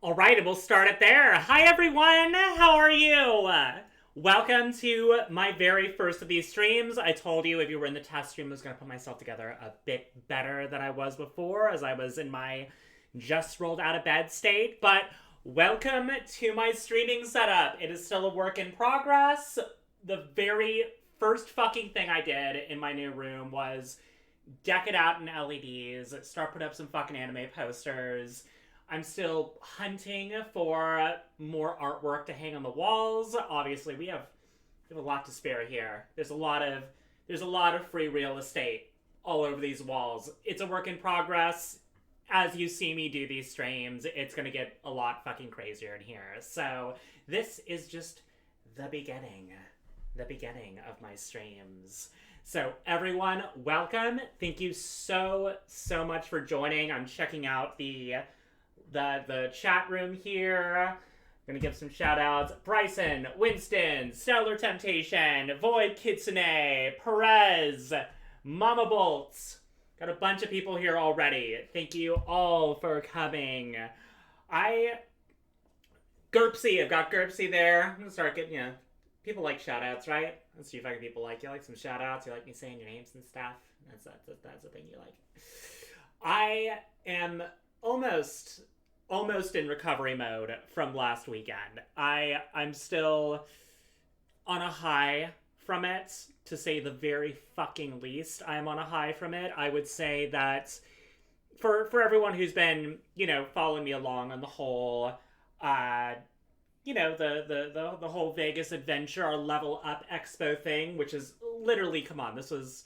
All right, and we'll start it there. Hi, everyone. How are you? Welcome to my very first of these streams. I told you if you were in the test stream, I was going to put myself together a bit better than I was before, as I was in my just rolled out of bed state. But welcome to my streaming setup. It is still a work in progress. The very first fucking thing I did in my new room was deck it out in LEDs, start putting up some fucking anime posters. I'm still hunting for more artwork to hang on the walls. Obviously, we have a lot to spare here. There's a lot of free real estate all over these walls. It's a work in progress. As you see me do these streams, it's gonna get a lot fucking crazier in here. So this is just the beginning of my streams. So everyone, welcome. Thank you so much for joining. I'm checking out the chat room here. I'm gonna give some shout outs. Bryson, Winston, Stellar Temptation, Void Kitsune, Perez, Mama Bolts. Got a bunch of people here already. Thank you all for coming. I've got Gerpsy there. I'm gonna start getting, people like shout outs, right? Let's see if I can people like you. Like some shout outs. You like me saying your names and stuff. That's the thing you like. I am almost in recovery mode from last weekend. I'm still on a high from it, to say the very fucking least. I'm on a high from it. I would say that for everyone who's been, following me along on the whole the whole Vegas adventure, our level up expo thing, which is literally, come on, it was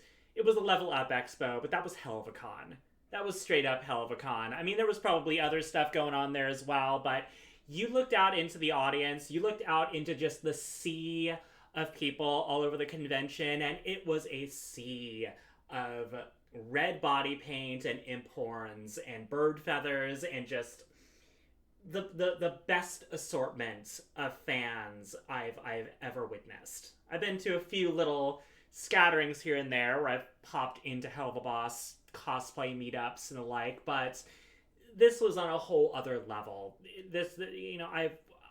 a level up expo, but that was hell of a con. That was straight up hell of a con. I mean, there was probably other stuff going on there as well, but you looked out into the audience, you looked out into just the sea of people all over the convention, and it was a sea of red body paint and imp horns and bird feathers and just the best assortment of fans I've ever witnessed. I've been to a few little scatterings here and there where I've popped into Hell of a Boss cosplay meetups and the like, but this was on a whole other level.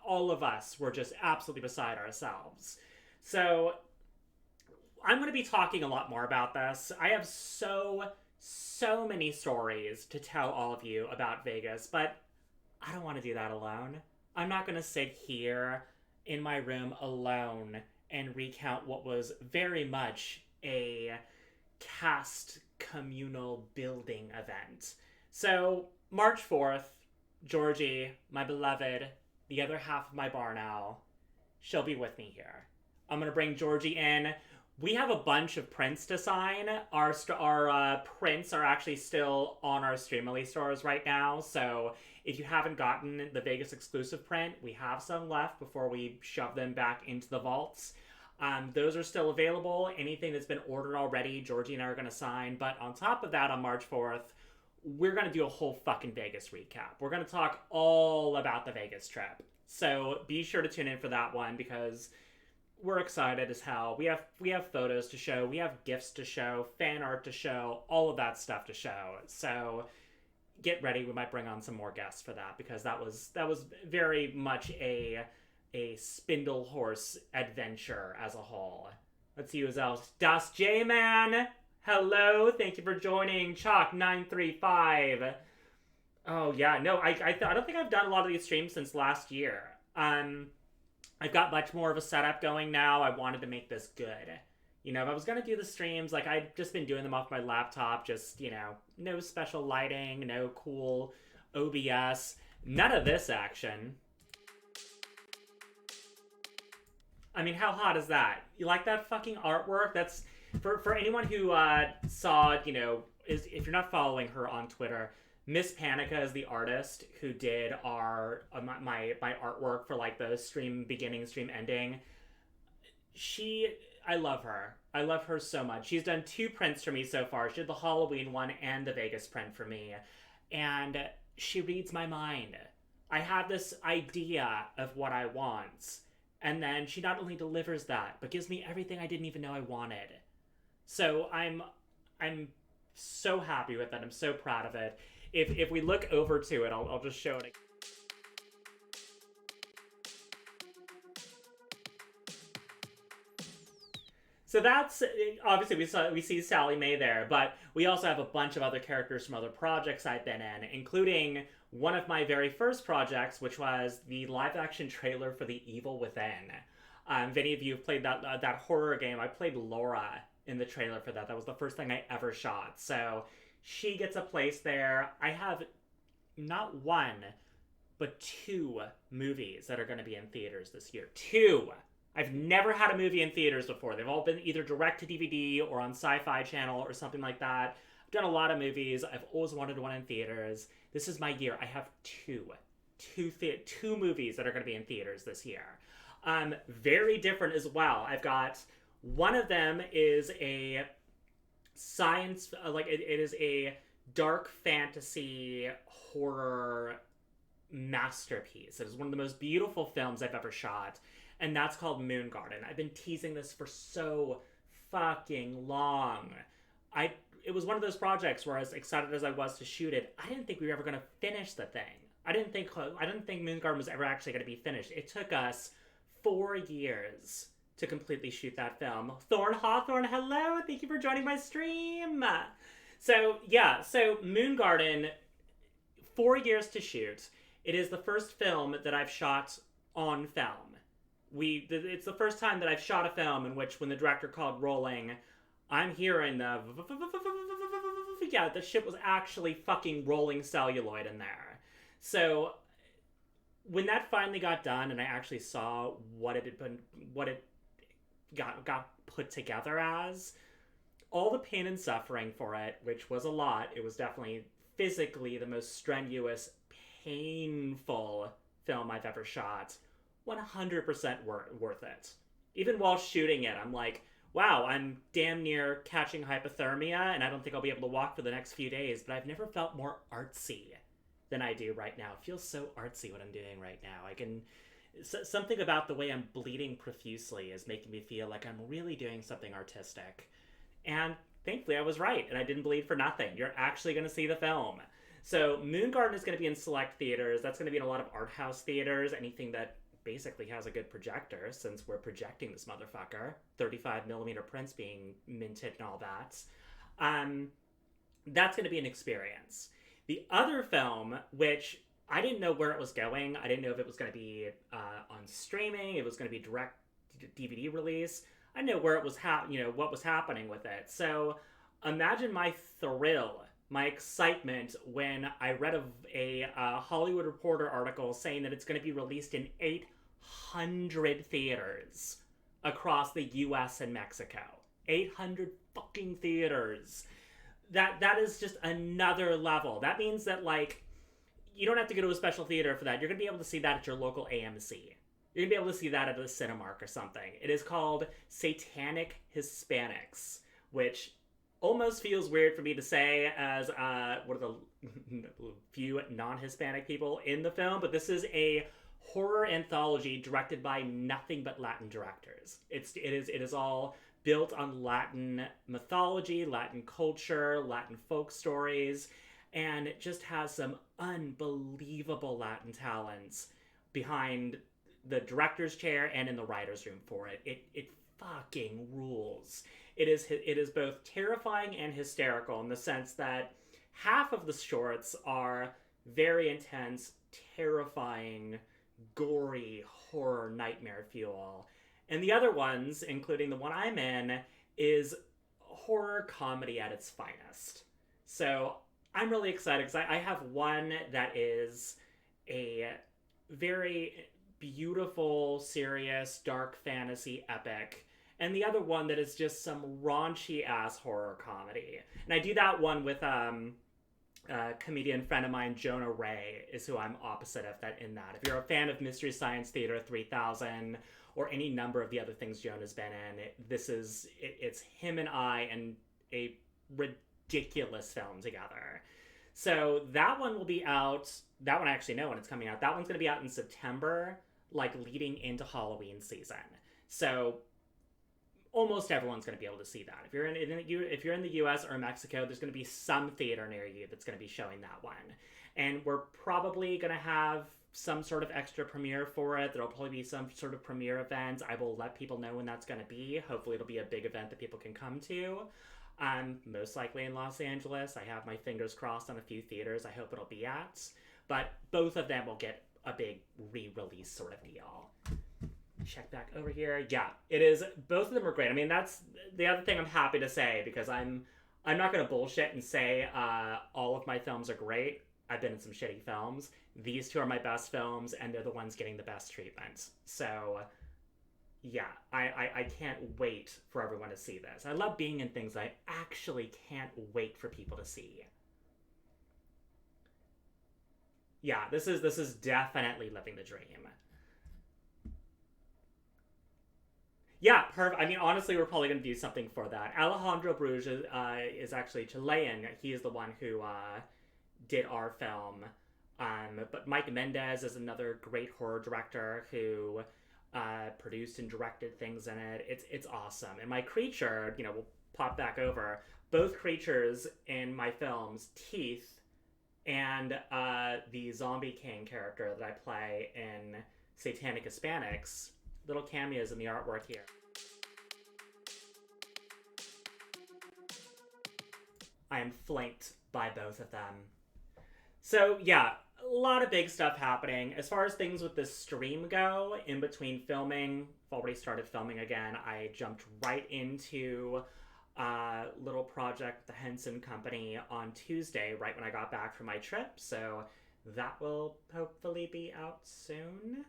All of us were just absolutely beside ourselves. So I'm going to be talking a lot more about this. I have so many stories to tell all of you about Vegas, but I don't want to do that alone. I'm not going to sit here in my room alone and recount what was very much a cast communal building event. So, March 4th, Georgie, my beloved, the other half of my barn owl, she'll be with me here. I'm going to bring Georgie in. We have a bunch of prints to sign. Our prints are actually still on our Streamily stores right now, so if you haven't gotten the Vegas exclusive print, we have some left before we shove them back into the vaults. Those are still available. Anything that's been ordered already, Georgie and I are going to sign. But on top of that, on March 4th, we're going to do a whole fucking Vegas recap. We're going to talk all about the Vegas trip. So be sure to tune in for that one, because we're excited as hell. We have photos to show. We have gifts to show, fan art to show, all of that stuff to show. So get ready. We might bring on some more guests for that, because that was very much a spindle horse adventure as a whole. Let's see who's else. Das J-Man! Hello, thank you for joining. Chalk935. Oh yeah, no, I don't think I've done a lot of these streams since last year. I've got much more of a setup going now. I wanted to make this good. If I was going to do the streams, I'd just been doing them off my laptop, just, no special lighting, no cool OBS, none of this action. I mean, how hot is that? You like that fucking artwork? That's, for anyone who saw, if you're not following her on Twitter, Miss Panica is the artist who did my artwork for the stream beginning, stream ending. I love her. I love her so much. She's done 2 prints for me so far. She did the Halloween one and the Vegas print for me. And she reads my mind. I have this idea of what I want, and then she not only delivers that, but gives me everything I didn't even know I wanted. So I'm so happy with it. I'm so proud of it. If we look over to it, I'll just show it. So that's obviously we see Sally Mae there, but we also have a bunch of other characters from other projects I've been in, including one of my very first projects, which was the live action trailer for The Evil Within. If any of you have played that horror game, I played Laura in the trailer for that. That was the first thing I ever shot. So she gets a place there. I have not one, but two movies that are going to be in theaters this year. Two. I've never had a movie in theaters before. They've all been either direct to DVD or on Sci-Fi Channel or something like that. I've done a lot of movies. I've always wanted one in theaters. This is my year. I have two movies that are going to be in theaters this year. Very different as well. I've got one of them is a science, it is a dark fantasy horror masterpiece. It is one of the most beautiful films I've ever shot, and that's called Moon Garden. I've been teasing this for so fucking long. It was one of those projects where, as excited as I was to shoot it, I didn't think we were ever going to finish the thing. I didn't think Moon Garden was ever actually going to be finished. It took us 4 years to completely shoot that film. Thorn Hawthorne, hello! Thank you for joining my stream! So Moon Garden, 4 years to shoot. It is the first film that I've shot on film. It's the first time that I've shot a film in which, when the director called rolling, I'm hearing the shit was actually fucking rolling celluloid in there. So when that finally got done and I actually saw what it got put together as, all the pain and suffering for it, which was a lot, it was definitely physically the most strenuous, painful film I've ever shot, 100% worth it. Even while shooting it, I'm like, wow, I'm damn near catching hypothermia, and I don't think I'll be able to walk for the next few days, but I've never felt more artsy than I do right now. It feels so artsy what I'm doing right now. Something about the way I'm bleeding profusely is making me feel like I'm really doing something artistic. And thankfully I was right, and I didn't bleed for nothing. You're actually going to see the film. So Moon Garden is going to be in select theaters. That's going to be in a lot of art house theaters, anything that basically has a good projector, since we're projecting this motherfucker. 35mm prints being minted and all that. That's going to be an experience. The other film, which I didn't know where it was going. I didn't know if it was going to be on streaming, it was going to be direct DVD release. I didn't know where it was what was happening with it. So imagine my thrill, my excitement when I read a Hollywood Reporter article saying that it's going to be released in 800 theaters across the US and Mexico. 800 fucking theaters. That is just another level. That means that, like, you don't have to go to a special theater for that. You're going to be able to see that at your local AMC. You're going to be able to see that at a Cinemark or something. It is called Satanic Hispanics, which almost feels weird for me to say as one of the few non-Hispanic people in the film, but this is a horror anthology directed by nothing but Latin directors. It is all built on Latin mythology, Latin culture, Latin folk stories, and it just has some unbelievable Latin talents behind the director's chair and in the writer's room for it. It fucking rules. It is both terrifying and hysterical in the sense that half of the shorts are very intense, terrifying, gory horror nightmare fuel. And the other ones, including the one I'm in, is horror comedy at its finest. So I'm really excited because I have one that is a very beautiful, serious, dark fantasy epic, and the other one that is just some raunchy ass horror comedy. And I do that one with a comedian friend of mine, Jonah Ray, is who I'm opposite of that in that. If you're a fan of Mystery Science Theater 3000 or any number of the other things Jonah's been in, it's him and I and a ridiculous film together. So that one will be out. That one I actually know when it's coming out. That one's going to be out in September, like leading into Halloween season. So almost everyone's going to be able to see that. If you're in the US or Mexico, there's going to be some theater near you that's going to be showing that one. And we're probably going to have some sort of extra premiere for it. There'll probably be some sort of premiere event. I will let people know when that's going to be. Hopefully it'll be a big event that people can come to. Most likely in Los Angeles. I have my fingers crossed on a few theaters I hope it'll be at. But both of them will get a big re-release sort of deal. Check back over here. Yeah, it is. Both of them are great. I mean, that's the other thing I'm happy to say, because I'm not going to bullshit and say all of my films are great. I've been in some shitty films. These two are my best films, and they're the ones getting the best treatment. So, yeah, I can't wait for everyone to see this. I love being in things I actually can't wait for people to see. Yeah, this is definitely living the dream. Yeah, perfect. I mean, honestly, we're probably going to do something for that. Alejandro Bruges is actually Chilean. He is the one who did our film. But Mike Mendez is another great horror director who produced and directed things in it. It's awesome. And my creature, we'll pop back over. Both creatures in my films, Teeth and the Zombie King character that I play in Satanic Hispanics, little cameos in the artwork here. I am flanked by both of them. So yeah, a lot of big stuff happening. As far as things with the stream go, in between filming, I've already started filming again. I jumped right into a little project with the Henson Company on Tuesday, right when I got back from my trip. So that will hopefully be out soon.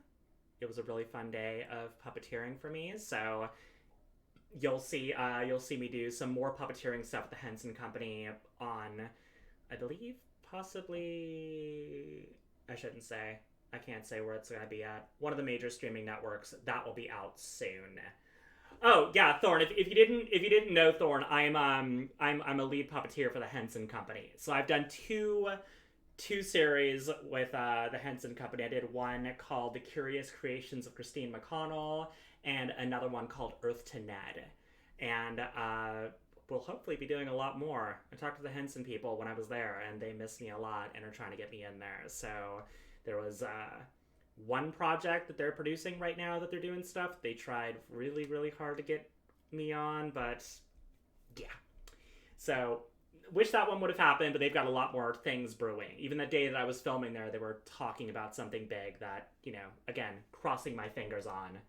It was a really fun day of puppeteering for me, so you'll see me do some more puppeteering stuff with the Henson Company on, I believe, possibly, I shouldn't say. I can't say where it's gonna be at. One of the major streaming networks. That will be out soon. Oh yeah, Thorn. If you didn't know, Thorn, I'm a lead puppeteer for the Henson Company. So I've done two series with the Henson Company. I did one called The Curious Creations of Christine McConnell, and another one called Earth to Ned. And we'll hopefully be doing a lot more. I talked to the Henson people when I was there, and they miss me a lot and are trying to get me in there. So there was one project that they're producing right now that they're doing stuff. They tried really, really hard to get me on, but yeah. So wish that one would have happened, but they've got a lot more things brewing. Even the day that I was filming there, they were talking about something big that, again, crossing my fingers on.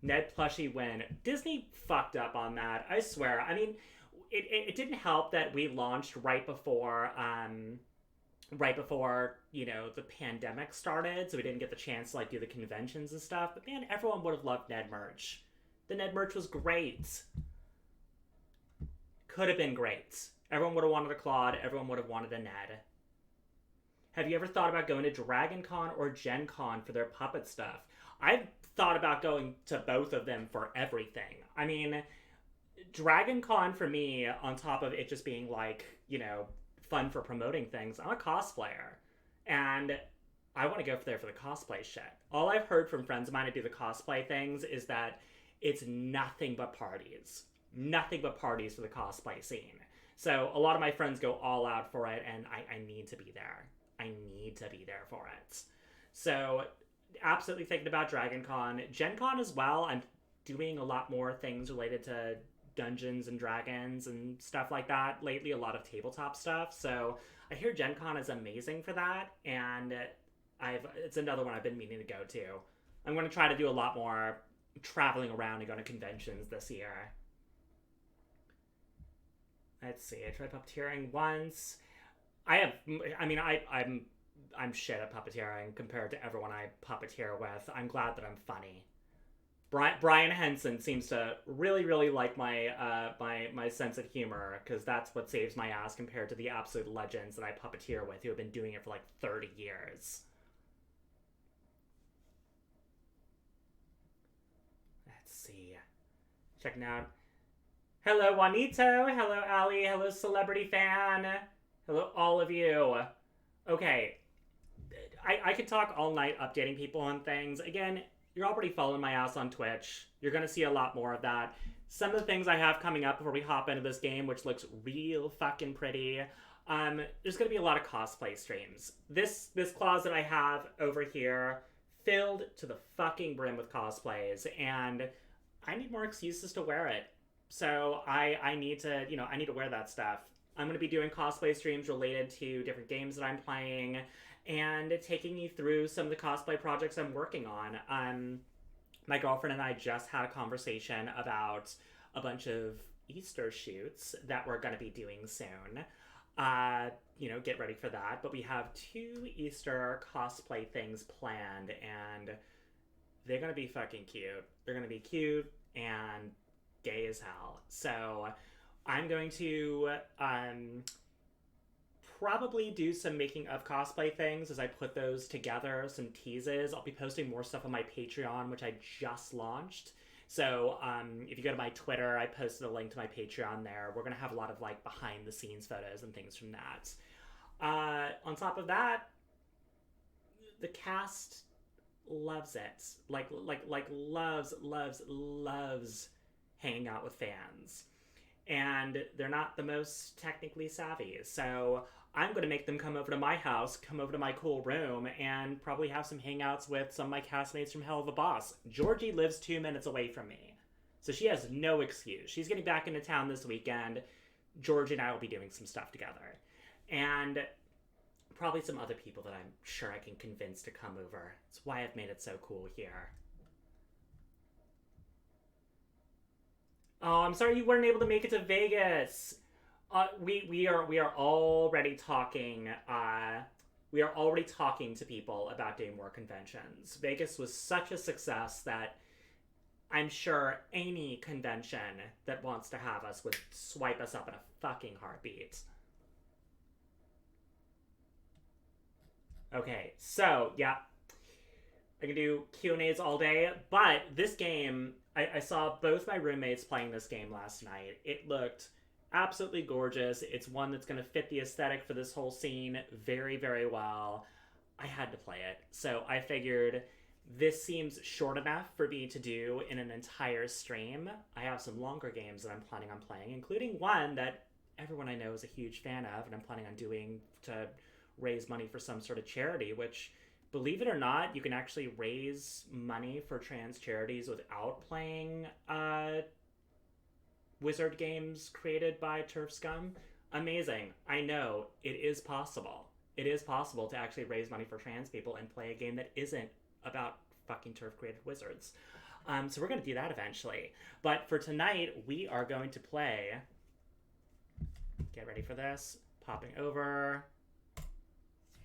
Ned plushie win. Disney fucked up on that, I swear. I mean, it didn't help that we launched right before, the pandemic started, so we didn't get the chance to, do the conventions and stuff. But man, everyone would have loved Ned merch. The Ned merch was great. Could have been great. Everyone would have wanted a Claude. Everyone would have wanted a Ned. Have you ever thought about going to Dragon Con or Gen Con for their puppet stuff? I've thought about going to both of them for everything. I mean, Dragon Con for me, on top of it just being fun for promoting things, I'm a cosplayer. And I want to go there for the cosplay shit. All I've heard from friends of mine who do the cosplay things is that it's nothing but parties. Nothing but parties for the cosplay scene. So a lot of my friends go all out for it, and I need to be there. I need to be there for it. So absolutely thinking about Dragon Con. Gen Con as well. I'm doing a lot more things related to Dungeons and Dragons and stuff like that lately, a lot of tabletop stuff. So I hear Gen Con is amazing for that, and it's another one I've been meaning to go to. I'm going to try to do a lot more traveling around and going to conventions this year. Let's see, I tried puppeteering once. I'm shit at puppeteering compared to everyone I puppeteer with. I'm glad that I'm funny. Brian Henson seems to really, really like my my sense of humor, because that's what saves my ass compared to the absolute legends that I puppeteer with who have been doing it for 30 years. Let's see. Checking out. Hello, Juanito. Hello, Ali. Hello, Celebrity Fan. Hello, all of you. Okay. I could talk all night updating people on things. Again, you're already following my ass on Twitch. You're going to see a lot more of that. Some of the things I have coming up before we hop into this game, which looks real fucking pretty. There's gonna be a lot of cosplay streams. This closet I have over here filled to the fucking brim with cosplays, and I need more excuses to wear it. So I need to, I need to wear that stuff. I'm going to be doing cosplay streams related to different games that I'm playing and taking you through some of the cosplay projects I'm working on. My girlfriend and I just had a conversation about a bunch of Easter shoots that we're going to be doing soon. Get ready for that. But we have 2 Easter cosplay things planned, and they're going to be fucking cute. They're going to be cute and gay as hell. So I'm going to probably do some making of cosplay things as I put those together, some teases. I'll be posting more stuff on my Patreon, which I just launched. So if you go to my Twitter, I posted a link to my Patreon there. We're going to have a lot of like behind the scenes photos and things from that. On top of that, the cast loves it. Like loves hanging out with fans. And they're not the most technically savvy. So I'm going to make them come over to my house, come over to my cool room, and probably have some hangouts with some of my castmates from Hell of a Boss. Georgie lives 2 minutes away from me, so she has no excuse. She's getting back into town this weekend. Georgie and I will be doing some stuff together. And probably some other people that I'm sure I can convince to come over. That's why I've made it so cool here. Oh, I'm sorry you weren't able to make it to Vegas. We are already talking. We are already talking to people about doing more conventions. Vegas was such a success that I'm sure any convention that wants to have us would swipe us up in a fucking heartbeat. Okay, so yeah, I can do Q&As all day, but this game, I saw both my roommates playing this game last night. It looked absolutely gorgeous. It's one that's going to fit the aesthetic for this whole scene very, very well. I had to play it. So I figured this seems short enough for me to do in an entire stream. I have some longer games that I'm planning on playing, including one that everyone I know is a huge fan of, and I'm planning on doing to raise money for some sort of charity, which, believe it or not, you can actually raise money for trans charities without playing wizard games created by Turf Scum. Amazing. I know. It is possible. It is possible to actually raise money for trans people and play a game that isn't about fucking Turf created wizards. So we're going to do that eventually. But for tonight, we are going to play... Get ready for this. Popping over.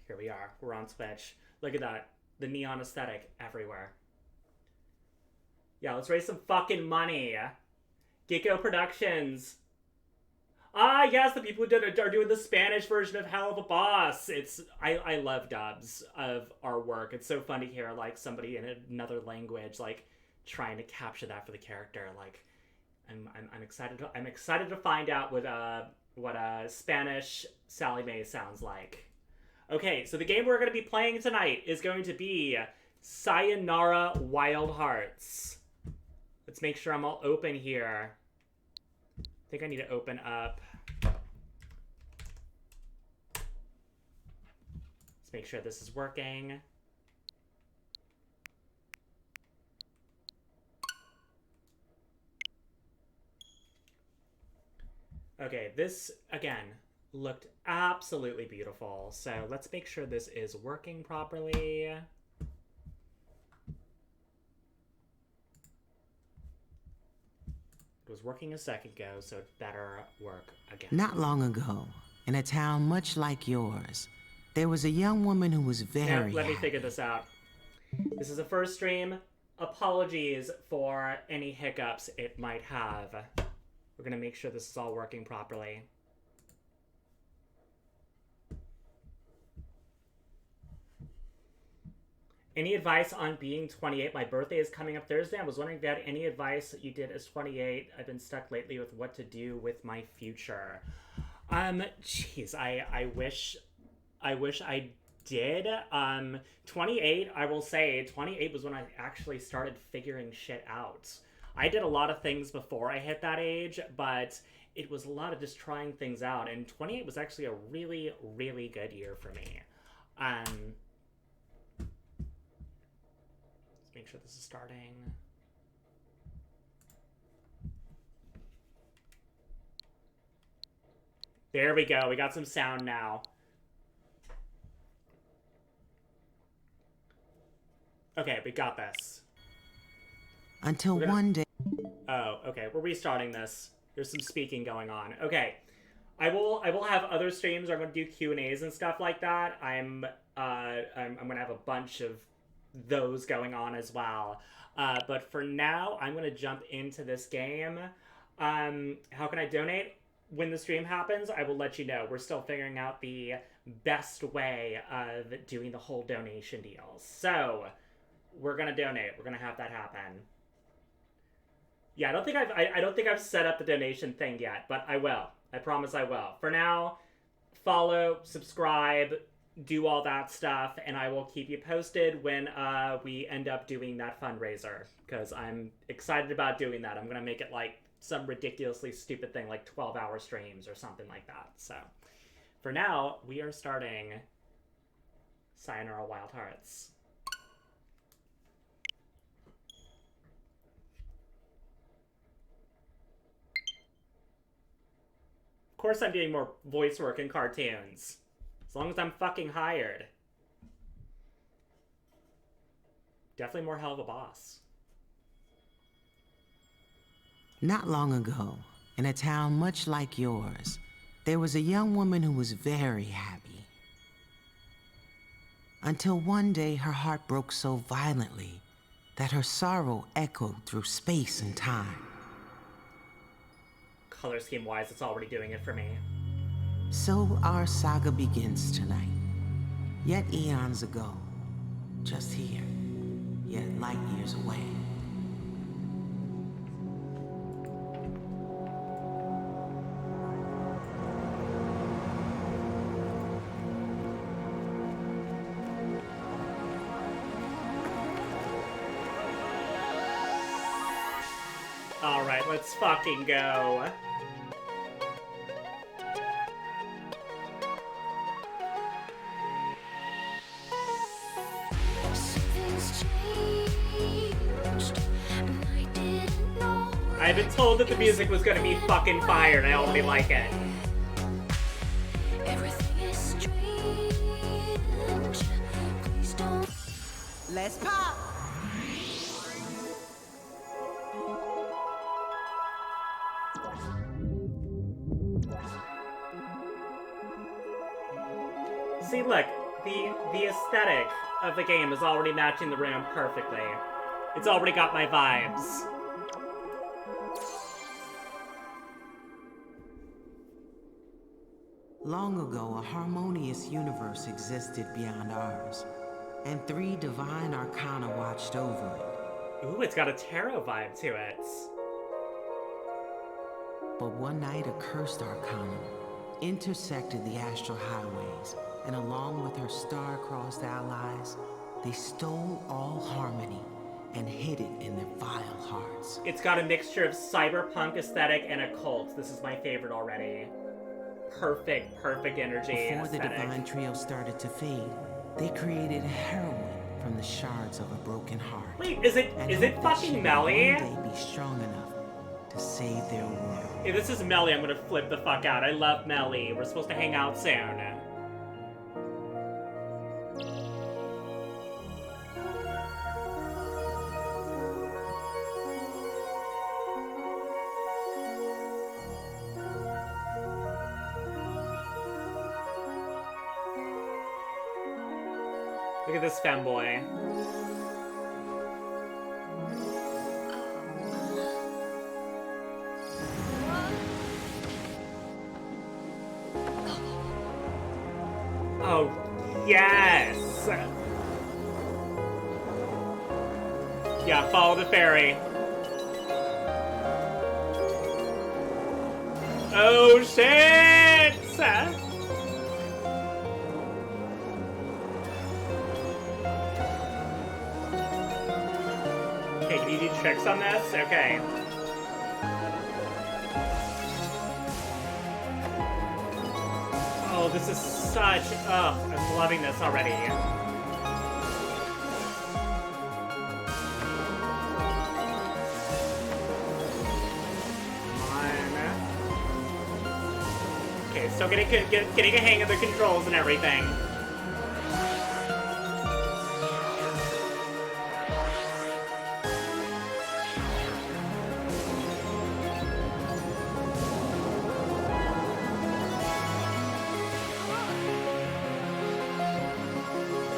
Here we are. We're on Twitch. Look at that. The neon aesthetic everywhere. Yeah, let's raise some fucking money. Gecko Productions. Ah, yes, the people who are doing the Spanish version of Hell of a Boss. I love dubs of our work. It's so fun to hear like somebody in another language like trying to capture that for the character. Like, I'm excited. I'm excited to find out what Spanish Sally Mae sounds like. Okay, so the game we're going to be playing tonight is going to be Sayonara Wild Hearts. Let's make sure I'm all open here. I think I need to open up. Let's make sure this is working. Okay, this, again, looked absolutely beautiful. So let's make sure this is working properly. It was working a second ago, so it better work again. Not long ago, in a town much like yours, there was a young woman who was very Let me figure this out. This is a first stream. Apologies for any hiccups it might have. We're gonna make sure this is all working properly. Any advice on being 28? My birthday is coming up Thursday. I was wondering if you had any advice that you did as 28. I've been stuck lately with what to do with my future. Jeez, I wish I did. 28, I will say, 28 was when I actually started figuring shit out. I did a lot of things before I hit that age, but it was a lot of just trying things out. And 28 was actually a really, really good year for me. Let's make sure this is starting. There we go. We got some sound now. Okay, we got this. Until one day... Oh, okay. We're restarting this. There's some speaking going on. Okay. I will have other streams where I'm going to do Q&As and stuff like that. I'm going to have a bunch of those going on as well. But for now, I'm going to jump into this game. How can I donate? When the stream happens, I will let you know. We're still figuring out the best way of doing the whole donation deal. So, we're gonna donate. We're gonna have that happen. Yeah, I don't think I've set up the donation thing yet, but I will. I promise I will. For now, follow, subscribe, do all that stuff, and I will keep you posted when we end up doing that fundraiser, because I'm excited about doing that. I'm gonna make it like some ridiculously stupid thing like 12-hour streams or something like that. So, for now, we are starting Sayonara Wild Hearts. Of course I'm doing more voice work in cartoons. As long as I'm fucking hired. Definitely more hell of a boss. Not long ago, in a town much like yours, there was a young woman who was very happy. Until one day her heart broke so violently that her sorrow echoed through space and time. Color scheme wise, it's already doing it for me. So our saga begins tonight. Yet eons ago, just here, yet light years away. Alright, let's fucking go. I've been told that the music was gonna be fucking fire, and I already like it. Let's pop! See, look, the aesthetic of the game is already matching the room perfectly. It's already got my vibes. Long ago, a harmonious universe existed beyond ours, and 3 divine arcana watched over it. Ooh, it's got a tarot vibe to it. But one night, a cursed arcana intersected the astral highways, and along with her star-crossed allies, they stole all harmony and hid it in their vile hearts. It's got a mixture of cyberpunk aesthetic and occult. This is my favorite already. Perfect energy and Before the aesthetic. divine trio started to fade, they created a heroine from the shards of a broken heart. Wait, is it fucking Melly? One day be strong enough to save their world. If this is Melly, I'm gonna flip the fuck out. I love Melly. We're supposed to hang out soon. Look at this femboy. Oh, yes! Yeah, follow the fairy. Oh, shit! Okay, can you do tricks on this? Okay. Oh, this is such... Ugh, I'm loving this already. Okay, still getting a hang of the controls and everything.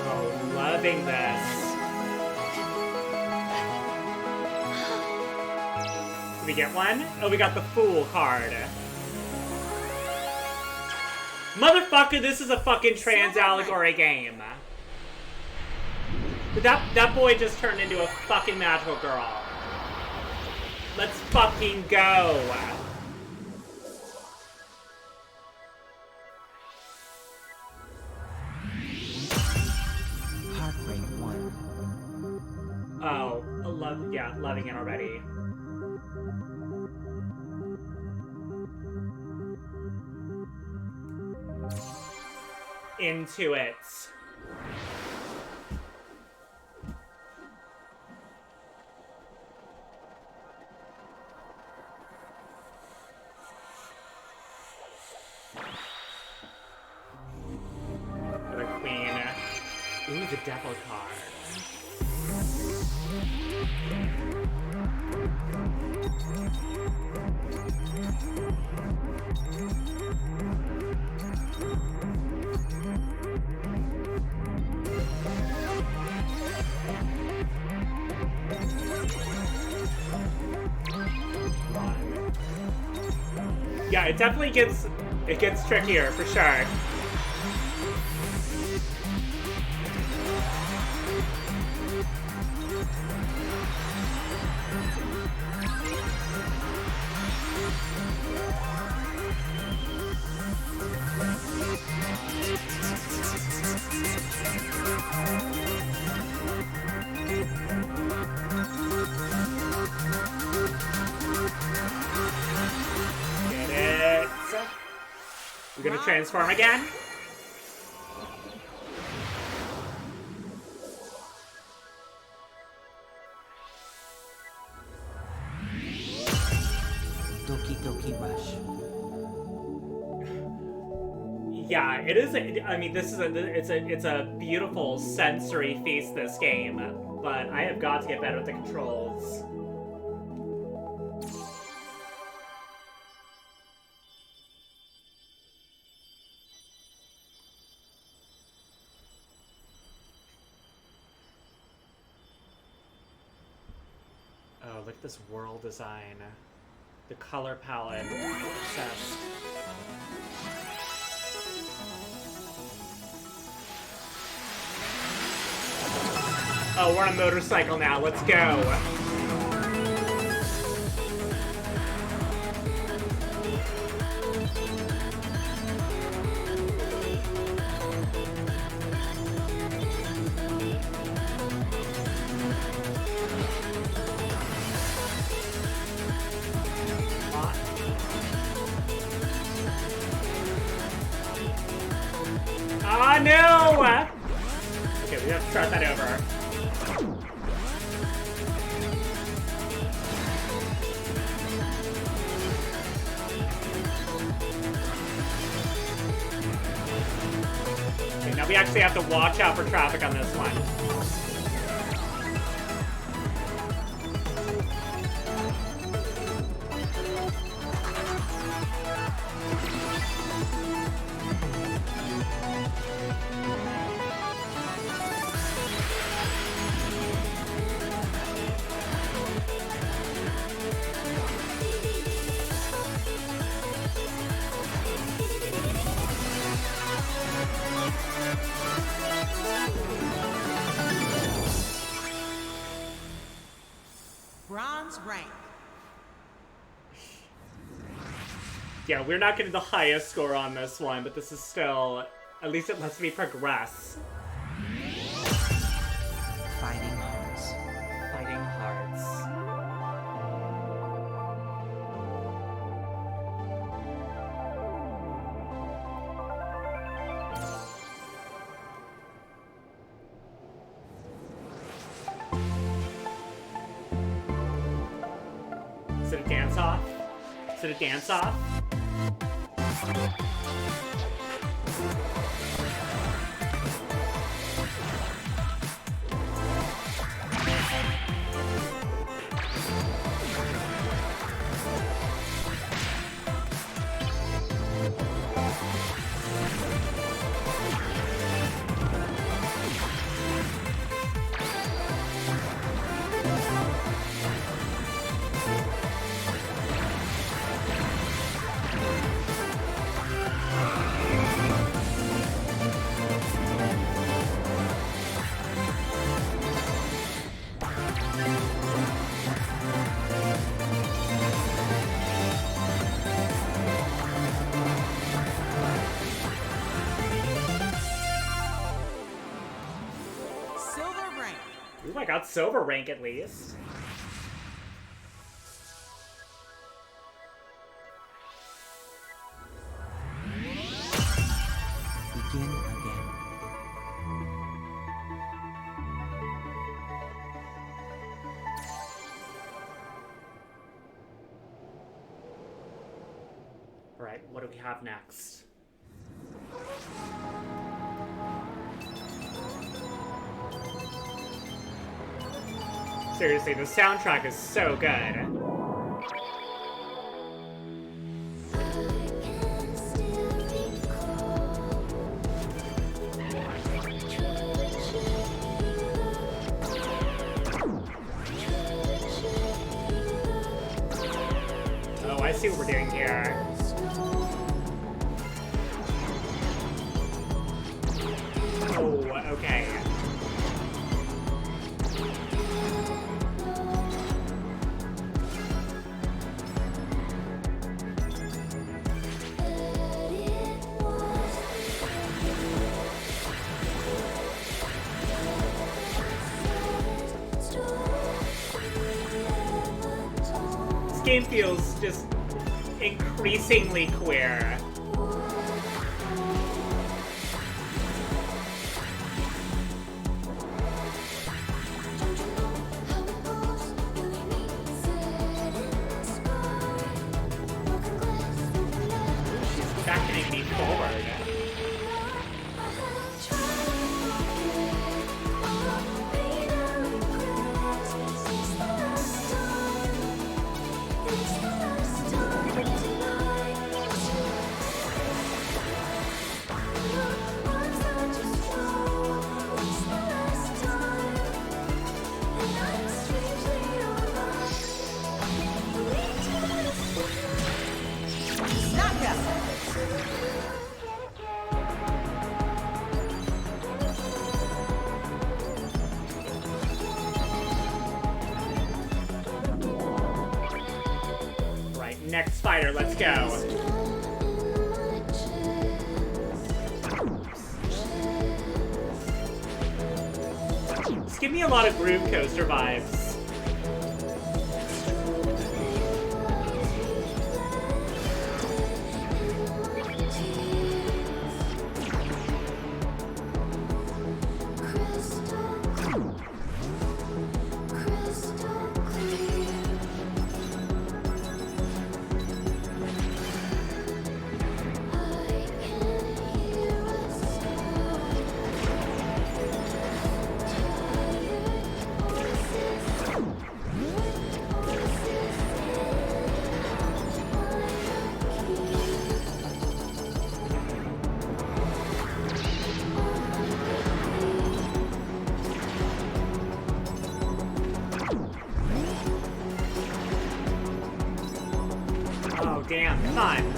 Oh, loving this. Did we get one? Oh, we got the Fool card. Motherfucker, this is a fucking trans allegory game. That boy just turned into a fucking magical girl. Let's fucking go. Heartbreak 1. Oh, loving it already. Into it. The queen. Ooh, the devil card. Yeah, it definitely gets trickier for sure. We're gonna transform again. Doki Doki Rush. Yeah, it is. I mean, this is it's a beautiful sensory feast. This game, but I have got to get better at the controls. Oh, look at this world design. The color palette. Obsessed. Oh, we're on a motorcycle now. Let's go. Ah, no! Okay, we have to start that over. Okay, now we actually have to watch out for traffic on this one. Bronze rank. Yeah, we're not getting the highest score on this one, but this is still... At least it lets me progress. Fighting Hearts. Fighting Hearts. dance-off? Is it a dance-off? Ooh, I got silver rank at least. Begin again. All right, what do we have next? Seriously, the soundtrack is so good. Oh, I see what we're doing here. Oh, okay. This game feels just increasingly queer. She's beckoning me forward. Next fighter, let's go. Just give me a lot of Groove Coaster vibes. Oh, damn, come on.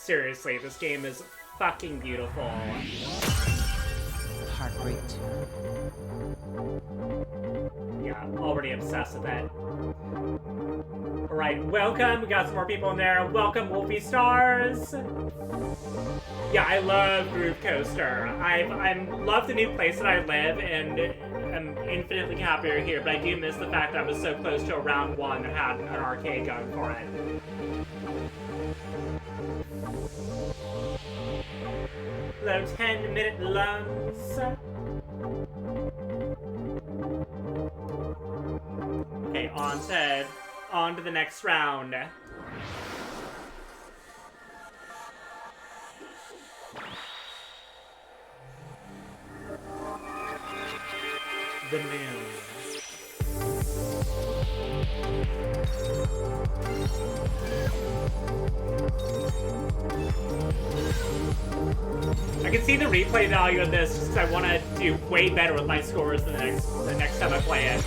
seriously, this game is fucking beautiful. Heartbreak too. Yeah, already obsessed with it. Alright, welcome. We got some more people in there. Welcome, Wolfie Stars. Yeah, I love Groove Coaster. I love the new place that I live, and I'm infinitely happier here, but I do miss the fact that I was so close to a round one that had an arcade going for it. Hello, 10-minute lungs. Okay, on to the next round. The moon. I can see the replay value of this just because I want to do way better with my scores the next time I play it.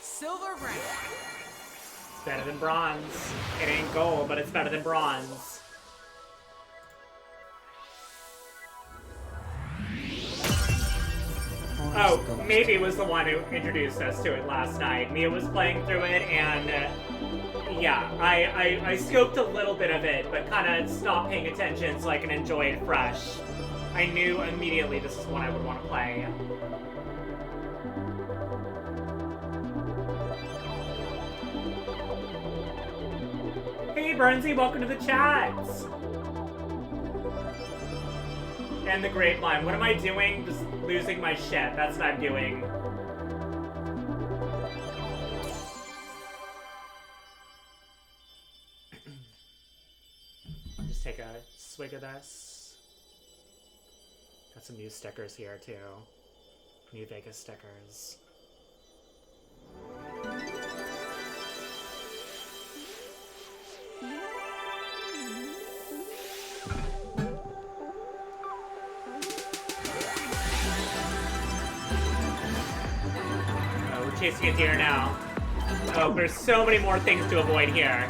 Silver rank. It's better than bronze. It ain't gold, but it's better than bronze. Oh, maybe was the one who introduced us to it last night. Mia was playing through it, and yeah, I scoped a little bit of it, but kind of stopped paying attention so I can enjoy it fresh. I knew immediately this is one I would want to play. Hey, Burnsy, welcome to the chats! And the grapevine. What am I doing? Just losing my shit. That's what I'm doing. Just take a swig of this. Got some new stickers here, too. New Vegas stickers. Chasing a deer now. Oh, there's so many more things to avoid here.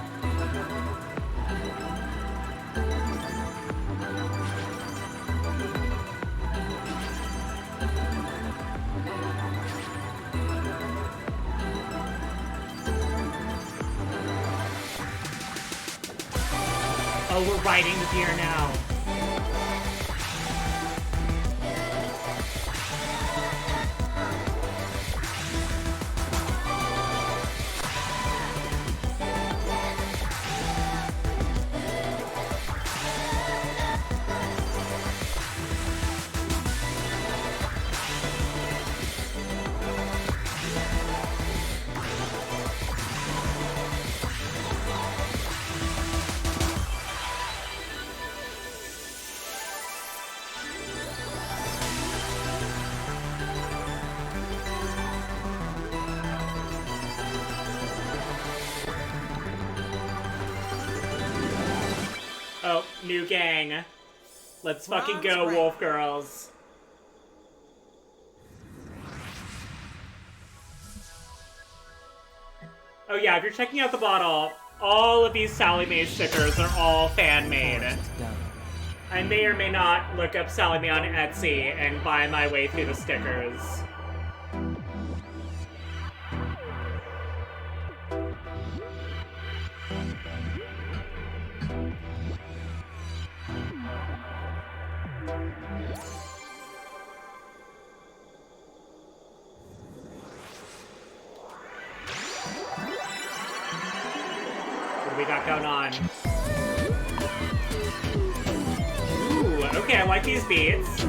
Oh, we're riding the deer now. Oh, new gang. Let's fucking go, Wolf Girls. Oh yeah, if you're checking out the bottle, all of these Sally Mae stickers are all fan-made. I may or may not look up Sally Mae on Etsy and buy my way through the stickers. What do we got going on? Ooh, okay, I like these beats.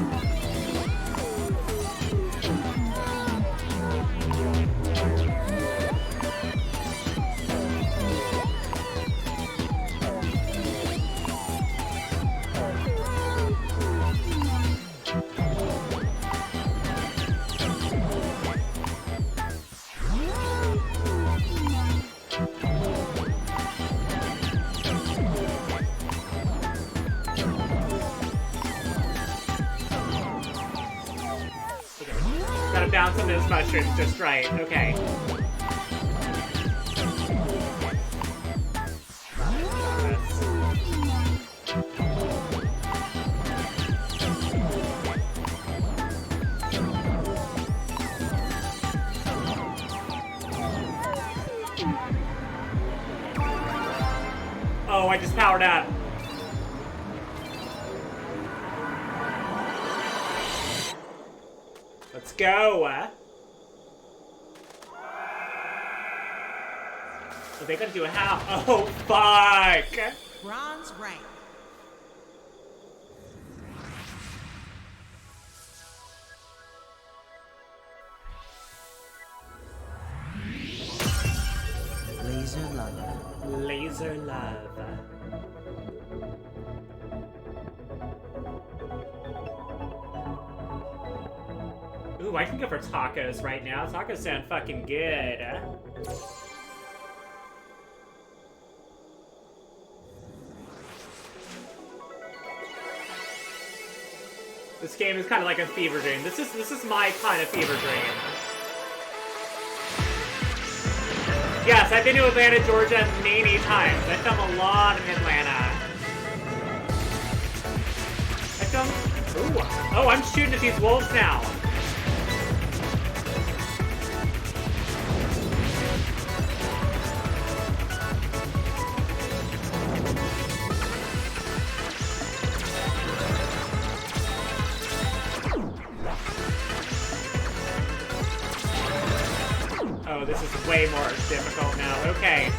Gotta bounce on those mushrooms just right. Okay. Oh, I just powered up. Let's go. Are they gonna do a half? Oh, fuck. Bronze rank. Laser love. Laser love. Ooh, I can go for tacos right now. Tacos sound fucking good. This game is kind of like a fever dream. This is my kind of fever dream. Yes, I've been to Atlanta, Georgia many times. I film a lot in Atlanta. I film... Ooh. Oh, I'm shooting at these wolves now. Oh, this is way more difficult now. Okay.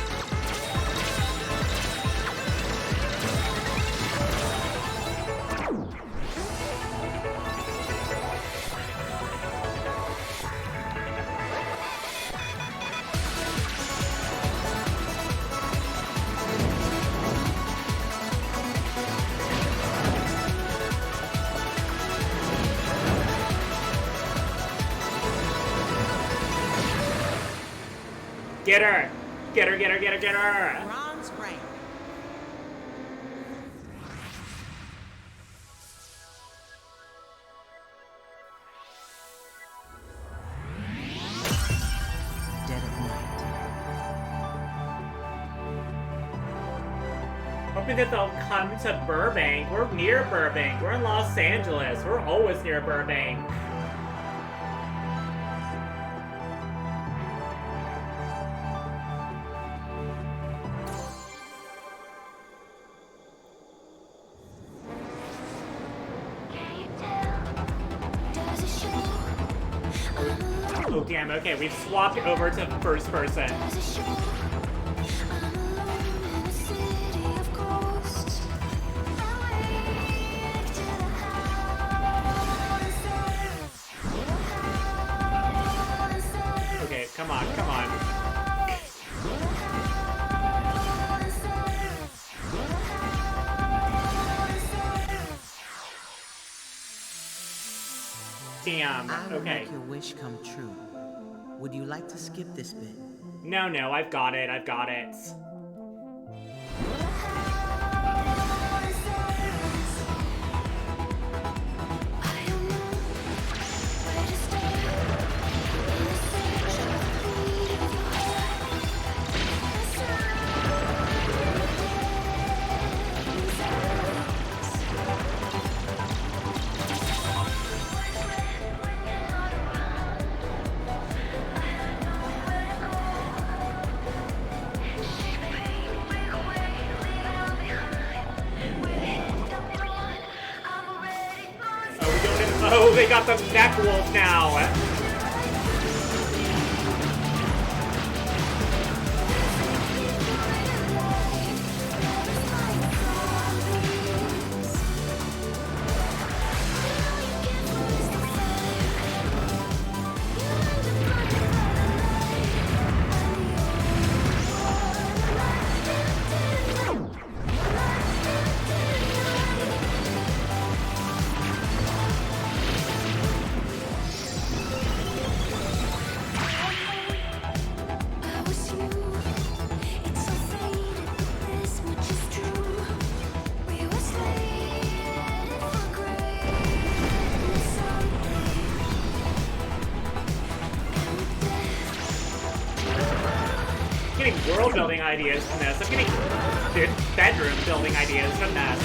Get her! Get her, get her, get her, get her! Bronze rank. Dead of night. Hoping that they'll come to Burbank. We're near Burbank. We're in Los Angeles. We're always near Burbank. Oh, damn, okay, we've swapped over to first person. Okay, come on, come on. Damn, I will okay. make your wish come true. Would you like to skip this bit? No, no, I've got it, I've got it. Oh, they got the neck wolf now. world building ideas from this. I'm getting bedroom building ideas from this.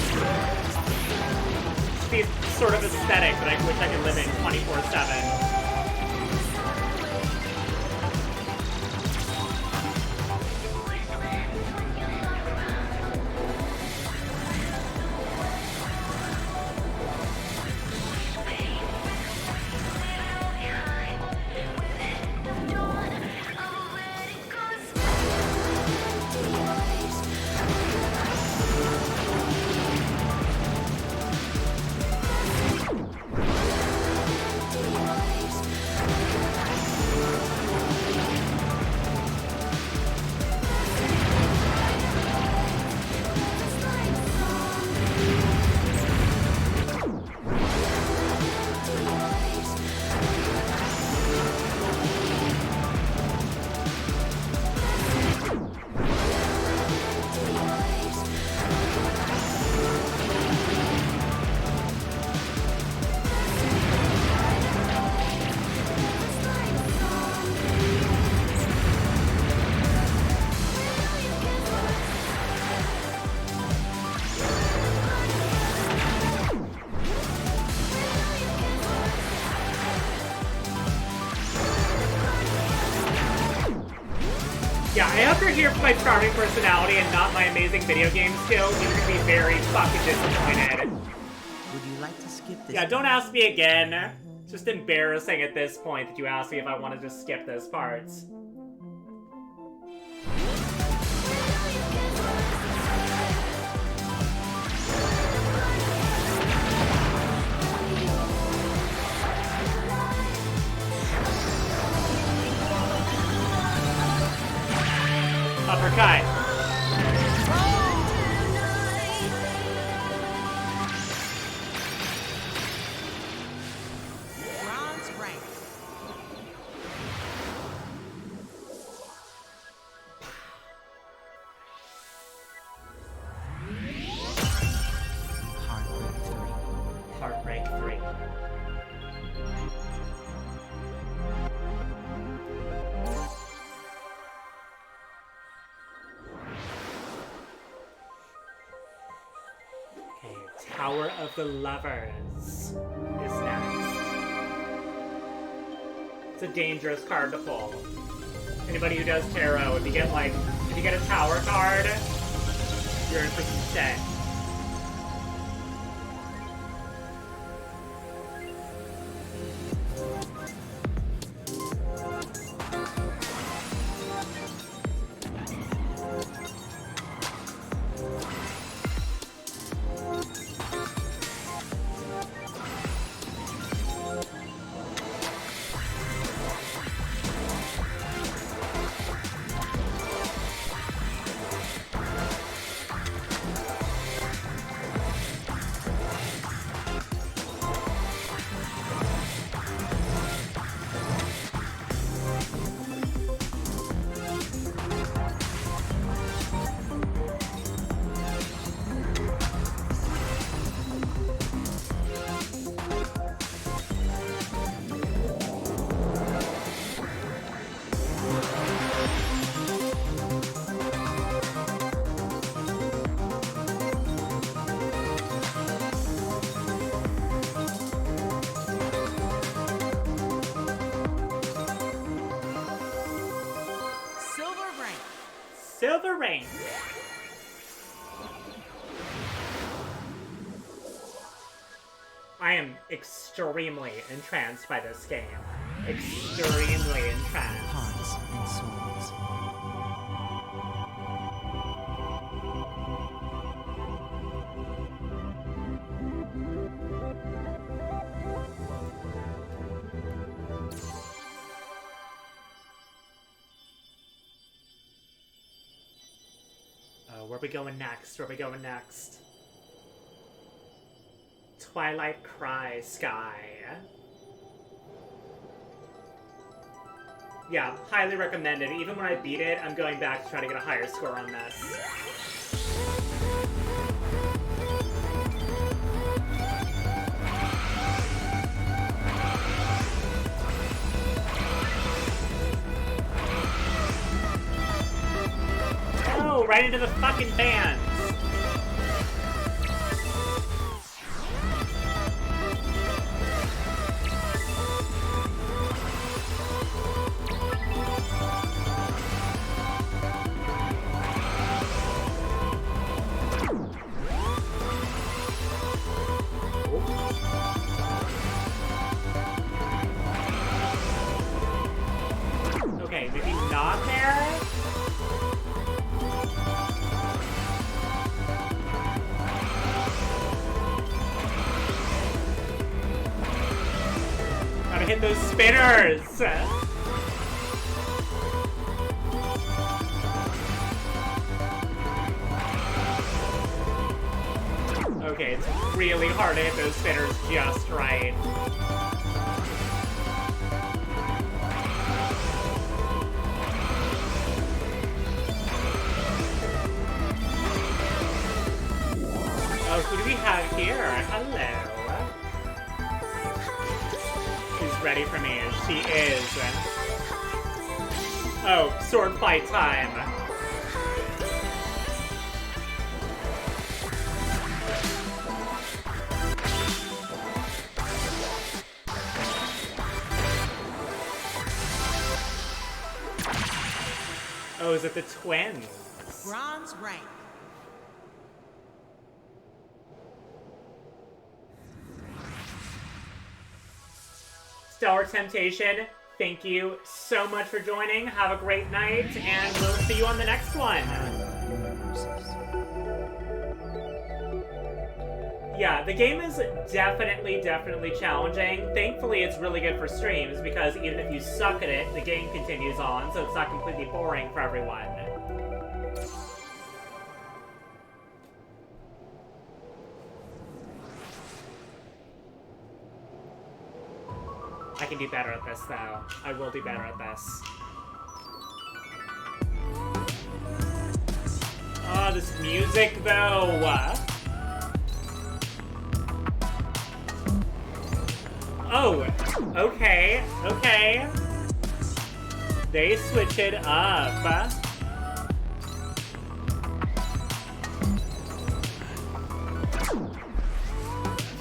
It's the sort of aesthetic that I wish I could live in 24/7. Yeah, I hope you're here for my charming personality and not my amazing video game skills. You're gonna be very fucking disappointed. Would you like to skip this? Yeah, don't ask me again. It's just embarrassing at this point that you asked me if I wanted to skip those parts. Uppercut. Bronze rank. Heartbreak 3. Okay, Tower of the Lovers is next. It's a dangerous card to pull. Anybody who does tarot, if you get a tower card, you're in for some shit. Silver Rain. I am extremely entranced by this game. Extremely entranced. Hearts and souls. Where are we going next? Where are we going next? Twilight Cry Sky. Yeah, highly recommended. Even when I beat it, I'm going back to try to get a higher score on this. right into the fucking fans. Okay, maybe not there. Gotta hit those spinners. Okay, it's really hard to hit those spinners just right. Oh, who do we have here? Hello. She's ready for me. She is. Oh, sword fight time. Oh, is it the twins? Bronze rank. Stellar Temptation, thank you so much for joining. Have a great night, and we'll see you on the next one. Yeah, the game is definitely challenging. Thankfully, it's really good for streams, because even if you suck at it, the game continues on, so it's not completely boring for everyone. I can do better at this, though. I will do better at this. Oh, this music, though. Oh, okay, okay. They switch it up.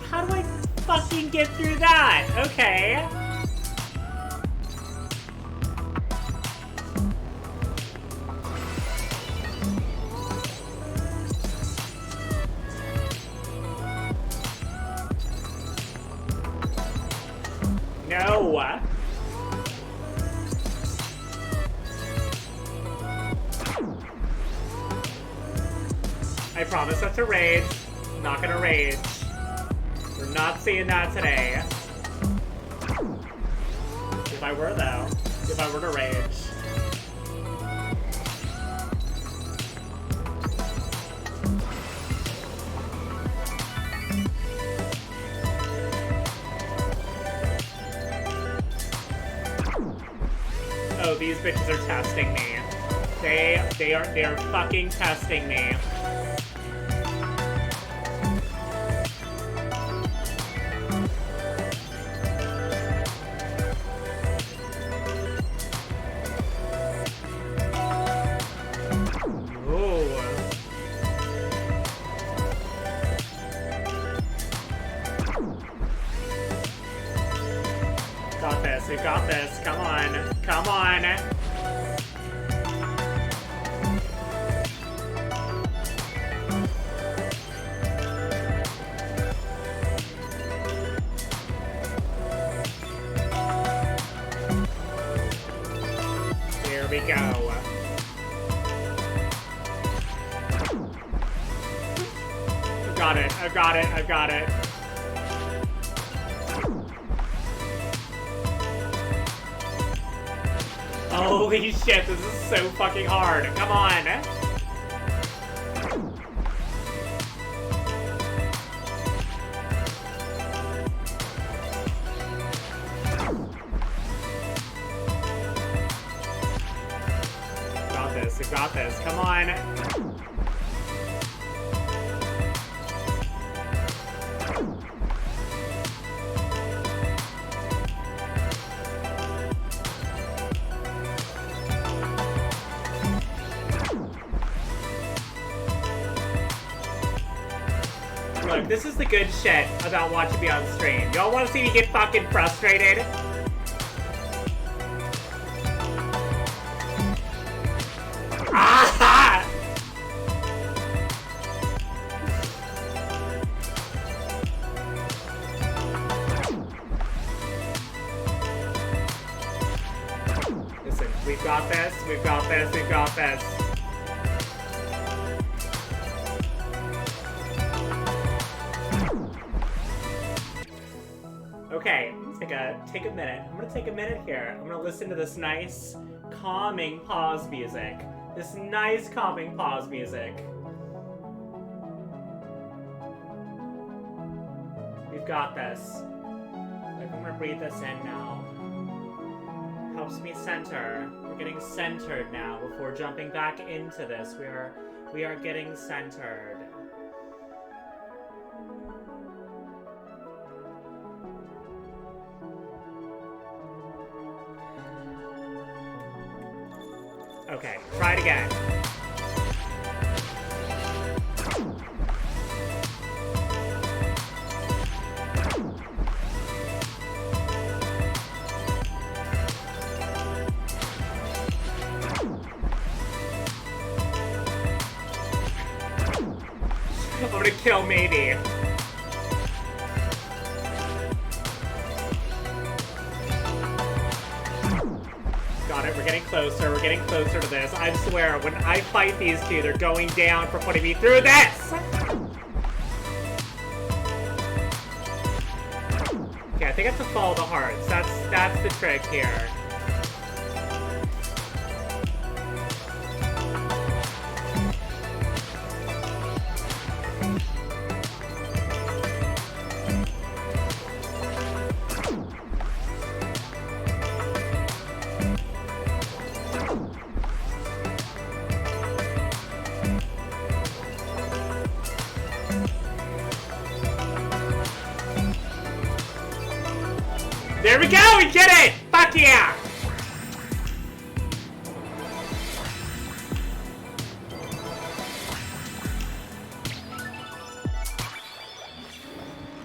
How do I fucking get through that? Okay. No. I promise not to rage. I'm not gonna rage. We're not seeing that today. If I were, though. If I were to rage. Oh, these bitches are testing me. They are fucking testing me. Got this, we got this. Come on. Come on. Here we go. I've got it, I've got it, I've got it. Holy shit, this is so fucking hard. Come on. Got this, we got this. Come on. This is the good shit about watching me on stream. Y'all want to see me get fucking frustrated? Ah! Listen, we've got this, we've got this, we've got this. Okay, take a minute. I'm gonna take a minute here. I'm gonna listen to this nice, calming pause music. This nice, calming pause music. We've got this. Like, I'm gonna breathe this in now. Helps me center. We're getting centered now before jumping back into this. We are getting centered. Okay, try it again. I'm gonna kill maybe. Got it, we're getting closer to this. I swear, when I fight these two, they're going down for putting me through this! Okay, I think I have to follow the hearts. That's the trick here. There we go! We did it! Fuck yeah!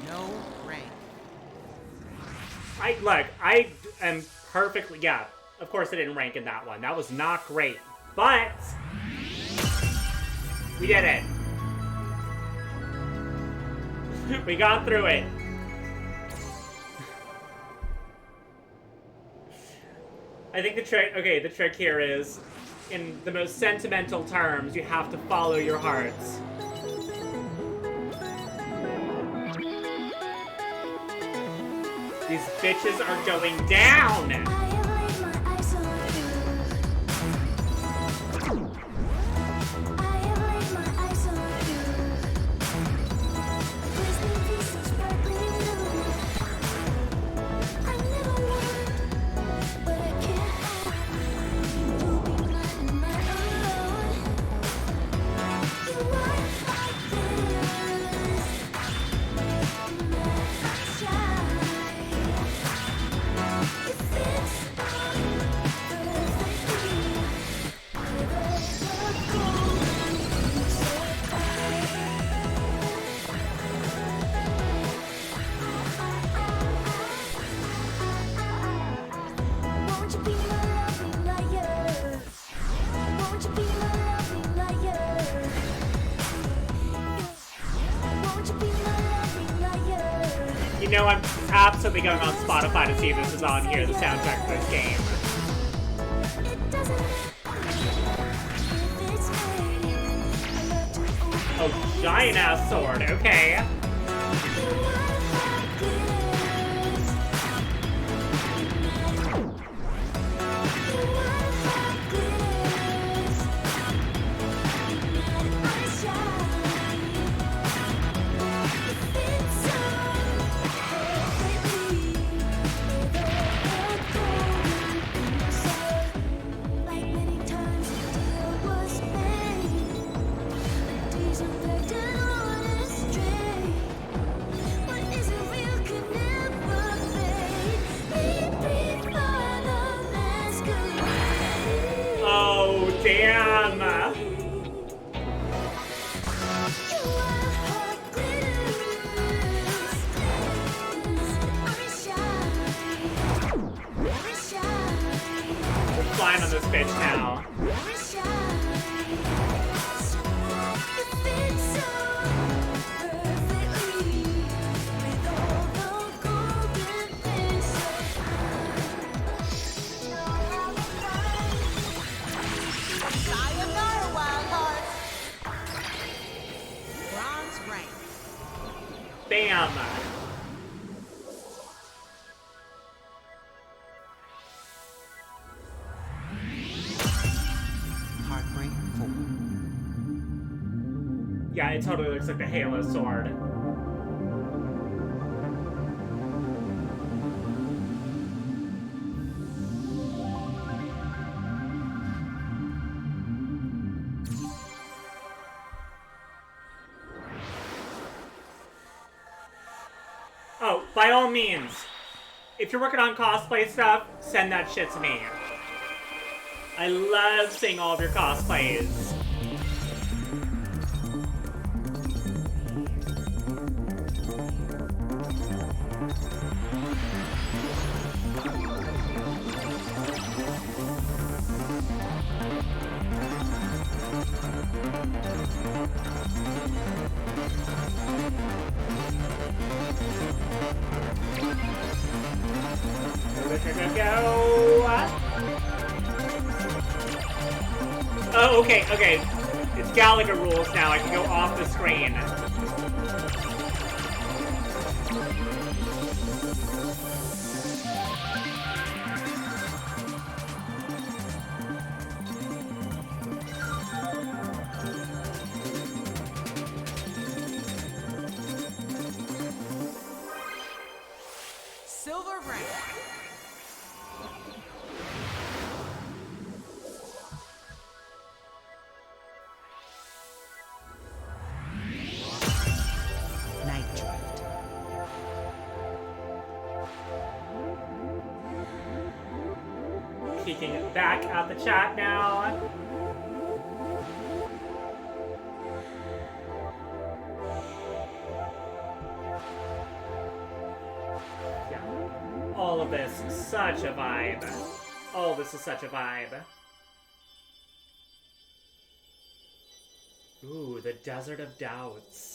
No rank. I am perfectly, yeah. Of course I didn't rank in that one. That was not great. But we did it. We got through it. I think the trick here is, in the most sentimental terms, you have to follow your hearts. These bitches are going down! You know, I'm absolutely going on Spotify to see if this is on here, the soundtrack for this game. Oh, giant ass sword, okay. Damn! time on this bitch now. Sayonara, wild heart. Bronze rank. Bam! Heartbreak 4. Yeah, it totally looks like the Halo sword. Oh, by all means, if you're working on cosplay stuff, send that shit to me. I love seeing all of your cosplays. Go. Oh, okay, okay. It's Gallagher rules now. I can go off the screen. Silver rank. Night Drift. Peeking back at the chat now. Yeah. All of this, such a vibe. All this is such a vibe. Ooh, the Desert of Doubts.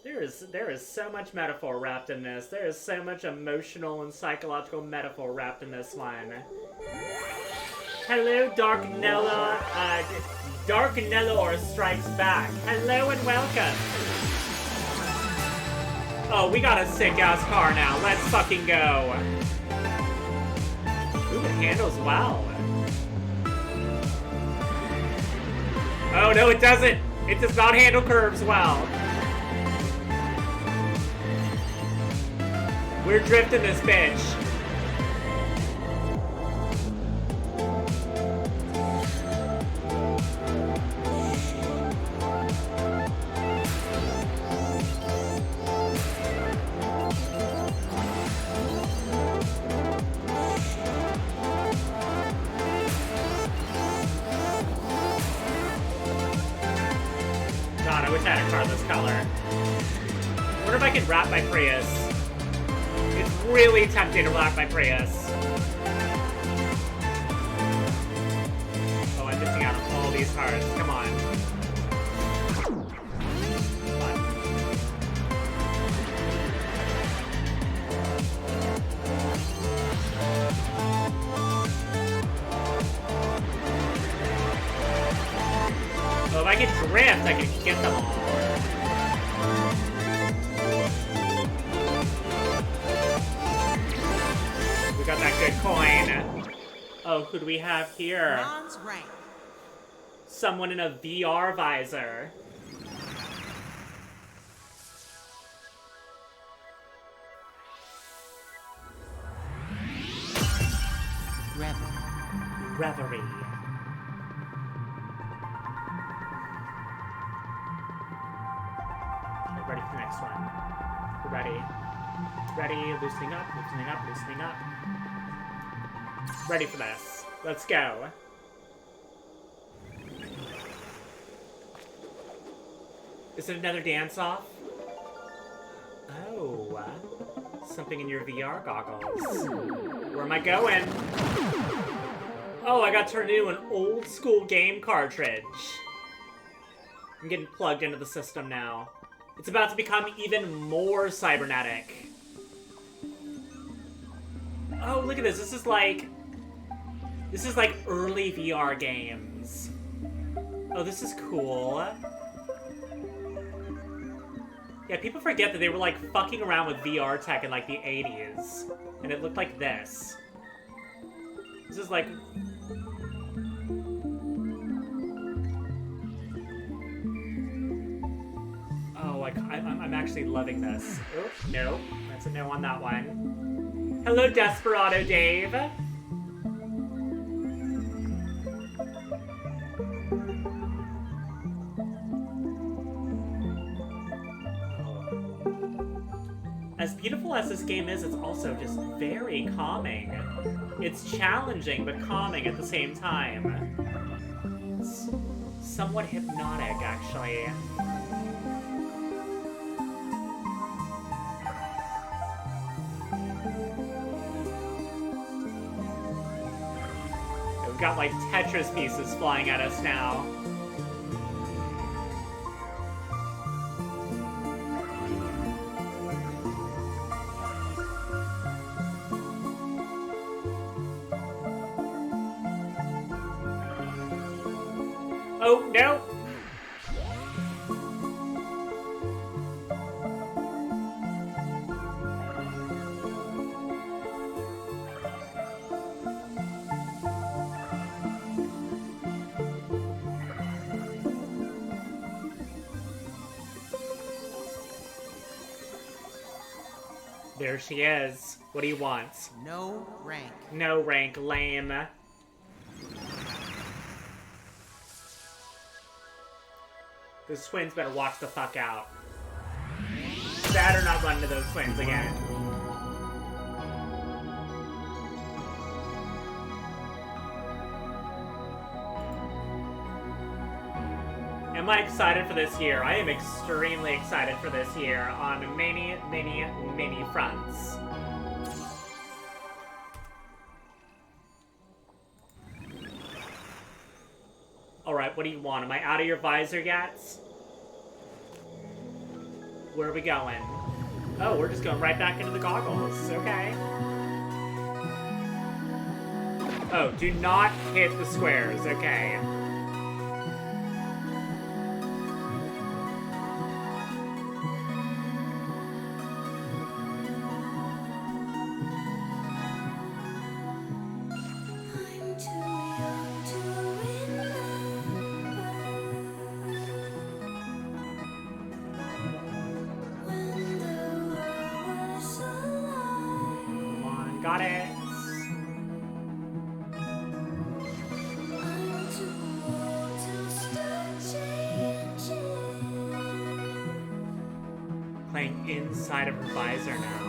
There is so much metaphor wrapped in this. There is so much emotional and psychological metaphor wrapped in this one. Hello, Dark Nelor strikes back. Hello and welcome. Oh, we got a sick-ass car now. Let's fucking go. Ooh, it handles well. Oh, no, it doesn't. It does not handle curves well. We're drifting this bitch. God, I wish I had a car this color. I wonder if I can wrap my Prius. It's really tempting to wrap my Prius. Oh, I'm missing out on all these cars. Come on. Come on. Oh, if I can drift, I can get them all. We got that good coin. Oh, who do we have here? Bronze rank. Someone in a VR visor. Reverie. Okay, ready for the next one. We're ready. Ready, loosening up, loosening up, loosening up. Ready for this. Let's go. Is it another dance-off? Oh, something in your VR goggles. Where am I going? Oh, I got turned into an old school game cartridge. I'm getting plugged into the system now. It's about to become even more cybernetic. Oh, look at this. This is like early VR games. Oh, this is cool. Yeah, people forget that they were like fucking around with VR tech in like the 80s. And it looked like this. This is like... Oh, I'm actually loving this. Oh, no. That's a no on that one. Hello, Desperado Dave. As beautiful as this game is, it's also just very calming. It's challenging, but calming at the same time. It's somewhat hypnotic, actually. We've got, like, Tetris pieces flying at us now. Oh, no! There she is. What do you want? No rank. No rank, lame. Those twins better watch the fuck out. Better not run into those twins again. Am I excited for this year? I am extremely excited for this year on many, many, many fronts. Alright, what do you want? Am I out of your visor yet? Where are we going? Oh, we're just going right back into the goggles. Okay. Oh, do not hit the squares. Okay. Got it. Playing inside of her visor now.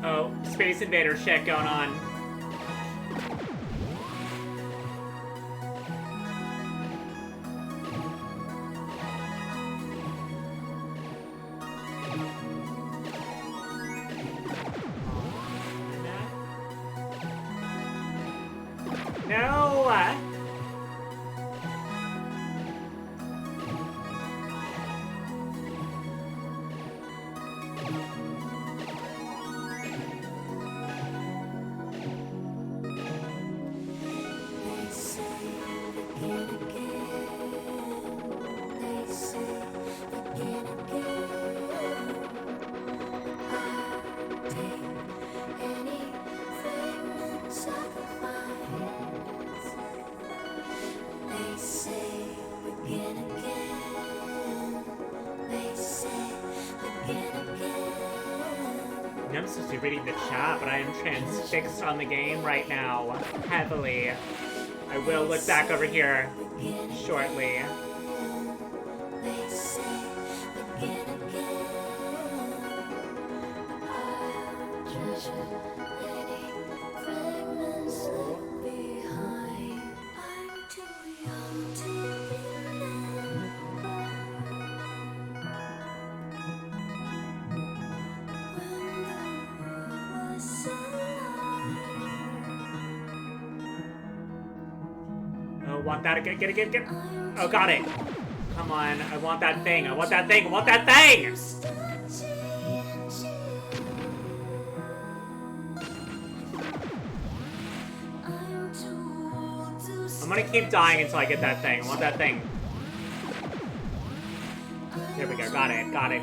Oh, Space Invader shit going on. No! supposed to be reading the chat, but I am transfixed on the game right now, heavily. I will look back over here shortly. Want that? Get it. Oh, got it. Come on. I want that thing. I want that thing. I want that thing! I'm gonna keep dying until I get that thing. I want that thing. There we go. Got it. Got it.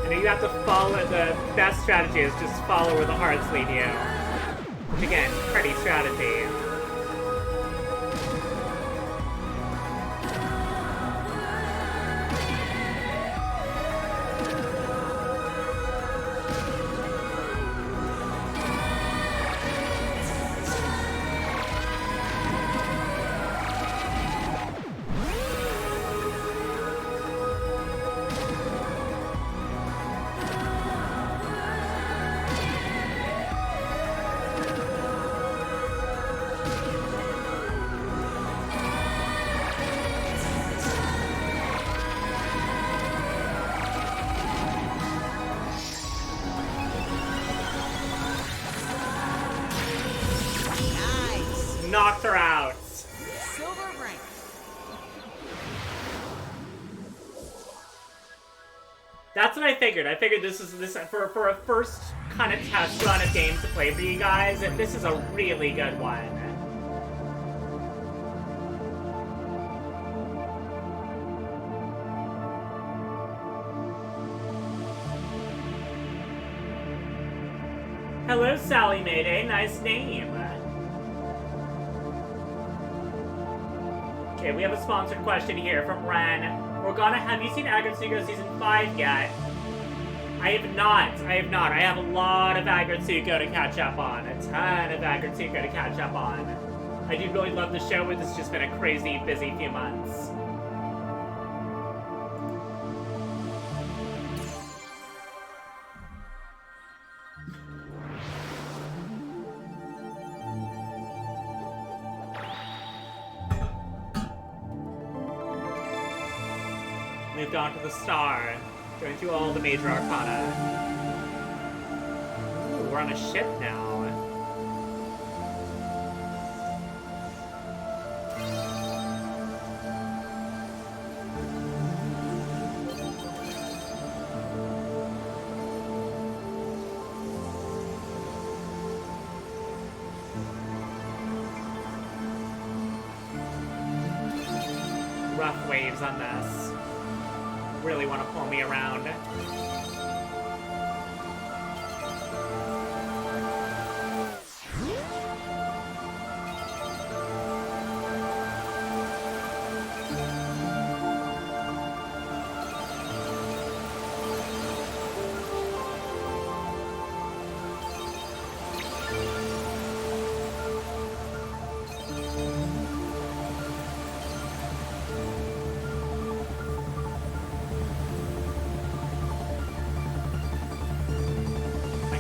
You have to follow, the best strategy is just follow where the hearts lead you. Which again, pretty strategy. Knocked her out. Silver rank. That's what I figured. I figured this for a first kind of test run of games to play for you guys, and this is a really good one. Hello, Sally Mayday. Nice name. Okay, we have a sponsored question here from Ren. Morgana, have you seen Agretsuko Season 5 yet? I have not. I have a lot of Agretsuko to catch up on. A ton of Agretsuko to catch up on. I do really love the show, but it's just been a crazy, busy few months. Moved on to the star, going through all the major arcana. Ooh, we're on a ship now. Rough waves on this. Really want to pull me around.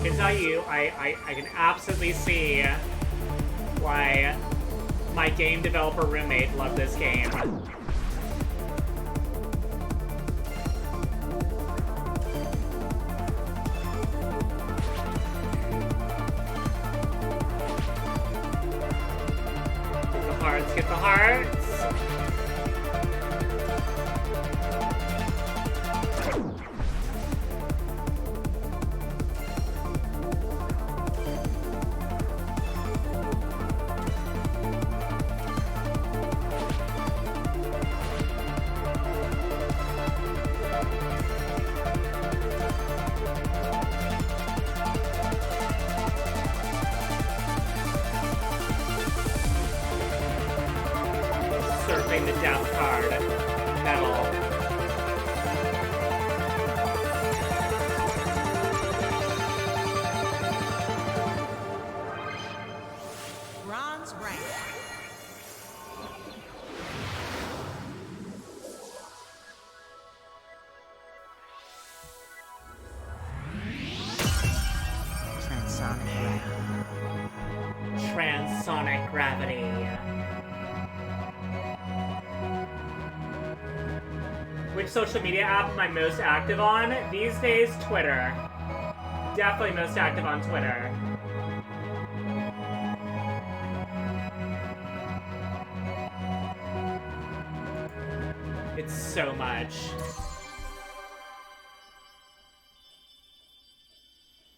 can tell you, I can absolutely see why my game developer roommate loved this game. Get the hearts. The death card. Metal. Bronze rank. Transonic gravity. Which social media app am I most active on? These days, Twitter. Definitely most active on Twitter. It's so much.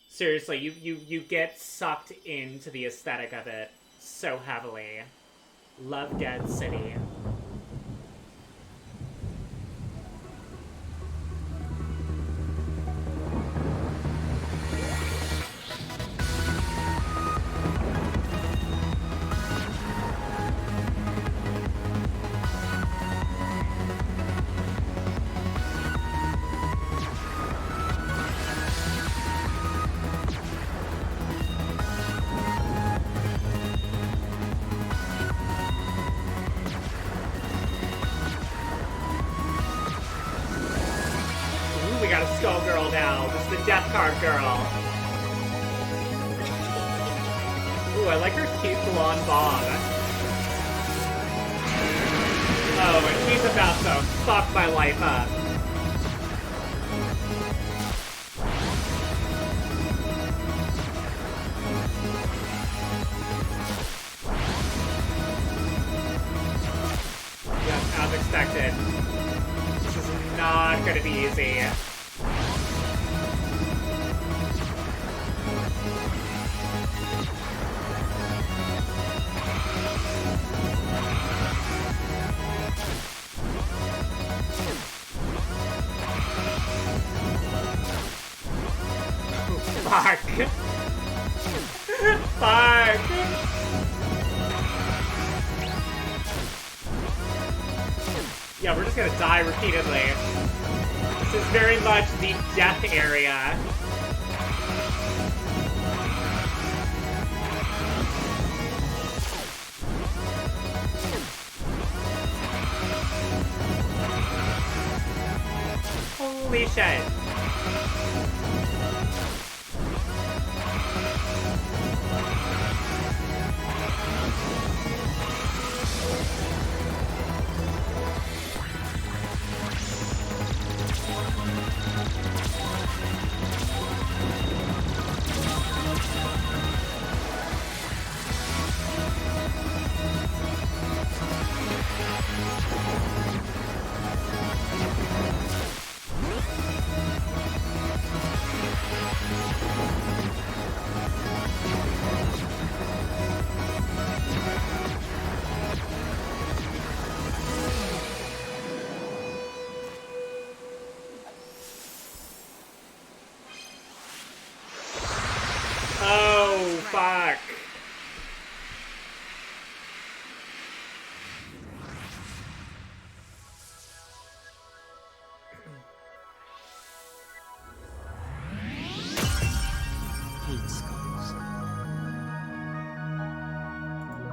Seriously, you get sucked into the aesthetic of it so heavily. Love Dead City. Skull girl now. This is the death card girl. Ooh, I like her cute blonde bob. Oh, and she's about to fuck my life up. Yep, as expected. This is not gonna be easy. Fuck. Fuck. Yeah, we're just gonna die repeatedly. This is very much the death area. Holy shit. Oh, fuck.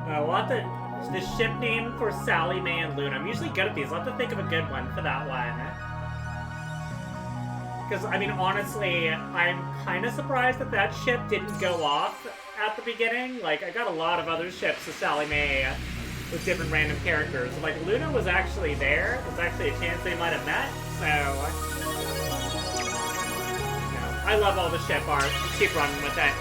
We'll have to... The ship name for Sally, May, and Luna. I'm usually good at these. I'll have to think of a good one for that one. Because, I mean, honestly, I'm kind of surprised that that ship didn't go off at the beginning. Like, I got a lot of other ships with Sally Mae with different random characters. Like, Luna was actually there. There's actually a chance they might have met, so... No, I love all the ship art. Just keep running with it.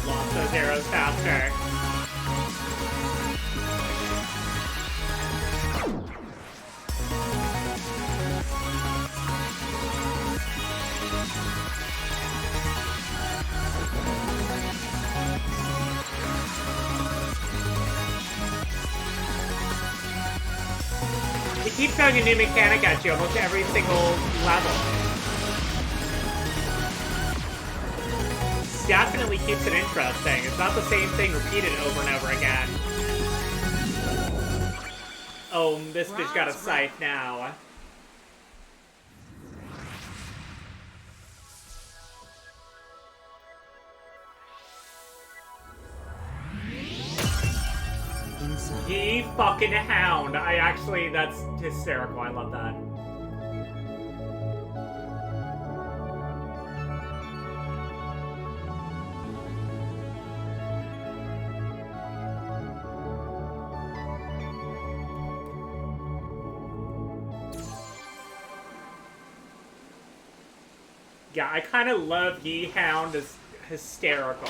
Launch those arrows faster. It keeps throwing a new mechanic at you almost every single level. Definitely keeps it interesting. It's not the same thing repeated over and over again. Oh, this bitch got a scythe now. Ye fucking hound. That's hysterical. I love that. Yeah, I kind of love Ye Hound as hysterical.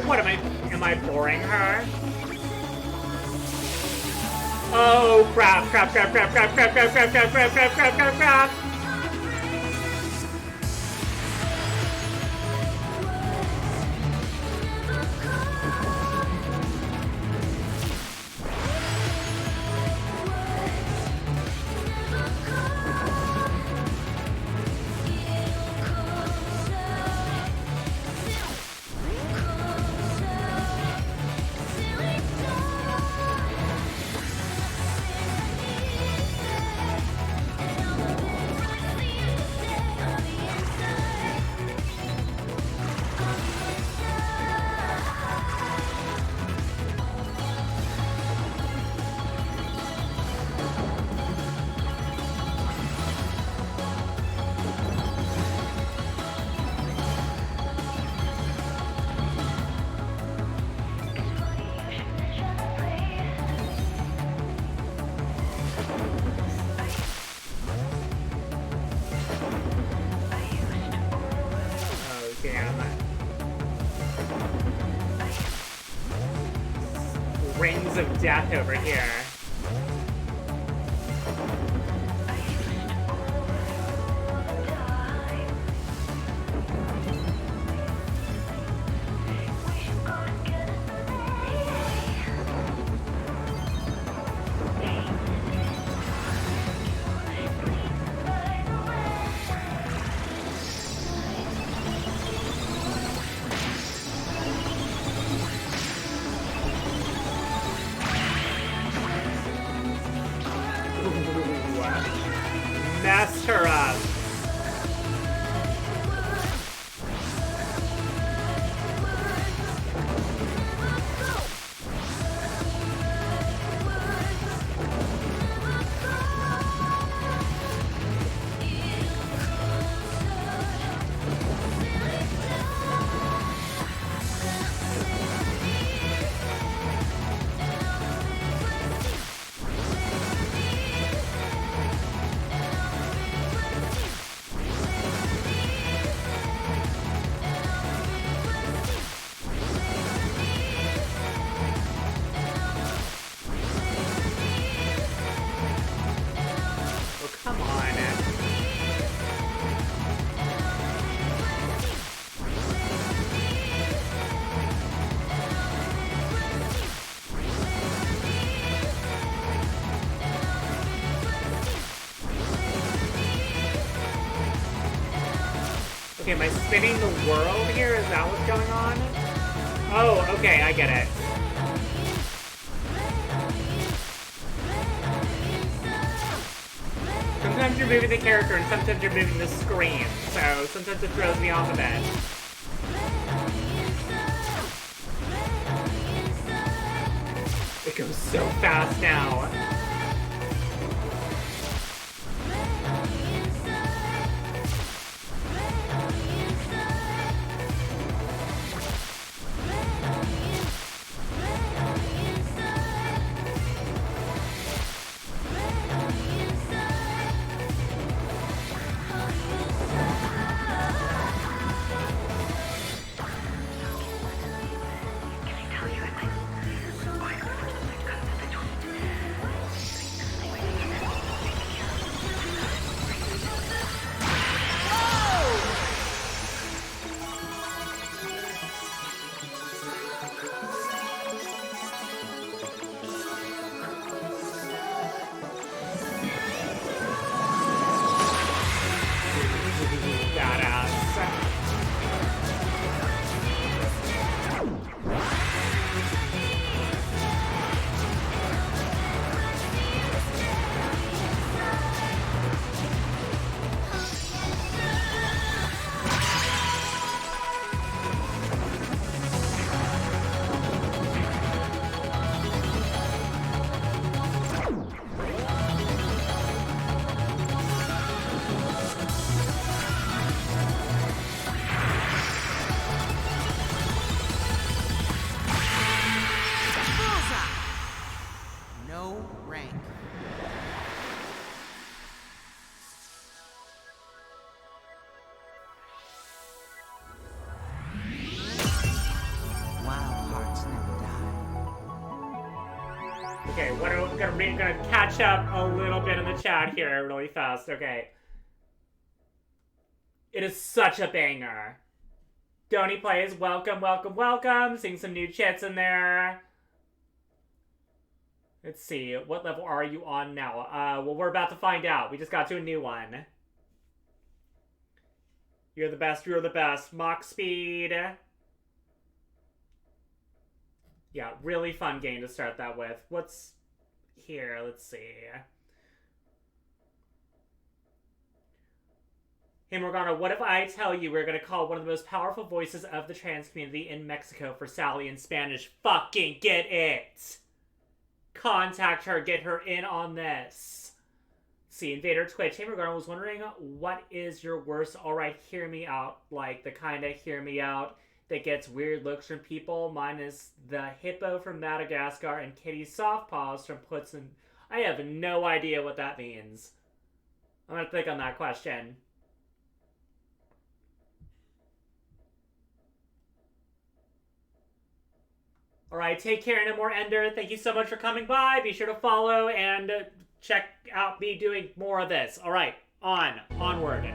What am I boring her? Oh crap, crap, crap, crap, crap, crap, crap, crap, crap, crap, crap, crap, crap, crap. Rings of death over here. Okay, am I spinning the world here? Is that what's going on? Oh, okay, I get it. Sometimes you're moving the character and sometimes you're moving the screen, so sometimes it throws me off a bit. It goes so fast now. Okay, what are we gonna catch up a little bit in the chat here really fast. Okay. It is such a banger. Donnie plays, welcome, welcome, welcome. Seeing some new chits in there. Let's see, what level are you on now? Well, we're about to find out. We just got to a new one. You're the best, you're the best. Mach speed. Yeah, really fun game to start that with. What's here? Let's see. Hey Morgana, what if I tell you we're gonna call one of the most powerful voices of the trans community in Mexico for Sally in Spanish? Fucking get it! Contact her, get her in on this. See, Invader Twitch. Hey Morgana, was wondering what is your worst alright hear me out, like the kinda hear me out that gets weird looks from people. Mine is the hippo from Madagascar and Kitty's soft paws from Puts in... I have no idea what that means. I'm gonna think on that question. Alright, take care, No More Ender. Thank you so much for coming by. Be sure to follow and check out me doing more of this. Alright, onward.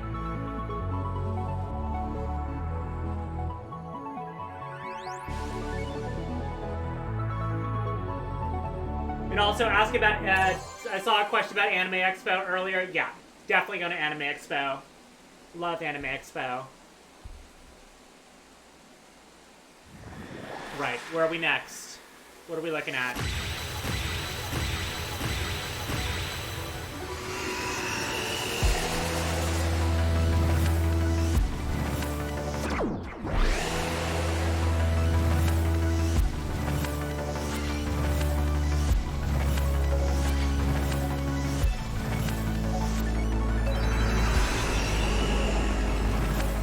And also ask about, I saw a question about Anime Expo earlier. Yeah, definitely go to Anime Expo. Love Anime Expo. Right, where are we next? What are we looking at?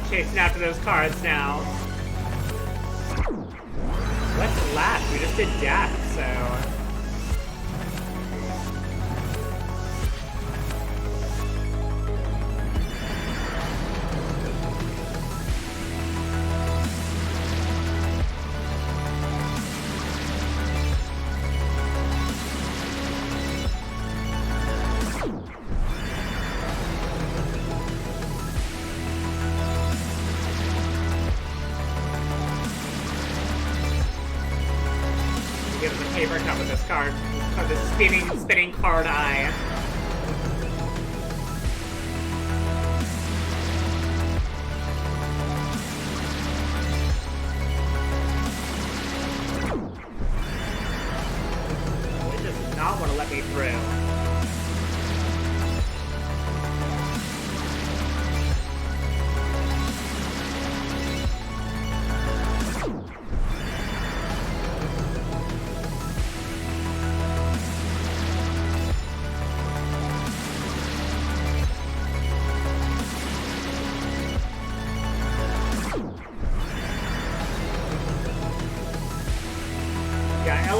Chasing after those cards now. What's left? We just did death, so... Give us a paper cut with this card. This spinning card eye.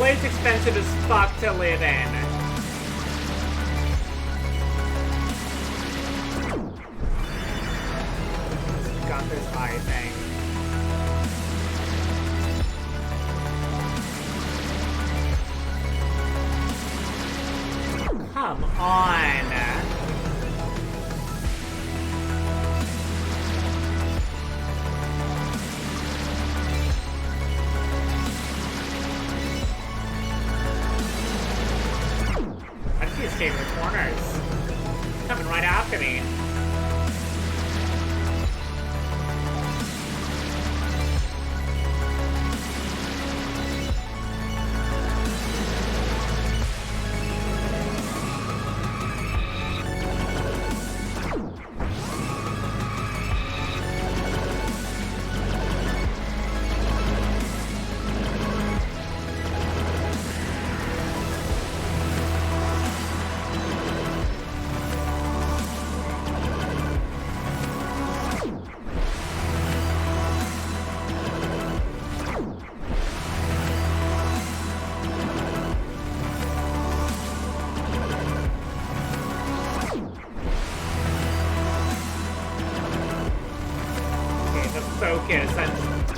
LA's expensive as fuck to live in. Got this high thing. Come on. I see escape in the corners. Coming right after me.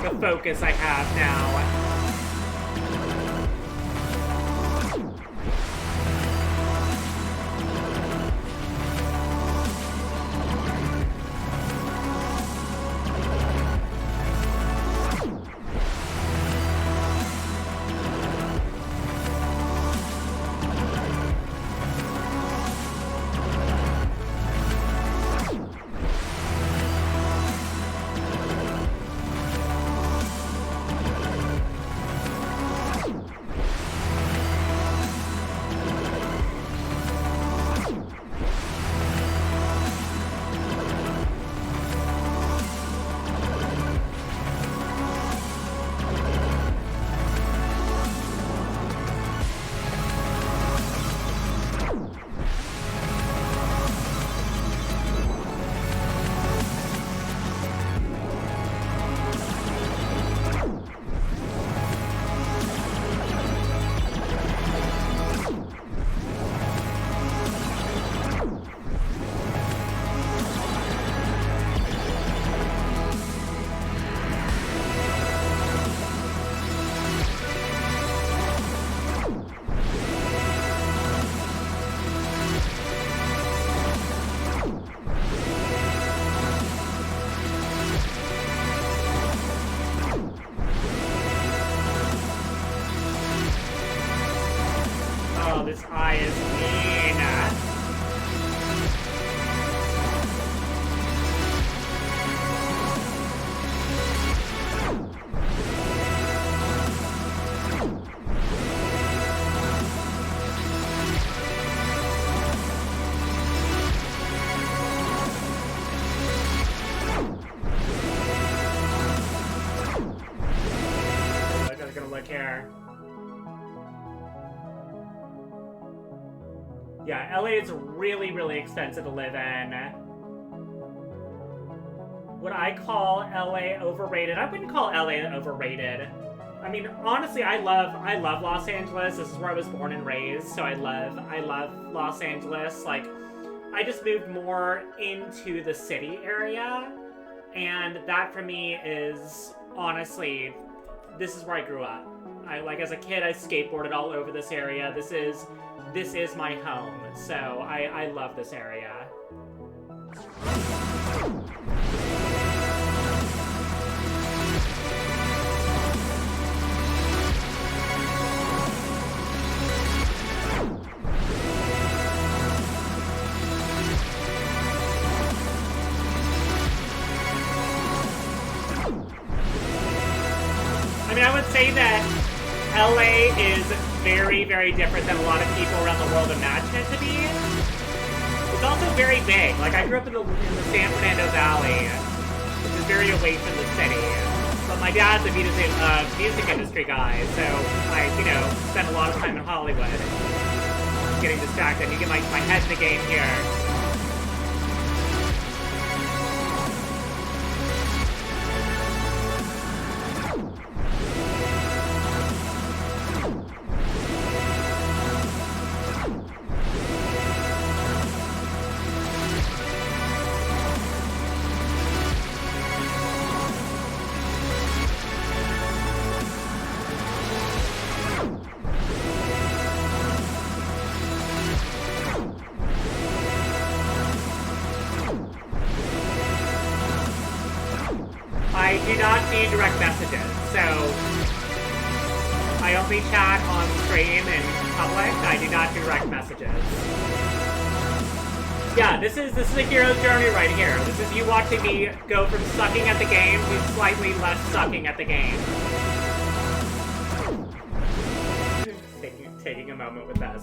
The focus I have now. This eye is mean. I'm gonna look here. Yeah, LA is really, really expensive to live in. Would I call LA overrated? I wouldn't call LA overrated. I mean, honestly, I love Los Angeles. This is where I was born and raised, so I love Los Angeles. Like, I just moved more into the city area, and that for me is, honestly, this is where I grew up. Like, as a kid, I skateboarded all over this area. This is my home, so I love this area. I mean, I would say that LA is very, very different than a lot of people around the world imagine it to be. It's also very big. Like, I grew up in the San Fernando Valley, which is very away from the city. But my dad's a music industry guy, so I, spend a lot of time in Hollywood. I'm getting distracted. I need to get my head in the game here. not do direct messages, so I only chat on stream in public. I do not do direct messages. Yeah, this is a hero's journey right here. This is you watching me go from sucking at the game to slightly less sucking at the game. Taking a moment with this.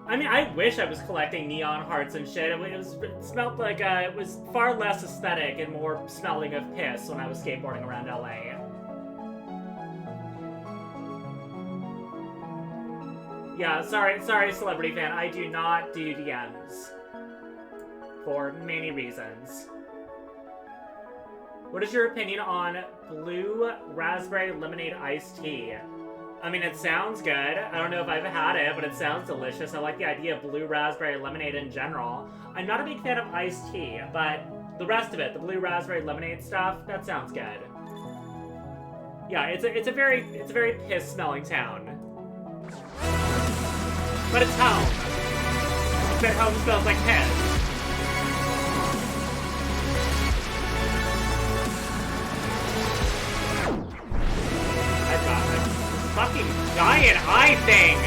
I mean, I wish I was collecting neon hearts and shit. It smelled like, it was far less aesthetic and more smelling of piss when I was skateboarding around LA. Yeah, sorry, celebrity fan. I do not do DMs. For many reasons. What is your opinion on blue raspberry lemonade iced tea? I mean, it sounds good. I don't know if I've had it, but it sounds delicious. I like the idea of blue raspberry lemonade in general. I'm not a big fan of iced tea, but the rest of it, the blue raspberry lemonade stuff, that sounds good. Yeah, it's a very piss-smelling town. But it's home. I bet home smells like piss. I got this fucking giant eye thing!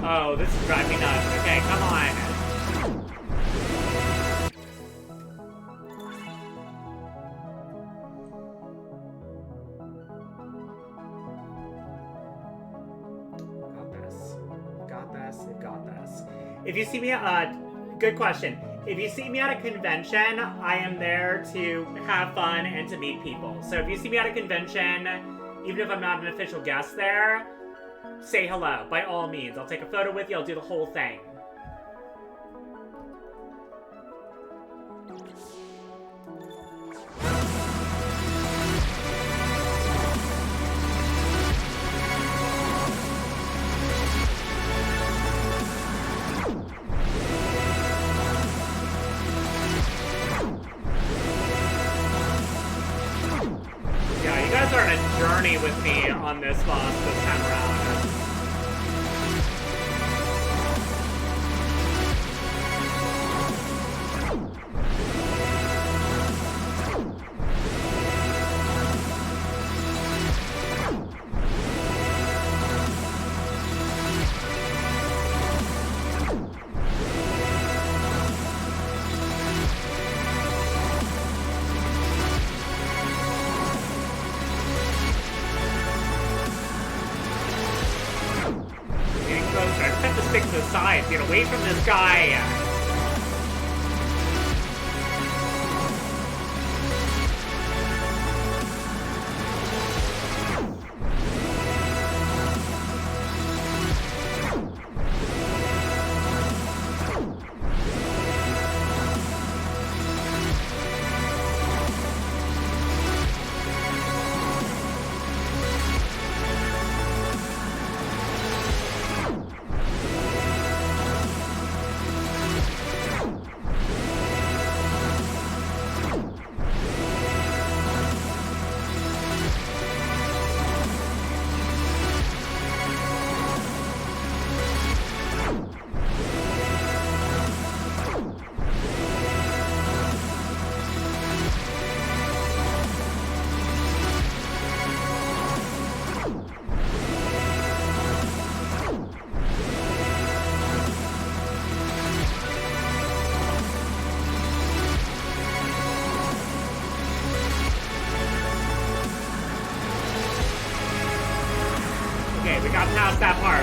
Oh, this is driving me nuts. Okay, come on. Got this. If you see me, good question. If you see me at a convention, I am there to have fun and to meet people. So if you see me at a convention, even if I'm not an official guest there, say hello, by all means. I'll take a photo with you, I'll do the whole thing. Yeah, you guys are on a journey with me on this boss this time around. Sides. Get away from this guy!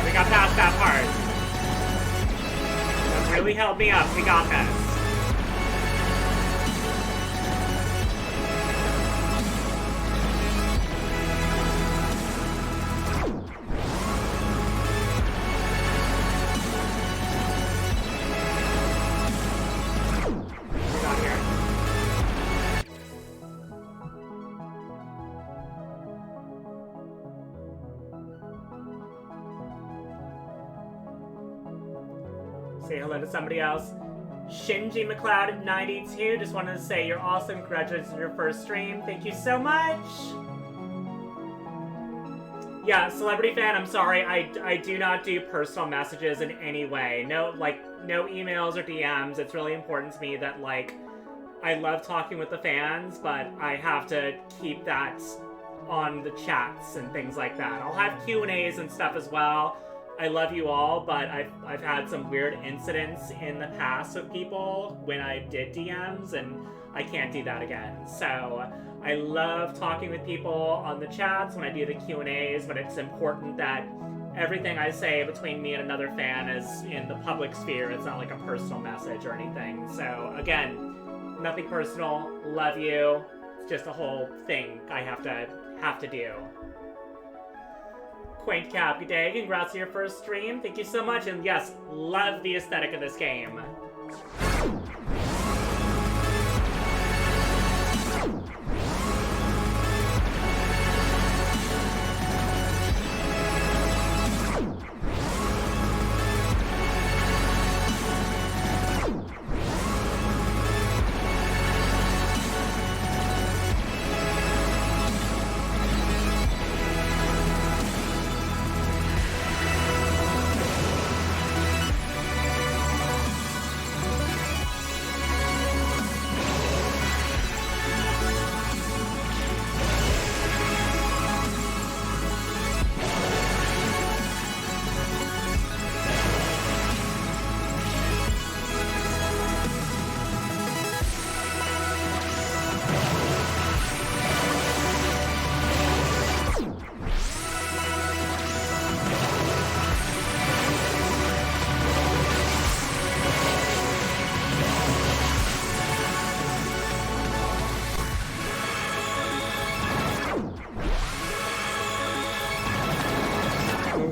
We got past that part. That really held me up. We got this. Say hello to somebody else. Shinji McLeod 92, just wanted to say you're awesome. Congratulations on your first stream. Thank you so much. Yeah, celebrity fan, I'm sorry. I do not do personal messages in any way. No emails or DMs. It's really important to me that, like, I love talking with the fans, but I have to keep that on the chats and things like that. I'll have Q&As and stuff as well. I love you all, but I've had some weird incidents in the past with people when I did DMs, and I can't do that again. So I love talking with people on the chats when I do the Q&As, but it's important that everything I say between me and another fan is in the public sphere. It's not like a personal message or anything. So again, nothing personal. Love you. It's just a whole thing I have to do. Quaint Cap, good day. Congrats on your first stream. Thank you so much. And yes, love the aesthetic of this game.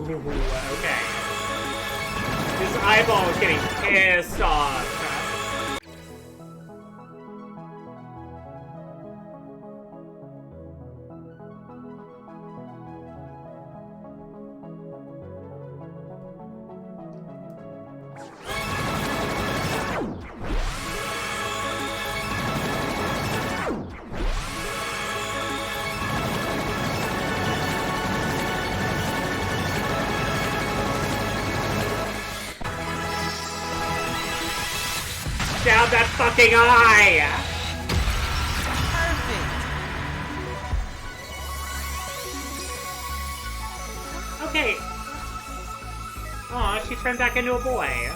Okay. His eyeball is getting pissed off. Stab that fucking eye! Perfect. Okay. Aw, she turned back into a boy.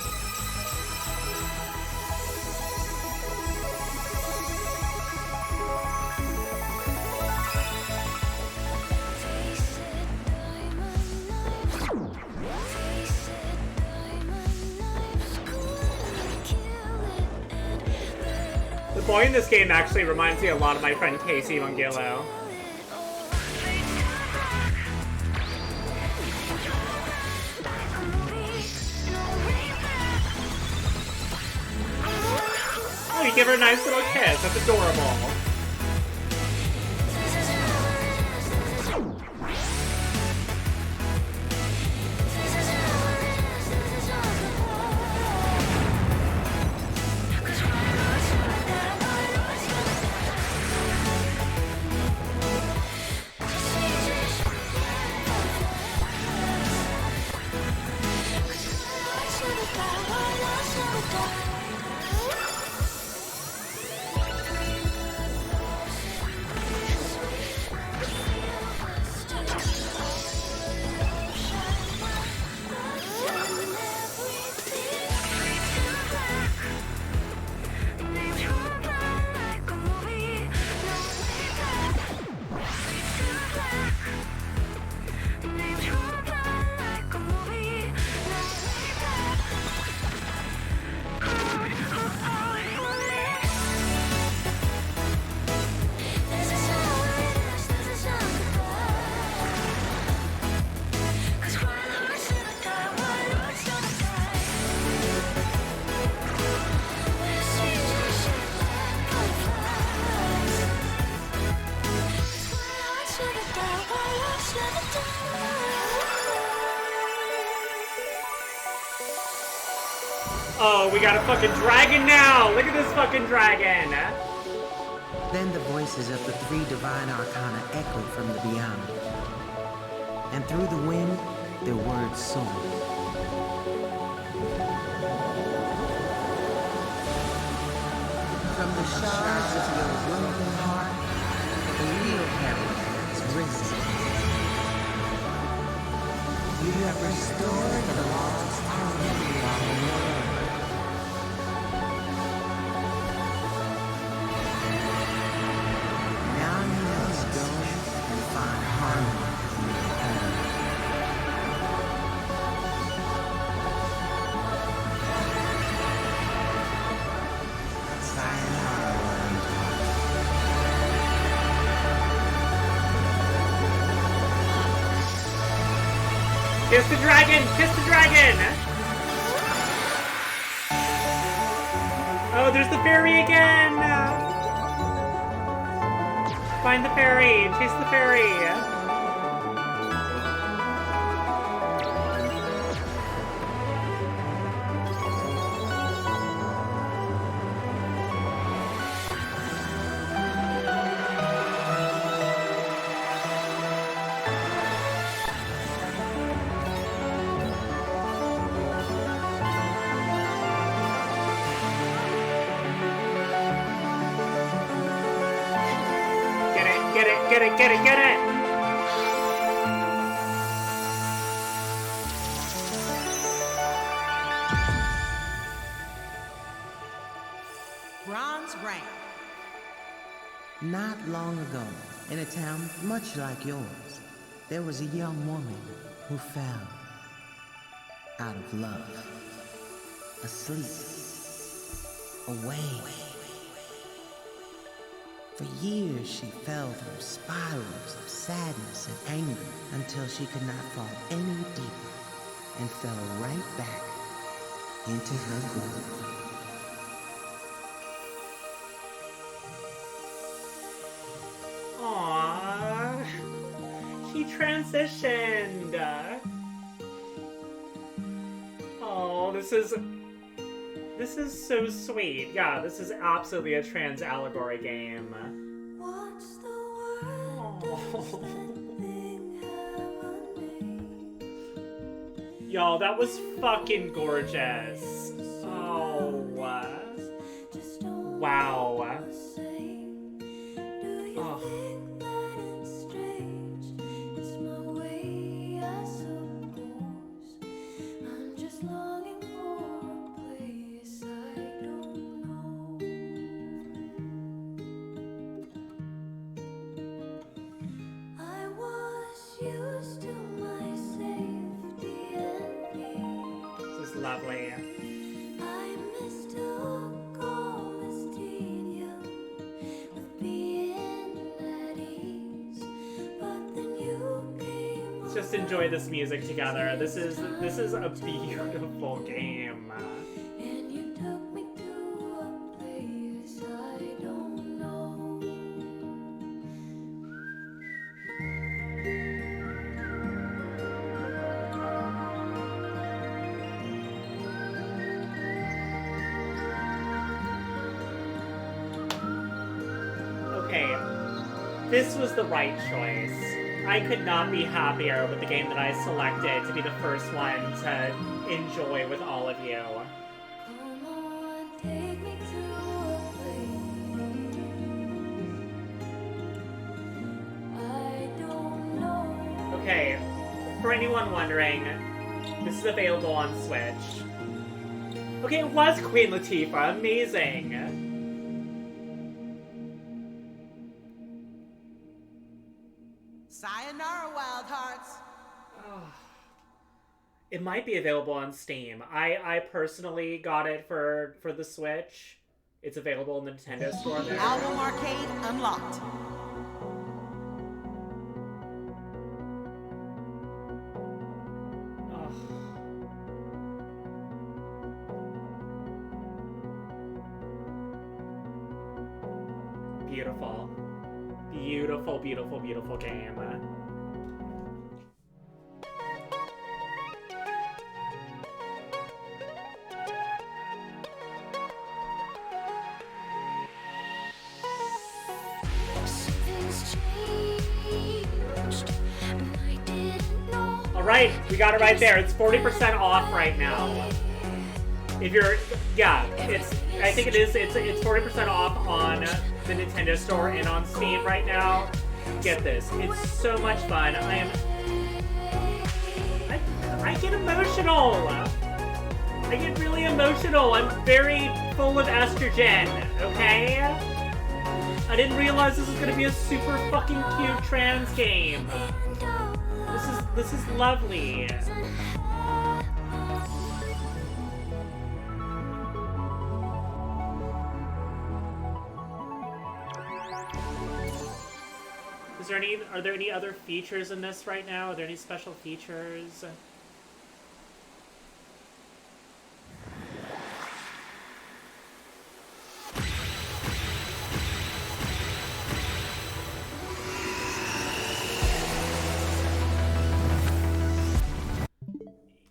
The boy in this game actually reminds me a lot of my friend Casey Mongillo. Oh, you give her a nice little kiss. That's adorable. Oh, we got a fucking dragon now! Look at this fucking dragon! Then the voices of the three divine arcana echoed from the beyond. And through the wind, their words soared. From the shards of your broken heart, the real hero has risen. You have restored the lost harmony of the world. Now you must go and find harmony in your home. Sayonara, wild heart. Kiss the dragon! Kiss the dragon! Oh, there's the fairy again! Find the fairy! Chase the fairy! Get it, get it, get it, get it! Bronze rank. Not long ago, in a town much like yours, there was a young woman who fell out of love, asleep, away. For years she fell through spirals of sadness and anger until she could not fall any deeper and fell right back into her grave. Aww. She transitioned. Oh, this is so sweet. Yeah, this is absolutely a trans allegory game. Watch the world do something heavenly. Y'all, that was fucking gorgeous. Oh, Just don't wow. say. Do you Oh. think that it's strange? It's my way, I suppose. I'm just longing for a place I don't know. I was used to my safety and peace. This is lovely. I mistook all this tedium with being at ease, but then you came Let's just enjoy this music together. This is a beautiful game. and you took me to a place I don't know. Okay, this was the right choice. I could not be happier with the game that I selected to be the first one to enjoy with all of you. Come on, take me to a place I don't know. Okay, for anyone wondering, this is available on Switch. Okay, it was Queen Latifah. Amazing. Sayonara, wild hearts. It might be available on Steam. I personally got it for the Switch. It's available in the Nintendo store there. Album arcade unlocked. Ugh. Beautiful. Beautiful, beautiful, beautiful game. Alright, we got it right there. It's 40% off right now. If you're, yeah, I think it's 40% off on the Nintendo Store and on Steam right now. Get this, it's so much fun. I get emotional. I get really emotional. I'm very full of estrogen, okay? I didn't realize this was gonna be a super fucking cute trans game. This is lovely. Are there any other features in this right now? Are there any special features?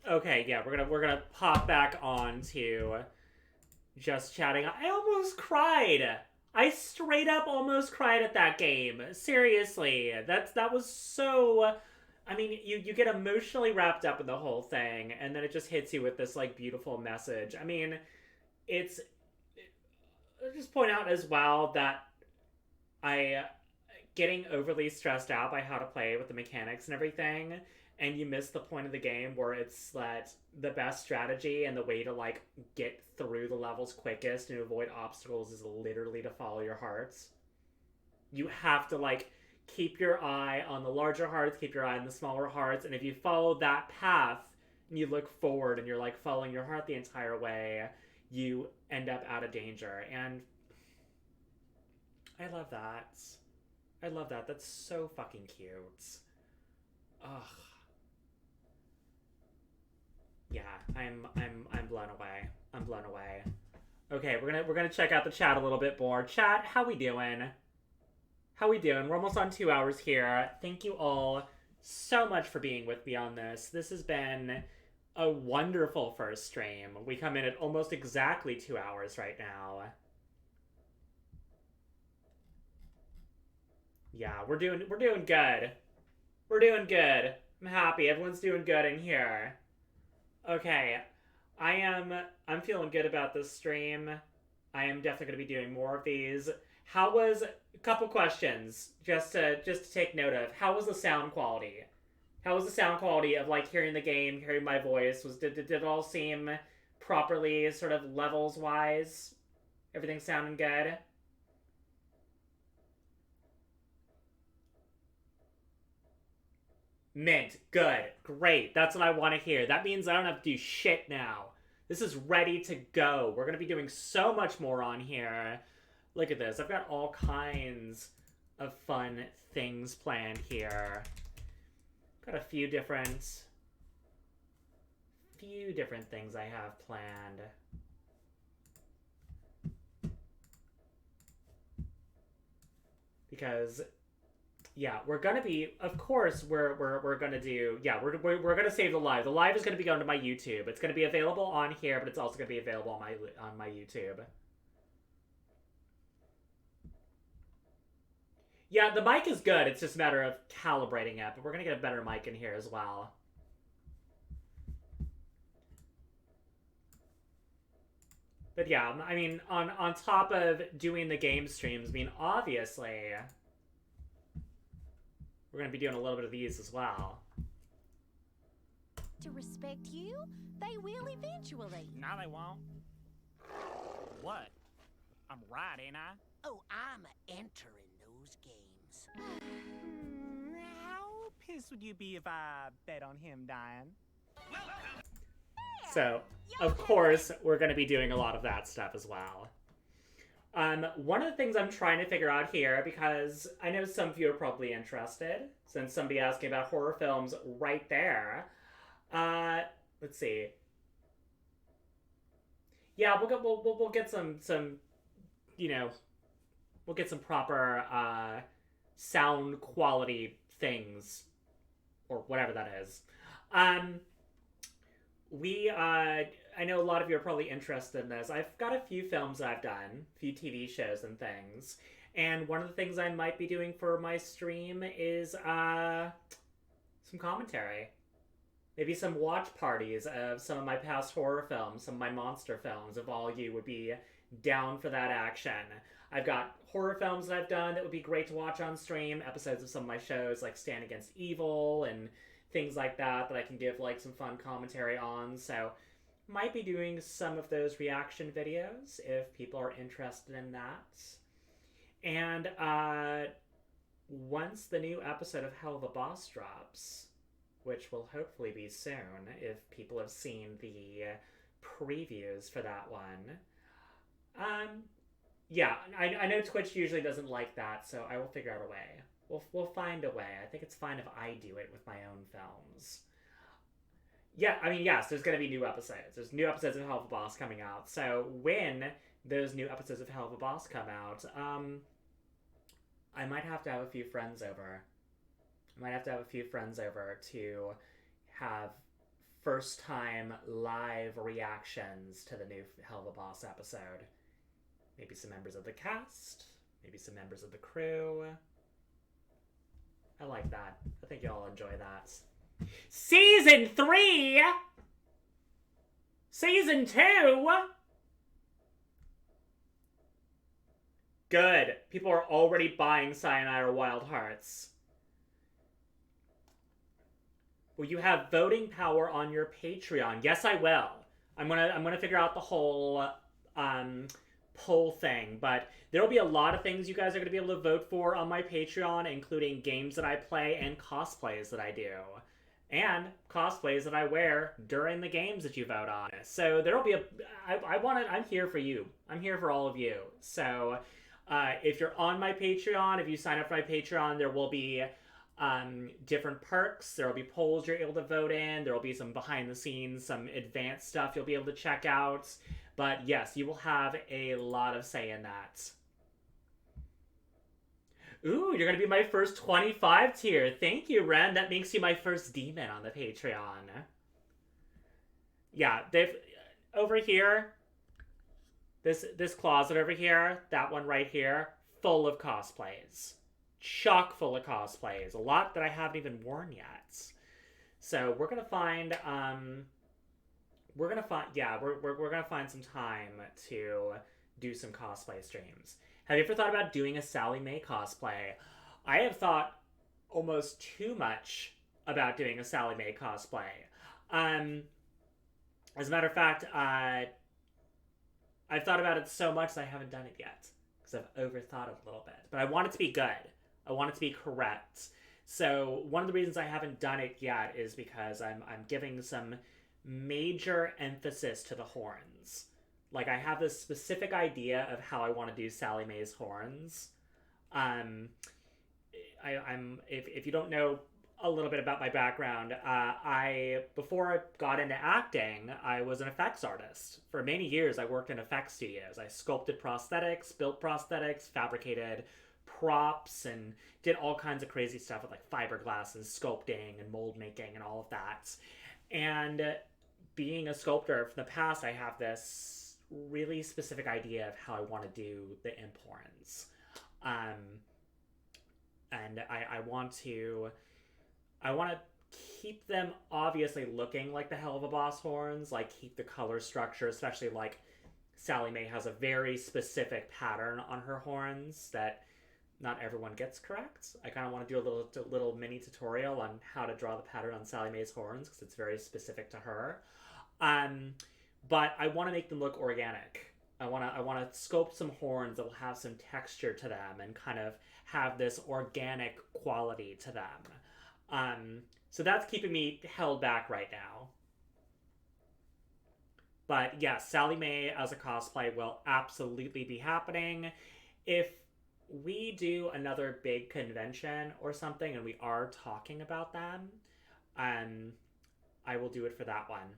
Okay, yeah, we're gonna pop back on to just chatting. I almost cried. I straight up almost cried at that game. Seriously, that was so. I mean, you get emotionally wrapped up in the whole thing, and then it just hits you with this like beautiful message. I mean, I'll just point out as well that getting overly stressed out by how to play with the mechanics and everything, and you miss the point of the game where it's that the best strategy and the way to like get through the levels quickest and avoid obstacles is literally to follow your hearts. You have to like keep your eye on the larger hearts, keep your eye on the smaller hearts, and if you follow that path and you look forward and you're like following your heart the entire way, you end up out of danger. And I love that. I love that. That's so fucking cute. Ugh. Yeah, I'm blown away. I'm blown away. Okay, we're gonna check out the chat a little bit more. Chat, how we doing? How we doing? We're almost on 2 hours here. Thank you all so much for being with me on this. This has been a wonderful first stream. We come in at almost exactly 2 hours right now. Yeah, we're doing good. We're doing good. I'm happy. Everyone's doing good in here. Okay, I'm feeling good about this stream. I am definitely going to be doing more of these. How was, a couple questions, just to take note of. How was the sound quality? How was the sound quality of like hearing the game, hearing my voice? Did it all seem properly, sort of levels wise? Everything sounding good? Mint. Good. Great. That's what I want to hear. That means I don't have to do shit now. This is ready to go. We're going to be doing so much more on here. Look at this. I've got all kinds of fun things planned here. Got a few different things I have planned. Because yeah, we're gonna be, of course, we're gonna do, yeah, we're gonna save the live. The live is gonna be going to my YouTube. It's gonna be available on here, but it's also gonna be available on my YouTube. Yeah, the mic is good. It's just a matter of calibrating it, but we're gonna get a better mic in here as well. But yeah, I mean, on top of doing the game streams, I mean, obviously, we're going to be doing a little bit of these as well. To respect you, they will eventually. No, they won't. What? I'm right, ain't I? Oh, I'm entering those games. How pissed would you be if I bet on him dying? So, of course, we're going to be doing a lot of that stuff as well. One of the things I'm trying to figure out here, because I know some of you are probably interested, since somebody asked me about horror films right there. Let's see. Yeah, we'll get some you know, we'll get some proper sound quality things, or whatever that is. I know a lot of you are probably interested in this. I've got a few films I've done, a few TV shows and things. And one of the things I might be doing for my stream is some commentary. Maybe some watch parties of some of my past horror films, some of my monster films, if all you would be down for that action. I've got horror films that I've done that would be great to watch on stream, episodes of some of my shows like Stand Against Evil and things like that I can give like some fun commentary on. So might be doing some of those reaction videos if people are interested in that. And once the new episode of Hell of a Boss drops, which will hopefully be soon if people have seen the previews for that one. Yeah, I know Twitch usually doesn't like that, so I will figure out a way. We'll find a way. I think it's fine if I do it with my own films. Yeah, I mean, yes, there's going to be new episodes. There's new episodes of Hell of a Boss coming out. So when those new episodes of Hell of a Boss come out, I might have to have a few friends over. To have first-time live reactions to the new Hell of a Boss episode. Maybe some members of the cast. Maybe some members of the crew. I like that. I think y'all enjoy that. Season 3! Season 2! Good. People are already buying Sayonara Wild Hearts. Will you have voting power on your Patreon? Yes, I will. I'm gonna figure out the whole poll thing, but there'll be a lot of things you guys are gonna be able to vote for on my Patreon, including games that I play and cosplays that I do, and cosplays that I wear during the games that you vote on. So there'll be I'm here for you. I'm here for all of you. So if you're on my Patreon, if you sign up for my Patreon, there will be different perks. There will be polls you're able to vote in. There will be some behind the scenes, some advanced stuff you'll be able to check out. But yes, you will have a lot of say in that. Ooh, you're gonna be my first 25 tier. Thank you, Ren. That makes you my first demon on the Patreon. Yeah, they've over here. This closet over here, that one right here, full of cosplays. Chock full of cosplays. A lot that I haven't even worn yet. So we're gonna find we're gonna find some time to do some cosplay streams. Have you ever thought about doing a Sally Mae cosplay? I have thought almost too much about doing a Sally Mae cosplay. As a matter of fact, I've thought about it so much that I haven't done it yet because I've overthought it a little bit. But I want it to be good. I want it to be correct. So one of the reasons I haven't done it yet is because I'm giving some major emphasis to the horns. Like, I have this specific idea of how I want to do Sally Mae's horns. If you don't know a little bit about my background, before I got into acting, I was an effects artist. For many years, I worked in effects studios. I sculpted prosthetics, built prosthetics, fabricated props, and did all kinds of crazy stuff with like fiberglass and sculpting and mold making and all of that. And being a sculptor from the past, I have this really specific idea of how I want to do the imp horns. And I want to keep them obviously looking like the Hell of a Boss horns, like keep the color structure, especially like Sally Mae has a very specific pattern on her horns that not everyone gets correct. I kind of want to do a little mini tutorial on how to draw the pattern on Sally Mae's horns because it's very specific to her. But I want to make them look organic. I want to sculpt some horns that will have some texture to them and kind of have this organic quality to them. So that's keeping me held back right now. But yeah, Sally Mae as a cosplay will absolutely be happening. If we do another big convention or something and we are talking about them, I will do it for that one.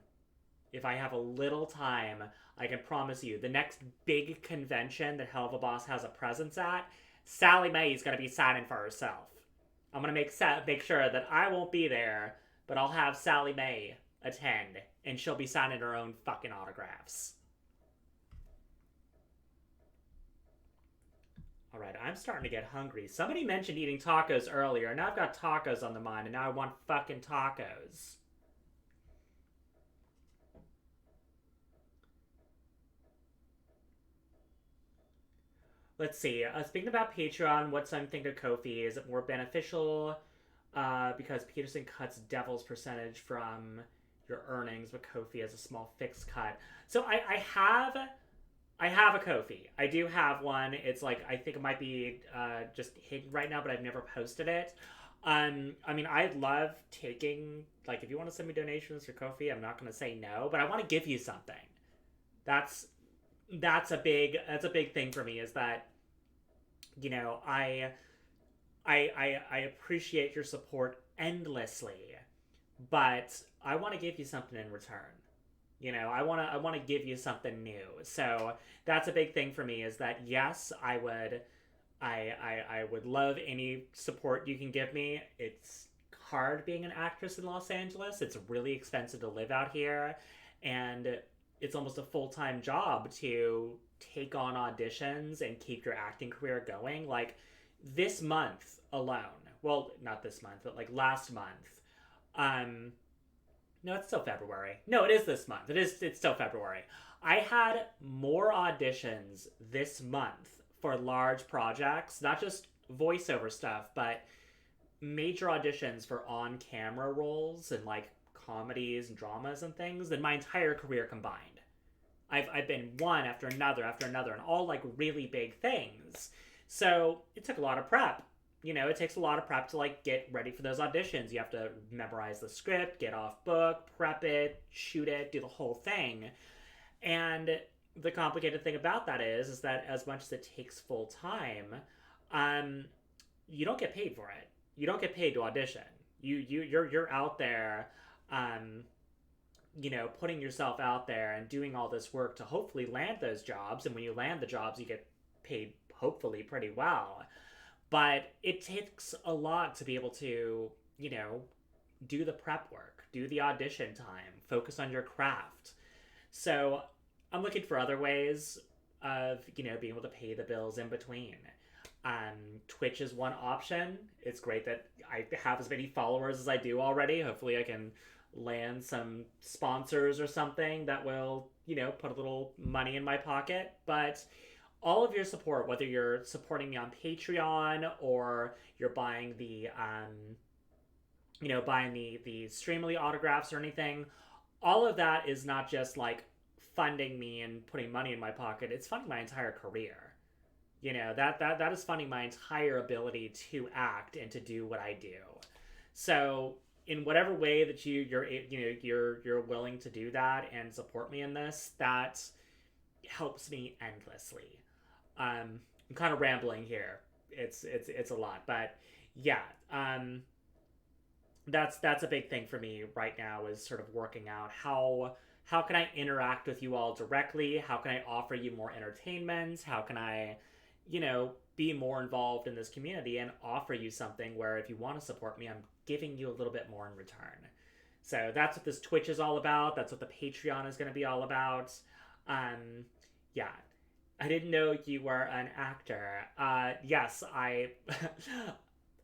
If I have a little time, I can promise you, the next big convention that Hell of a Boss has a presence at, Sally Mae is going to be signing for herself. I'm going to make sure that I won't be there, but I'll have Sally Mae attend and she'll be signing her own fucking autographs. All right, I'm starting to get hungry. Somebody mentioned eating tacos earlier. Now I've got tacos on the mind, and now I want fucking tacos. Let's see. Speaking about Patreon, what's I'm thinking of Ko-fi? Is it more beneficial because Peterson cuts devil's percentage from your earnings, but Ko-fi has a small fixed cut? So I have a Ko-fi. I do have one. It's like, I think it might be just hidden right now, but I've never posted it. I mean, I love taking, like, if you want to send me donations for Ko-fi, I'm not going to say no, but I want to give you something. That's a big thing for me, is that, you know, I appreciate your support endlessly, but I want to give you something in return. You know, I want to give you something new. So that's a big thing for me, is that yes, I would love any support you can give me. It's hard being an actress in Los Angeles. It's really expensive to live out here, and it's almost a full-time job to take on auditions and keep your acting career going. Like, this month alone, well, not this month, but like last month, no, it's still February. No, it is this month. It's still February. I had more auditions this month for large projects, not just voiceover stuff, but major auditions for on-camera roles and like comedies and dramas and things, than my entire career combined. I've been one after another, and all like really big things. So it took a lot of prep. You know, it takes a lot of prep to like get ready for those auditions. You have to memorize the script, get off book, prep it, shoot it, do the whole thing. And the complicated thing about that is that as much as it takes full time, you don't get paid for it. You don't get paid to audition. You're out there, you know, putting yourself out there and doing all this work to hopefully land those jobs. And when you land the jobs, you get paid hopefully pretty well. But it takes a lot to be able to, you know, do the prep work, do the audition time, focus on your craft. So I'm looking for other ways of, you know, being able to pay the bills in between. Twitch is one option. It's great that I have as many followers as I do already. Hopefully I can land some sponsors or something that will, you know, put a little money in my pocket. But all of your support, whether you're supporting me on Patreon or you're buying the, you know, buying the Streamily autographs or anything, all of that is not just like funding me and putting money in my pocket. It's funding my entire career. You know, that is funding my entire ability to act and to do what I do. So in whatever way that you're willing to do that and support me in this, that helps me endlessly. I'm kind of rambling here. It's a lot, but yeah, that's a big thing for me right now, is sort of working out how can I interact with you all directly? How can I offer you more entertainment? How can I, you know, be more involved in this community and offer you something where if you want to support me, I'm giving you a little bit more in return. So that's what this Twitch is all about. That's what the Patreon is going to be all about. Yeah. I didn't know you were an actor. Yes, I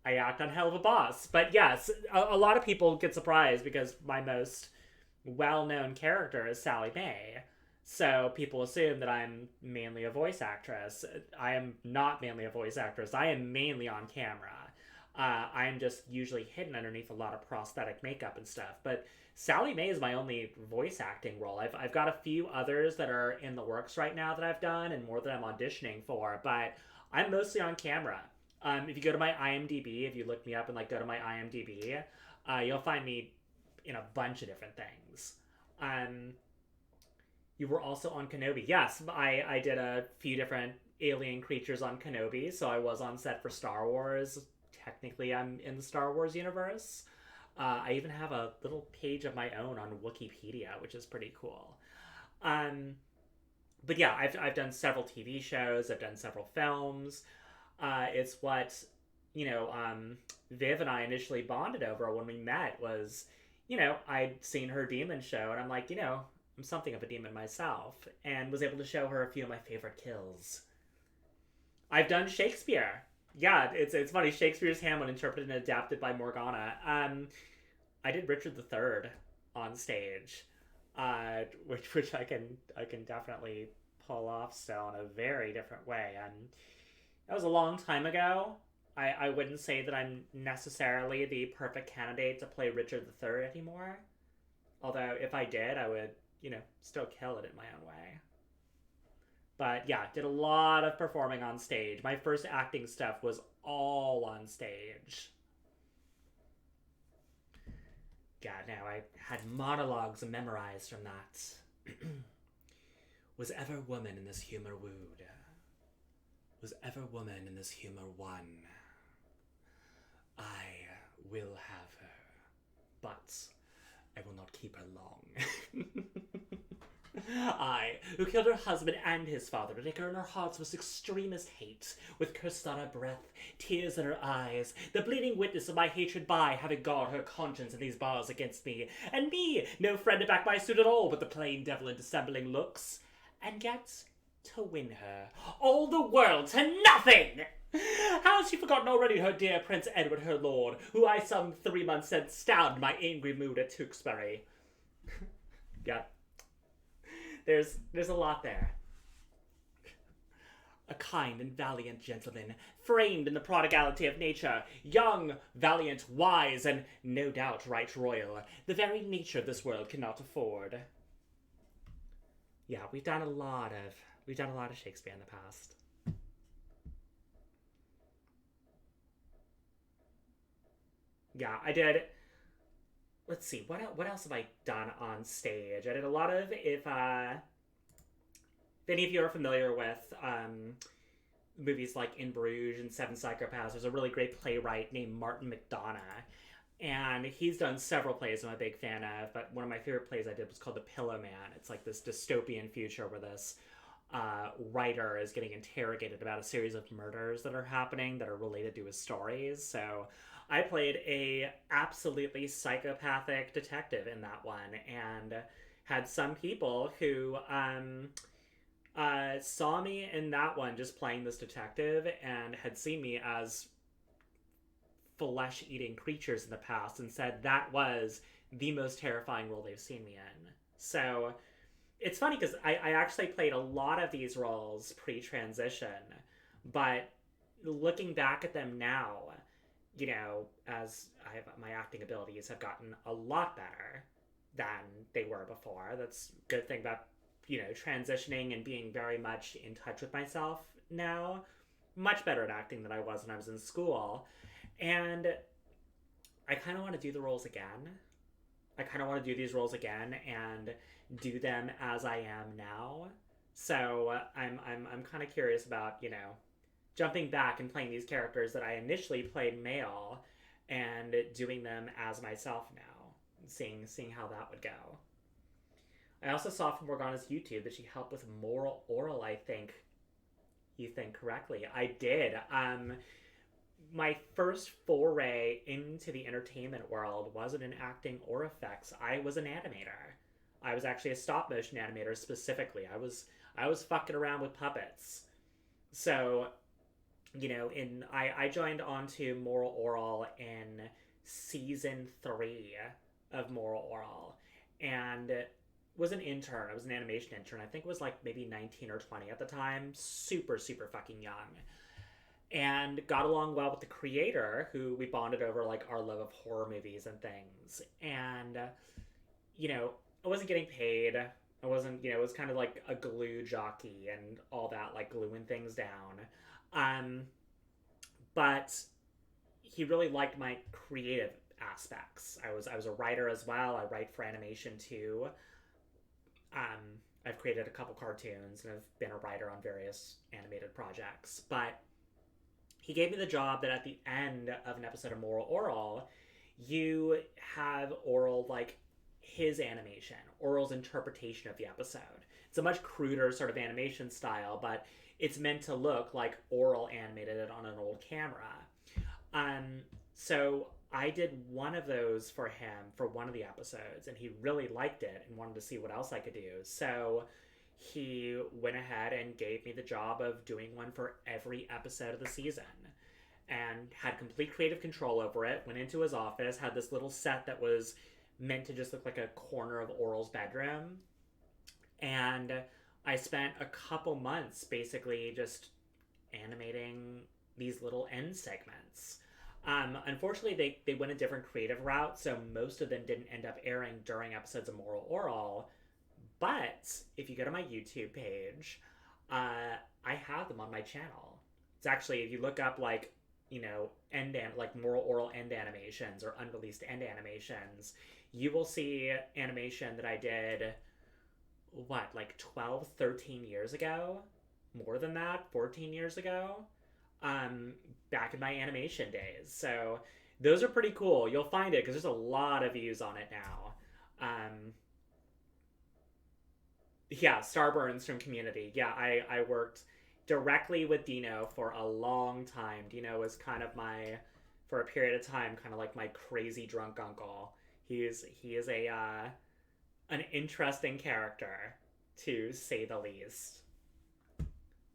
act on Hell of a Boss. But yes, a lot of people get surprised because my most well-known character is Sally Mae. So people assume that I'm mainly a voice actress. I am not mainly a voice actress. I am mainly on camera. I am just usually hidden underneath a lot of prosthetic makeup and stuff. But Sally Mae is my only voice acting role. I've got a few others that are in the works right now that I've done, and more that I'm auditioning for, but I'm mostly on camera. If you go to my IMDb, if you look me up and like go to my IMDb, you'll find me in a bunch of different things. You were also on Kenobi. Yes, I did a few different alien creatures on Kenobi, so I was on set for Star Wars. Technically, I'm in the Star Wars universe. I even have a little page of my own on Wikipedia, which is pretty cool. But yeah, I've done several TV shows. I've done several films. It's what, you know, Viv and I initially bonded over when we met was, you know, I'd seen her demon show, and I'm like, you know, I'm something of a demon myself, and was able to show her a few of my favorite kills. I've done Shakespeare. Yeah, it's funny. Shakespeare's Hamlet, interpreted and adapted by Morgana. I did Richard III on stage, which I can definitely pull off still in a very different way. And that was a long time ago. I wouldn't say that I'm necessarily the perfect candidate to play Richard III anymore. Although if I did, I would, you know, still kill it in my own way. But yeah, did a lot of performing on stage. My first acting stuff was all on stage. God, now I had monologues memorized from that. Was ever woman in this humor wooed? Was ever woman in this humor won? I will have her, but I will not keep her long. I, who killed her husband and his father, to take her in her heart's most extremest hate, with cursed on her breath, tears in her eyes, the bleeding witness of my hatred by, having guard her conscience in these bars against me, and me, no friend to back my suit at all, but the plain devil in dissembling looks, and yet to win her, all the world to nothing! How has she forgotten already her dear Prince Edward, her lord, who I some 3 months since stabbed my angry mood at Tewkesbury? Yeah. There's a lot there. A kind and valiant gentleman, framed in the prodigality of nature, young, valiant, wise, and no doubt right royal, the very nature of this world cannot afford. Yeah, we've done a lot of Shakespeare in the past. Yeah, I did. Let's see, what else have I done on stage? I did a lot of, if any of you are familiar with movies like In Bruges and Seven Psychopaths, there's a really great playwright named Martin McDonagh, and he's done several plays I'm a big fan of, but one of my favorite plays I did was called The Pillow Man. It's like this dystopian future where this writer is getting interrogated about a series of murders that are happening that are related to his stories, so I played a absolutely psychopathic detective in that one, and had some people who saw me in that one just playing this detective and had seen me as flesh-eating creatures in the past and said that was the most terrifying role they've seen me in. So it's funny because I actually played a lot of these roles pre-transition, but looking back at them now, you know, as my acting abilities have gotten a lot better than they were before. That's a good thing about, you know, transitioning and being very much in touch with myself now. Much better at acting than I was when I was in school. And I kind of want to do the roles again. I kind of want to do these roles again and do them as I am now. So I'm kind of curious about, you know, jumping back and playing these characters that I initially played male and doing them as myself now, seeing how that would go. I also saw from Morgana's YouTube that she helped with moral oral, I think. You think correctly. I did. My first foray into the entertainment world wasn't in acting or effects. I was an animator. I was actually a stop motion animator specifically. I was fucking around with puppets. So, you know, I joined onto Moral Oral in season 3 of Moral Oral, and was an intern. I was an animation intern. I think it was like maybe 19 or 20 at the time. Super, super fucking young. And got along well with the creator, who we bonded over like our love of horror movies and things. And, you know, I wasn't getting paid. I wasn't, you know, it was kind of like a glue jockey and all that, like gluing things down. But he really liked my creative aspects. I was a writer as well. I write for animation too. I've created a couple cartoons and I've been a writer on various animated projects. But he gave me the job that at the end of an episode of Moral Oral, you have Oral like his animation, Oral's interpretation of the episode. It's a much cruder sort of animation style, but it's meant to look like Oral animated it on an old camera. So I did one of those for him for one of the episodes, and he really liked it and wanted to see what else I could do. So he went ahead and gave me the job of doing one for every episode of the season, and had complete creative control over it. Went into his office, had this little set that was meant to just look like a corner of Oral's bedroom, and I spent a couple months basically just animating these little end segments. Unfortunately, they went a different creative route, so most of them didn't end up airing during episodes of Moral Oral. But if you go to my YouTube page, I have them on my channel. It's actually, if you look up like, you know, like Moral Oral end animations or unreleased end animations, you will see animation that I did, what, like 12, 13 years ago? More than that, 14 years ago? Back in my animation days. So those are pretty cool. You'll find it because there's a lot of views on it now. Yeah, Starburns from Community. Yeah, I worked directly with Dino for a long time. Dino was kind of my, for a period of time, kind of like my crazy drunk uncle. He is an interesting character, to say the least.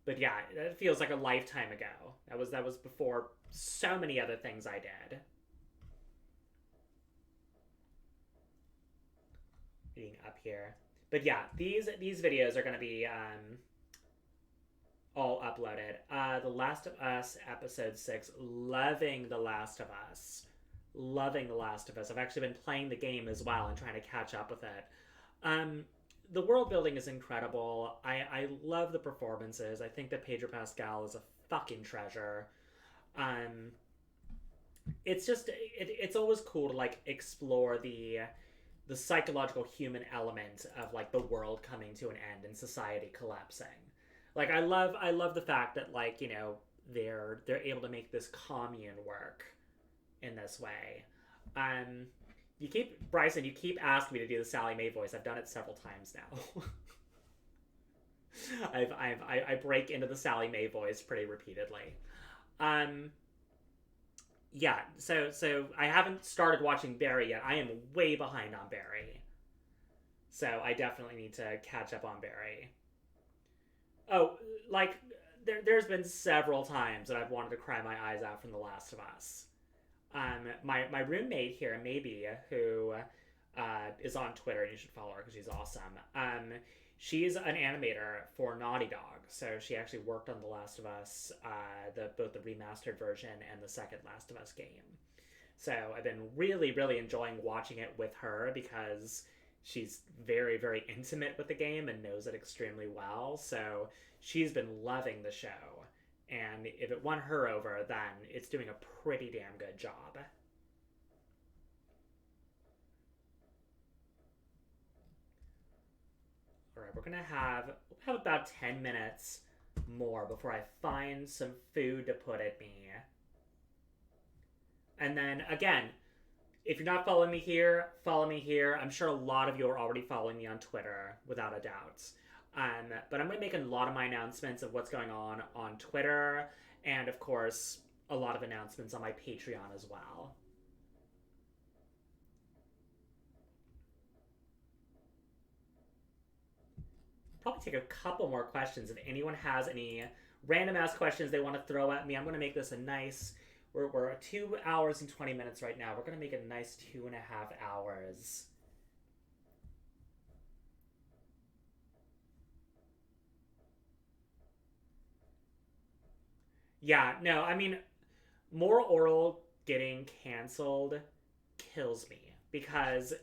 But yeah, it feels like a lifetime ago. That was before so many other things I did. Being up here. But yeah, these videos are going to be all uploaded. The Last of Us episode 6. Loving The Last of Us. Loving The Last of Us. I've actually been playing the game as well and trying to catch up with it. The world building is incredible. I love the performances. I think that Pedro Pascal is a fucking treasure. It's just it's always cool to like explore the psychological human element of like the world coming to an end and society collapsing. Like I love the fact that like, you know, they're able to make this commune work in this way. You keep asking me to do the Sally Mae voice. I've done it several times now. I break into the Sally Mae voice pretty repeatedly. Yeah, so I haven't started watching Barry yet. I am way behind on Barry. So I definitely need to catch up on Barry. Oh, like, there's been several times that I've wanted to cry my eyes out from The Last of Us. My roommate here, Maybe, who is on Twitter, and you should follow her because she's awesome. She's an animator for Naughty Dog, so she actually worked on The Last of Us, both the remastered version and the second Last of Us game. So I've been really, really enjoying watching it with her because she's very, very intimate with the game and knows it extremely well. So she's been loving the show. And if it won her over, then it's doing a pretty damn good job. Alright, we're gonna have about 10 minutes more before I find some food to put at me. And then, again, if you're not following me here, follow me here. I'm sure a lot of you are already following me on Twitter, without a doubt. But I'm going to make a lot of my announcements of what's going on Twitter, and of course, a lot of announcements on my Patreon as well. Probably take a couple more questions if anyone has any random ass questions they want to throw at me. I'm going to make this a nice... We're at 2 hours and 20 minutes right now. We're going to make it a nice 2.5 hours. Yeah, no, I mean, Moral Oral getting canceled kills me because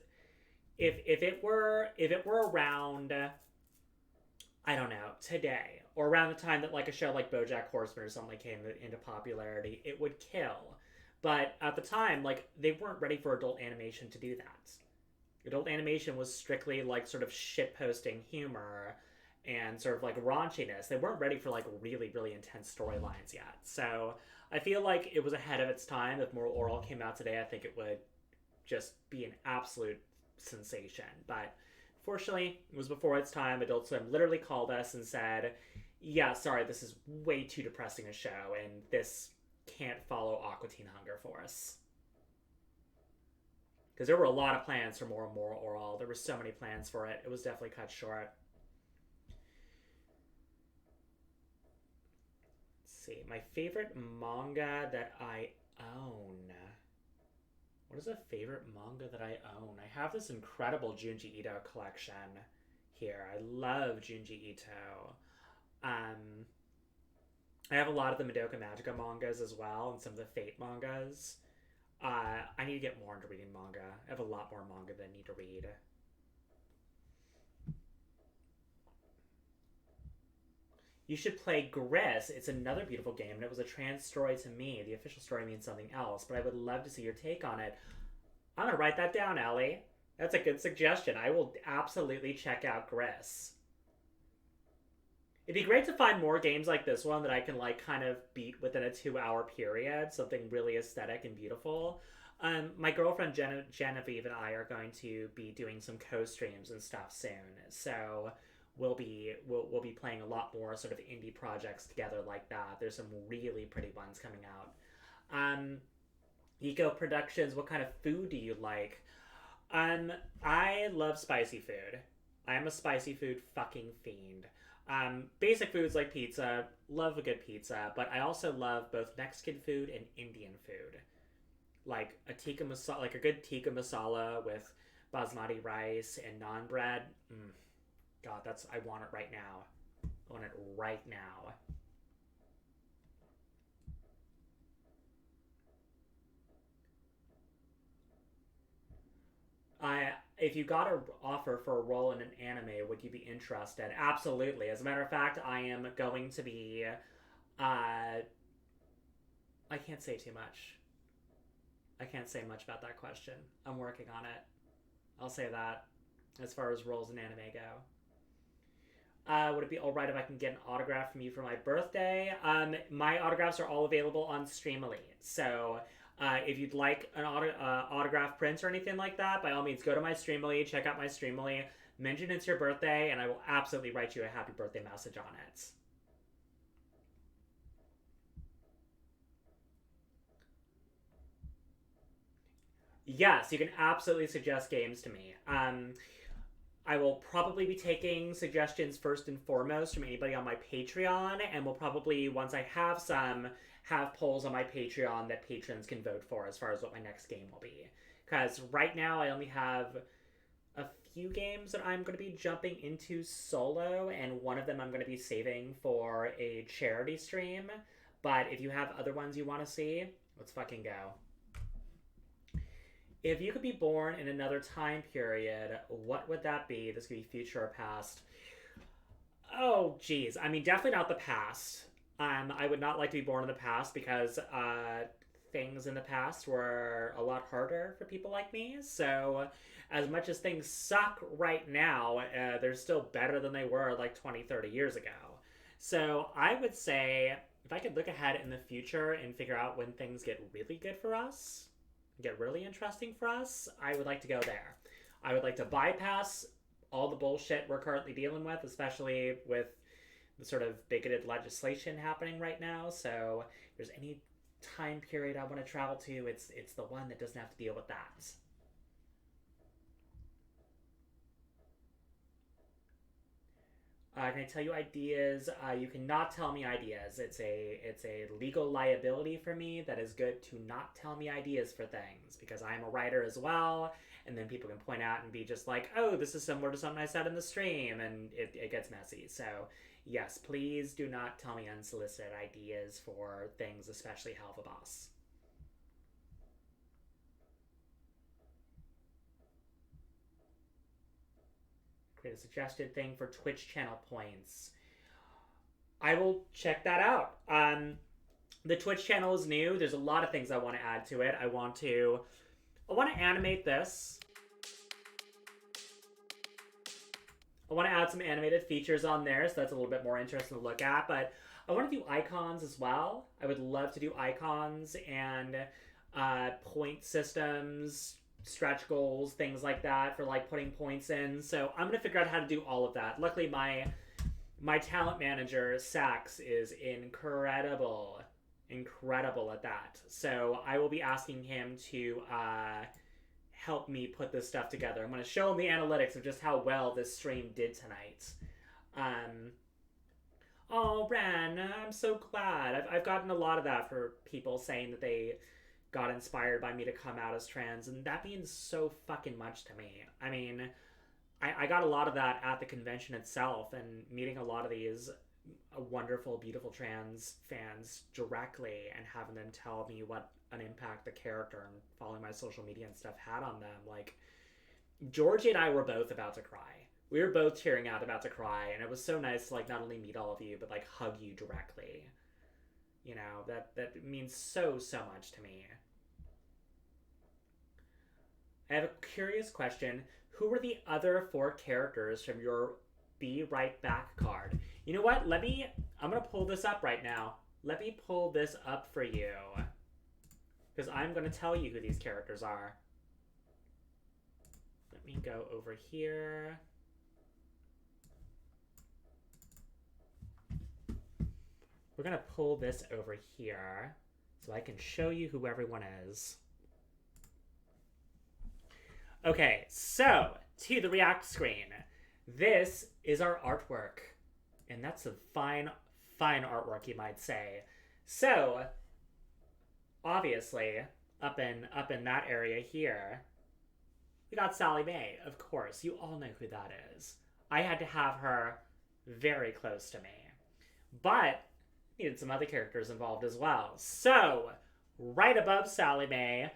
if it were around, I don't know, today or around the time that like a show like BoJack Horseman or something came into popularity, it would kill. But at the time, like, they weren't ready for adult animation to do that. Adult animation was strictly like sort of shitposting humor and sort of like raunchiness. They weren't ready for like really, really intense storylines yet. So I feel like it was ahead of its time. If Moral Oral came out today, I think it would just be an absolute sensation. But fortunately, it was before its time. Adult Swim literally called us and said, yeah, sorry, this is way too depressing a show, and this can't follow Aqua Teen Hunger for us. Because there were a lot of plans for more and more oral. There were so many plans for it. It was definitely cut short. Let's see. My favorite manga that I own. What is a favorite manga that I own? I have this incredible Junji Ito collection here. I love Junji Ito. I have a lot of the Madoka Magica mangas as well, and some of the Fate mangas. I need to get more into reading manga. I have a lot more manga than I need to read. You should play Gris. It's another beautiful game, and it was a trans story to me. The official story means something else, but I would love to see your take on it. I'm gonna write that down, Ellie. That's a good suggestion. I will absolutely check out Gris. It'd be great to find more games like this one that I can like kind of beat within a 2-hour period. Something really aesthetic and beautiful. My girlfriend Genevieve and I are going to be doing some co-streams and stuff soon. So we'll be playing a lot more sort of indie projects together like that. There's some really pretty ones coming out. Eco Productions, what kind of food do you like? I love spicy food. I am a spicy food fucking fiend. Basic foods like pizza, love a good pizza, but I also love both Mexican food and Indian food. Like a tikka masala, like a good tikka masala with basmati rice and naan bread. God, I want it right now. I want it right now. If you got an offer for a role in an anime, would you be interested? Absolutely. As a matter of fact, I am going to be... I can't say too much. I can't say much about that question. I'm working on it. I'll say that as far as roles in anime go. Would it be alright if I can get an autograph from you for my birthday? My autographs are all available on Streamily. So... if you'd like an autograph print or anything like that, by all means, go to my Streamily, check out my Streamily, mention it's your birthday, and I will absolutely write you a happy birthday message on it. Yes, you can absolutely suggest games to me. I will probably be taking suggestions first and foremost from anybody on my Patreon, and we'll probably, once I have some, have polls on my Patreon that patrons can vote for as far as what my next game will be. Because right now I only have a few games that I'm going to be jumping into solo, and one of them I'm going to be saving for a charity stream. But if you have other ones you want to see, let's fucking go. If you could be born in another time period, what would that be? This could be future or past. Oh, geez. I mean, definitely not the past. I would not like to be born in the past because things in the past were a lot harder for people like me. So as much as things suck right now, they're still better than they were like 20, 30 years ago. So I would say if I could look ahead in the future and figure out when things get really good for us, get really interesting for us, I would like to go there. I would like to bypass all the bullshit we're currently dealing with, especially with the sort of bigoted legislation happening right now. So if there's any time period I want to travel to, it's the one that doesn't have to deal with that. Can I tell you ideas? You cannot tell me ideas. It's a legal liability for me that is good to not tell me ideas for things, because I am a writer as well, and then people can point out and be just like, oh, this is similar to something I said in the stream, and it gets messy. So yes, please do not tell me unsolicited ideas for things, especially Helva Boss. Create a suggested thing for Twitch channel points. I will check that out. The Twitch channel is new. There's a lot of things I want to add to it. I want to animate this. I want to add some animated features on there, so that's a little bit more interesting to look at. But I want to do icons as well. I would love to do icons and point systems, stretch goals, things like that for like putting points in. So I'm going to figure out how to do all of that. Luckily, my talent manager, Sax, is incredible at that. So I will be asking him to help me put this stuff together. I'm going to show them the analytics of just how well this stream did tonight. Oh, Ren, I'm so glad. I've gotten a lot of that for people saying that they got inspired by me to come out as trans, and that means so fucking much to me. I mean, I got a lot of that at the convention itself, and meeting a lot of these wonderful, beautiful trans fans directly and having them tell me what an impact the character and following my social media and stuff had on them. Like, Georgie and I were both about to cry. We were both tearing out about to cry, and it was so nice to, like, not only meet all of you, but, like, hug you directly. You know, that means so, so much to me. I have a curious question. Who were the other 4 characters from your Be Right Back card? You know what? I'm going to pull this up right now. Let me pull this up for you. Because I'm going to tell you who these characters are. Let me go over here. We're going to pull this over here so I can show you who everyone is. Okay, so to the React screen. This is our artwork. And that's a fine, fine artwork, you might say. So, obviously, up in that area here, we got Sally Mae, of course. You all know who that is. I had to have her very close to me. But needed some other characters involved as well. So, right above Sally Mae,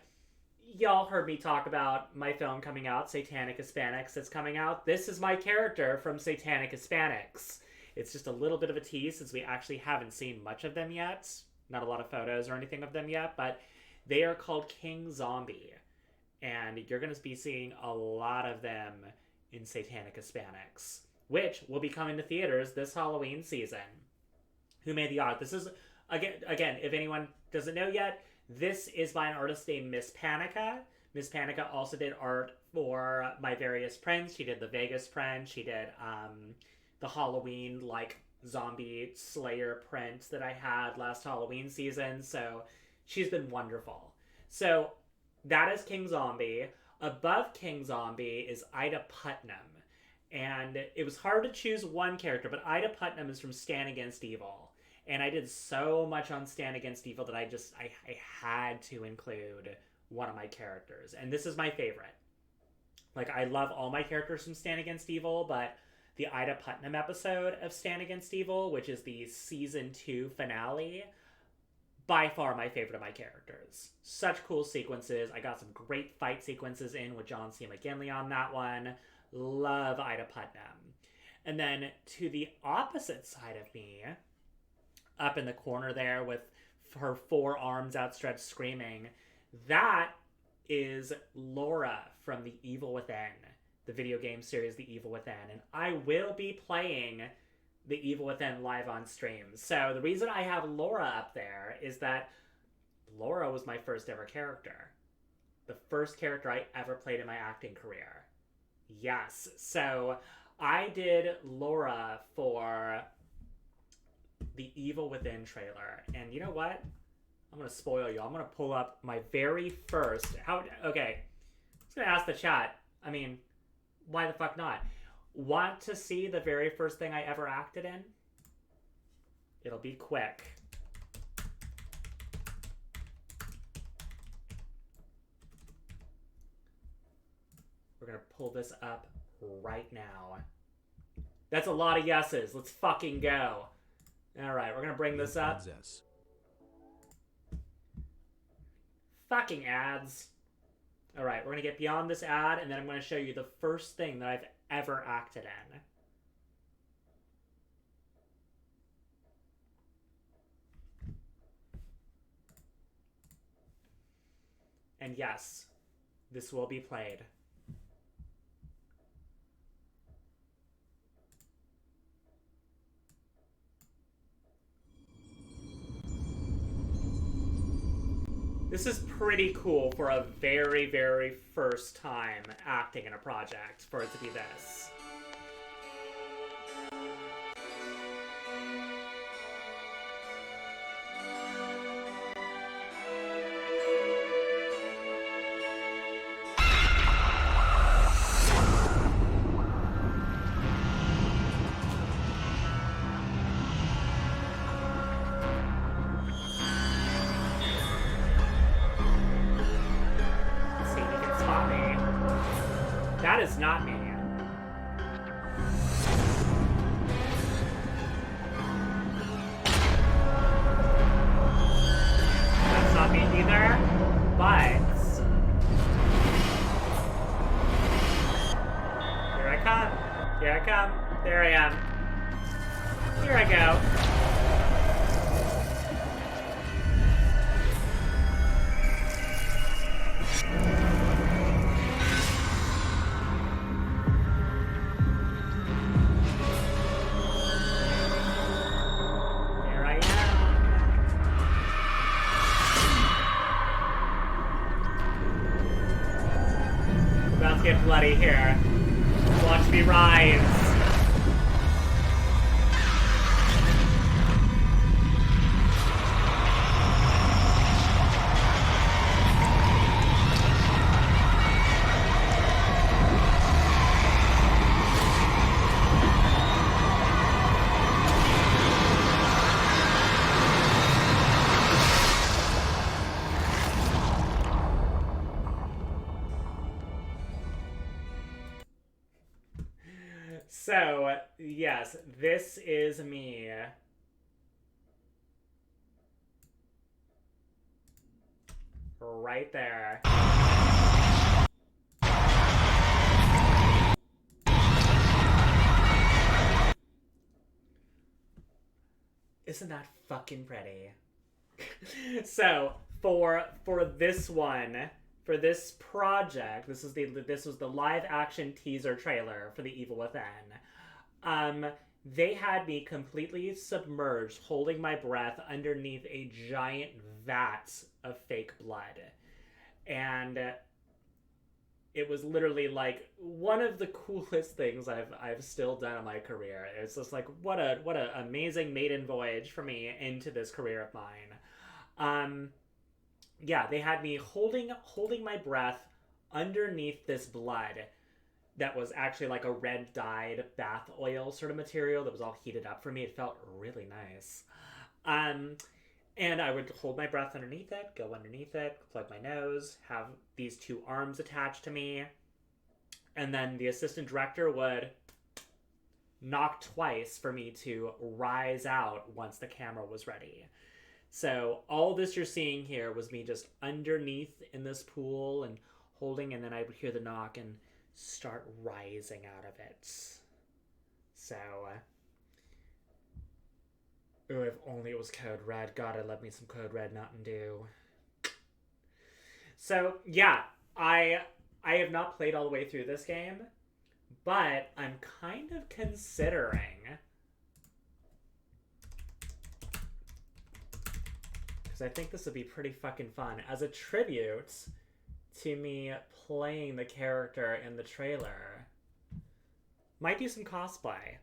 y'all heard me talk about my film coming out, Satanic Hispanics, that's coming out. This is my character from Satanic Hispanics. It's just a little bit of a tease since we actually haven't seen much of them yet. Not a lot of photos or anything of them yet, but they are called King Zombie. And you're going to be seeing a lot of them in Satanic Hispanics, which will be coming to theaters this Halloween season. Who made the art? This is, again, if anyone doesn't know yet, this is by an artist named Miss Panica. Miss Panica also did art for my various prints. She did the Vegas print. She did the Halloween, like, zombie slayer print that I had last Halloween season. So she's been wonderful. So that is King Zombie. Above King Zombie is Ida Putnam. And it was hard to choose one character, but Ida Putnam is from Stand Against Evil. And I did so much on Stand Against Evil that I had to include one of my characters. And this is my favorite. Like, I love all my characters from Stand Against Evil, but the Ida Putnam episode of Stand Against Evil, which is the season 2 finale, by far my favorite of my characters. Such cool sequences. I got some great fight sequences in with John C. McGinley on that one. Love Ida Putnam. And then to the opposite side of me, up in the corner there with her 4 arms outstretched screaming, that is Laura from The Evil Within, the video game series The Evil Within. And I will be playing The Evil Within live on stream. So the reason I have Laura up there is that Laura was my first ever character. The first character I ever played in my acting career. Yes. So I did Laura for the Evil Within trailer. And you know what? I'm going to spoil you. I'm going to pull up my very first... Okay. I was going to ask the chat. I mean, why the fuck not? Want to see the very first thing I ever acted in? It'll be quick. We're going to pull this up right now. That's a lot of yeses. Let's fucking go. Alright, we're going to bring this up. Fucking ads. Alright, we're going to get beyond this ad, and then I'm going to show you the first thing that I've ever acted in. And yes, this will be played. This is pretty cool for a very, very first time acting in a project, for it to be this. That is not me. That's not me either, but... Here I come. Here I come. There I am. Here I go. There I am. About to get bloody here. Watch me rise. So, yes, this is me. Right there. Isn't that fucking pretty? So, for this one, for this project, this was the live action teaser trailer for The Evil Within. They had me completely submerged, holding my breath underneath a giant vat of fake blood. And it was literally like one of the coolest things I've still done in my career. It's just like what a amazing maiden voyage for me into this career of mine. Yeah, they had me holding my breath underneath this blood that was actually like a red dyed bath oil sort of material that was all heated up for me. It felt really nice. And I would hold my breath underneath it, go underneath it, plug my nose, have these two arms attached to me, and then the assistant director would knock twice for me to rise out once the camera was ready. So all this you're seeing here was me just underneath in this pool and holding, and then I would hear the knock and start rising out of it. So, ooh, if only it was Code Red. God, I love me some Code Red Mountain Dew. So, yeah, I have not played all the way through this game, but I'm kind of considering... because I think this would be pretty fucking fun. As a tribute to me playing the character in the trailer, might do some cosplay.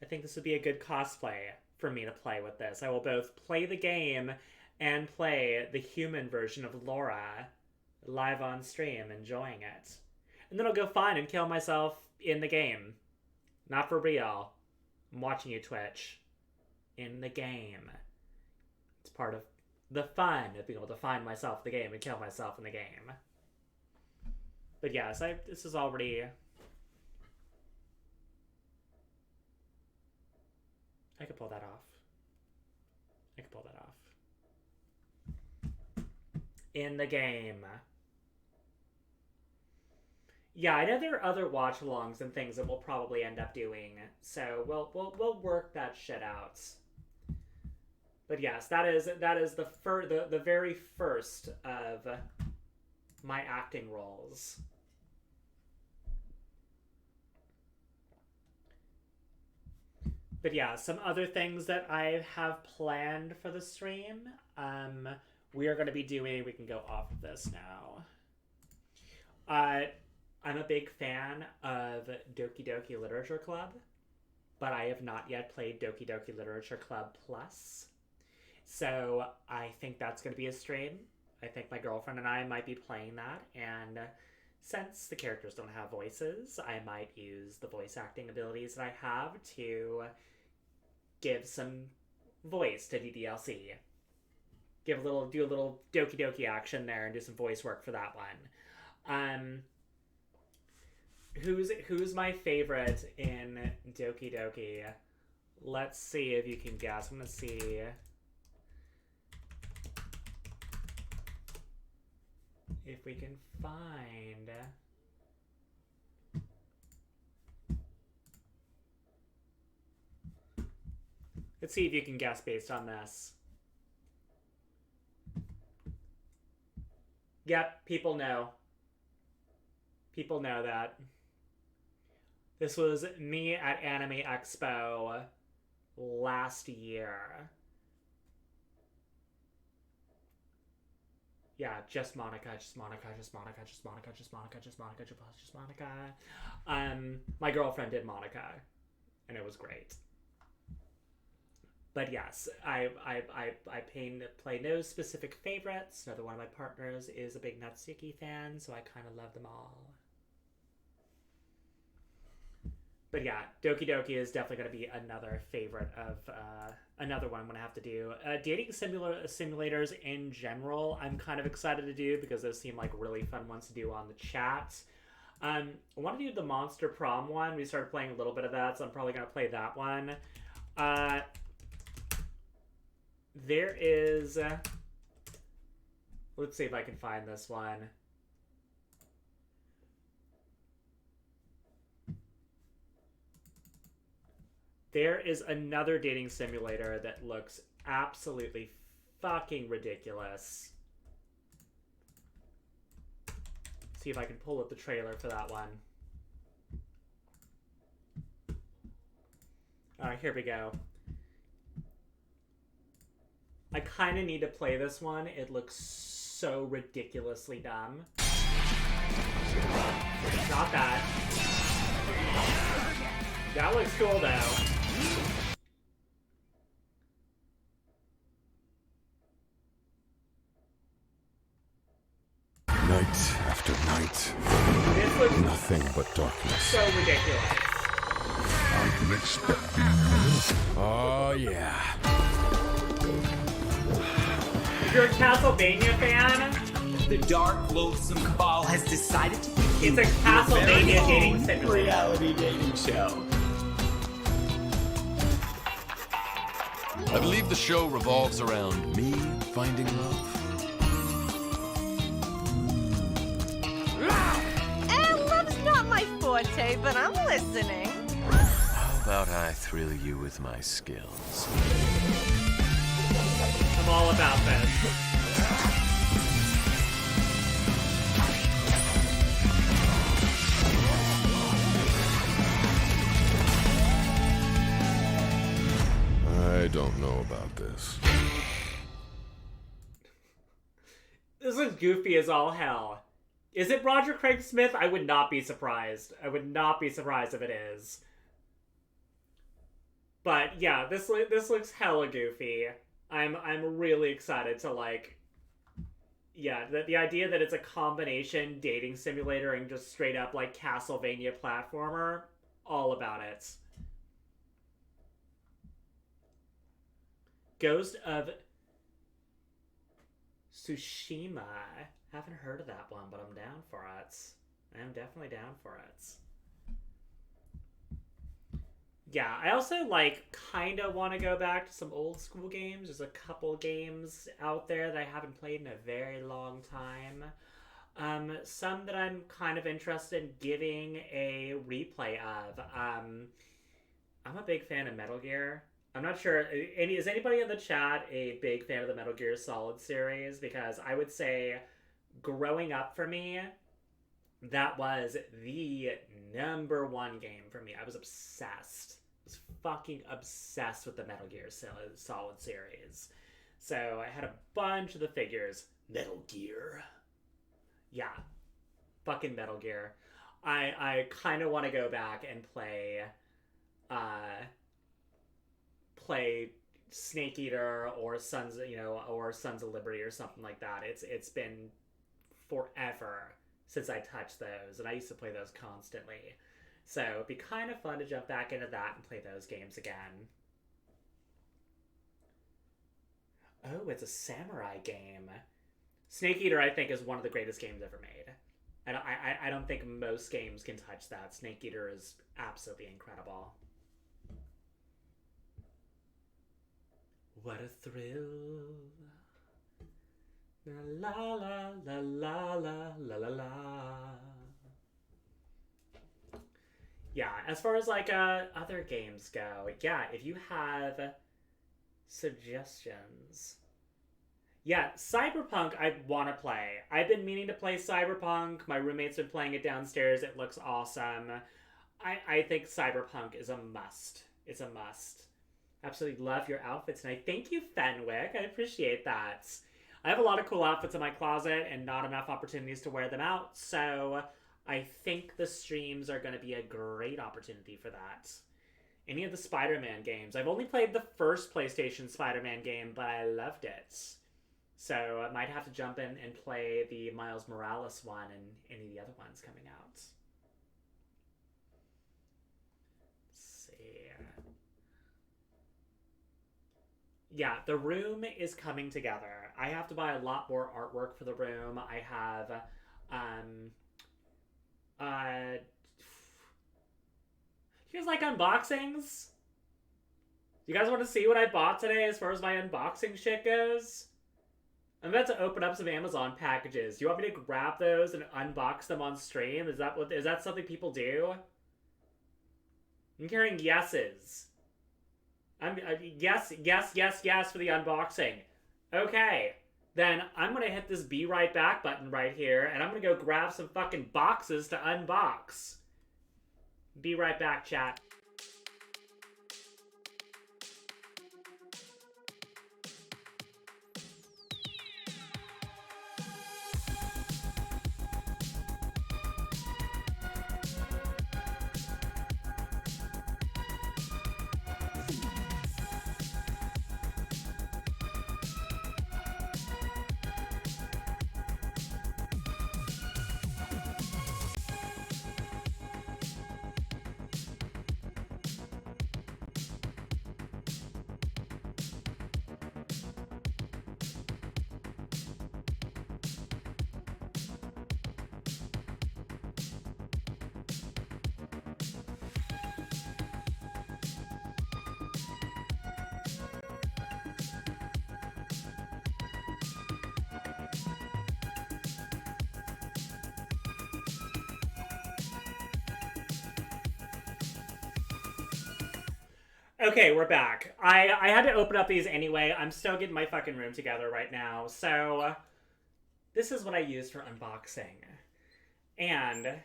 I think this would be a good cosplay for me to play with this. I will both play the game and play the human version of Laura live on stream, enjoying it. And then I'll go find and kill myself in the game. Not for real. I'm watching you, Twitch. In the game. It's part of the fun of being able to find myself in the game and kill myself in the game. But yes, this is already... I could pull that off. I could pull that off. In the game. Yeah, I know there are other watch-alongs and things that we'll probably end up doing, so we'll work that shit out. But yes, that is the very first of my acting roles. But yeah, some other things that I have planned for the stream. We are going to be doing... We can go off of this now. I'm a big fan of Doki Doki Literature Club, but I have not yet played Doki Doki Literature Club Plus. So I think that's going to be a stream. I think my girlfriend and I might be playing that, and since the characters don't have voices, I might use the voice acting abilities that I have to give some voice to DDLC. Do a little Doki Doki action there and do some voice work for that one. Who's my favorite in Doki Doki? Let's see if you can guess. I'm gonna see if we can find. Let's see if you can guess based on this. Yep, people know. People know that. This was me at Anime Expo last year. Yeah, just Monica, just Monica, just Monica, just Monica, just Monica, just Monica, just Monica. My girlfriend did Monica, and it was great. But yes, I play no specific favorites. Another one of my partners is a big Natsuki fan, so I kind of love them all. But yeah, Doki Doki is definitely going to be another favorite of another one I'm going to have to do. Dating simulators in general, I'm kind of excited to do because those seem like really fun ones to do on the chat. I want to do the Monster Prom one. We started playing a little bit of that, so I'm probably going to play that one. There is... let's see if I can find this one. There is another dating simulator that looks absolutely fucking ridiculous. See if I can pull up the trailer for that one. Alright, here we go. I kind of need to play this one. It looks so ridiculously dumb. Not that. That looks cool, though. Night after night. This looks nothing but darkness. So ridiculous. I've been expecting this. Oh, yeah. If you're a Castlevania fan, the dark, loathsome cabal has decided to begin it's a Castlevania dating simulator. Reality dating show. I believe the show revolves around me finding love. Love's not my forte, but I'm listening. How about I thrill you with my skills? I'm all about this. I don't know about this. This looks goofy as all hell. Is it Roger Craig Smith? I would not be surprised. I would not be surprised if it is. But yeah, this looks hella goofy. I'm really excited to like. Yeah, the idea that it's a combination dating simulator and just straight up like Castlevania platformer, all about it. Ghost of Tsushima. Haven't heard of that one, but I'm down for it. I am definitely down for it. Yeah, I also, like, kind of want to go back to some old school games. There's a couple games out there that I haven't played in a very long time. Some that I'm kind of interested in giving a replay of. I'm a big fan of Metal Gear. I'm not sure, is anybody in the chat a big fan of the Metal Gear Solid series? Because I would say, growing up for me, that was the #1 game for me. I was obsessed. I was fucking obsessed with the Metal Gear Solid series. So I had a bunch of the figures. Metal Gear. Yeah. Fucking Metal Gear. I kind of want to go back and play Snake Eater or Sons of Liberty or something like that. It's been forever since I touched those, and I used to play those constantly. So it'd be kind of fun to jump back into that and play those games again. Oh, it's a samurai game. Snake Eater, I think, is one of the greatest games ever made. I don't think most games can touch that. Snake Eater is absolutely incredible. What a thrill. La la la la la la la la. Yeah, as far as like other games go, yeah, if you have suggestions. Yeah, Cyberpunk I want to play. I've been meaning to play Cyberpunk. My roommate's been playing it downstairs. It looks awesome. I think Cyberpunk is a must. It's a must. Absolutely love your outfit tonight. Thank you, Fenwick. I appreciate that. I have a lot of cool outfits in my closet and not enough opportunities to wear them out, so I think the streams are going to be a great opportunity for that. Any of the Spider-Man games. I've only played the first PlayStation Spider-Man game, but I loved it. So I might have to jump in and play the Miles Morales one and any of the other ones coming out. Let's see. Yeah, the room is coming together. I have to buy a lot more artwork for the room. I have, you guys like unboxings? You guys want to see what I bought today as far as my unboxing shit goes? I'm about to open up some Amazon packages. Do you want me to grab those and unbox them on stream? Is that something people do? I'm hearing yeses. Yes for the unboxing. Okay, then I'm gonna hit this be right back button right here, and I'm gonna go grab some fucking boxes to unbox. Be right back, chat. Okay, we're back. I had to open up these anyway. I'm still getting my fucking room together right now. So, this is what I used for unboxing. And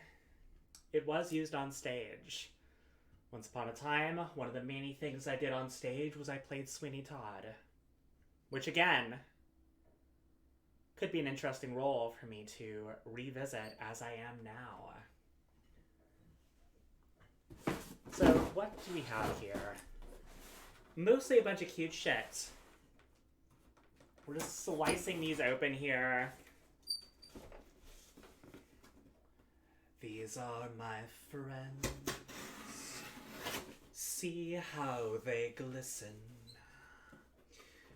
it was used on stage. Once upon a time, one of the many things I did on stage was I played Sweeney Todd. Which, again, could be an interesting role for me to revisit as I am now. So, what do we have here? Mostly a bunch of cute shit. We're just slicing these open here. These are my friends. See how they glisten.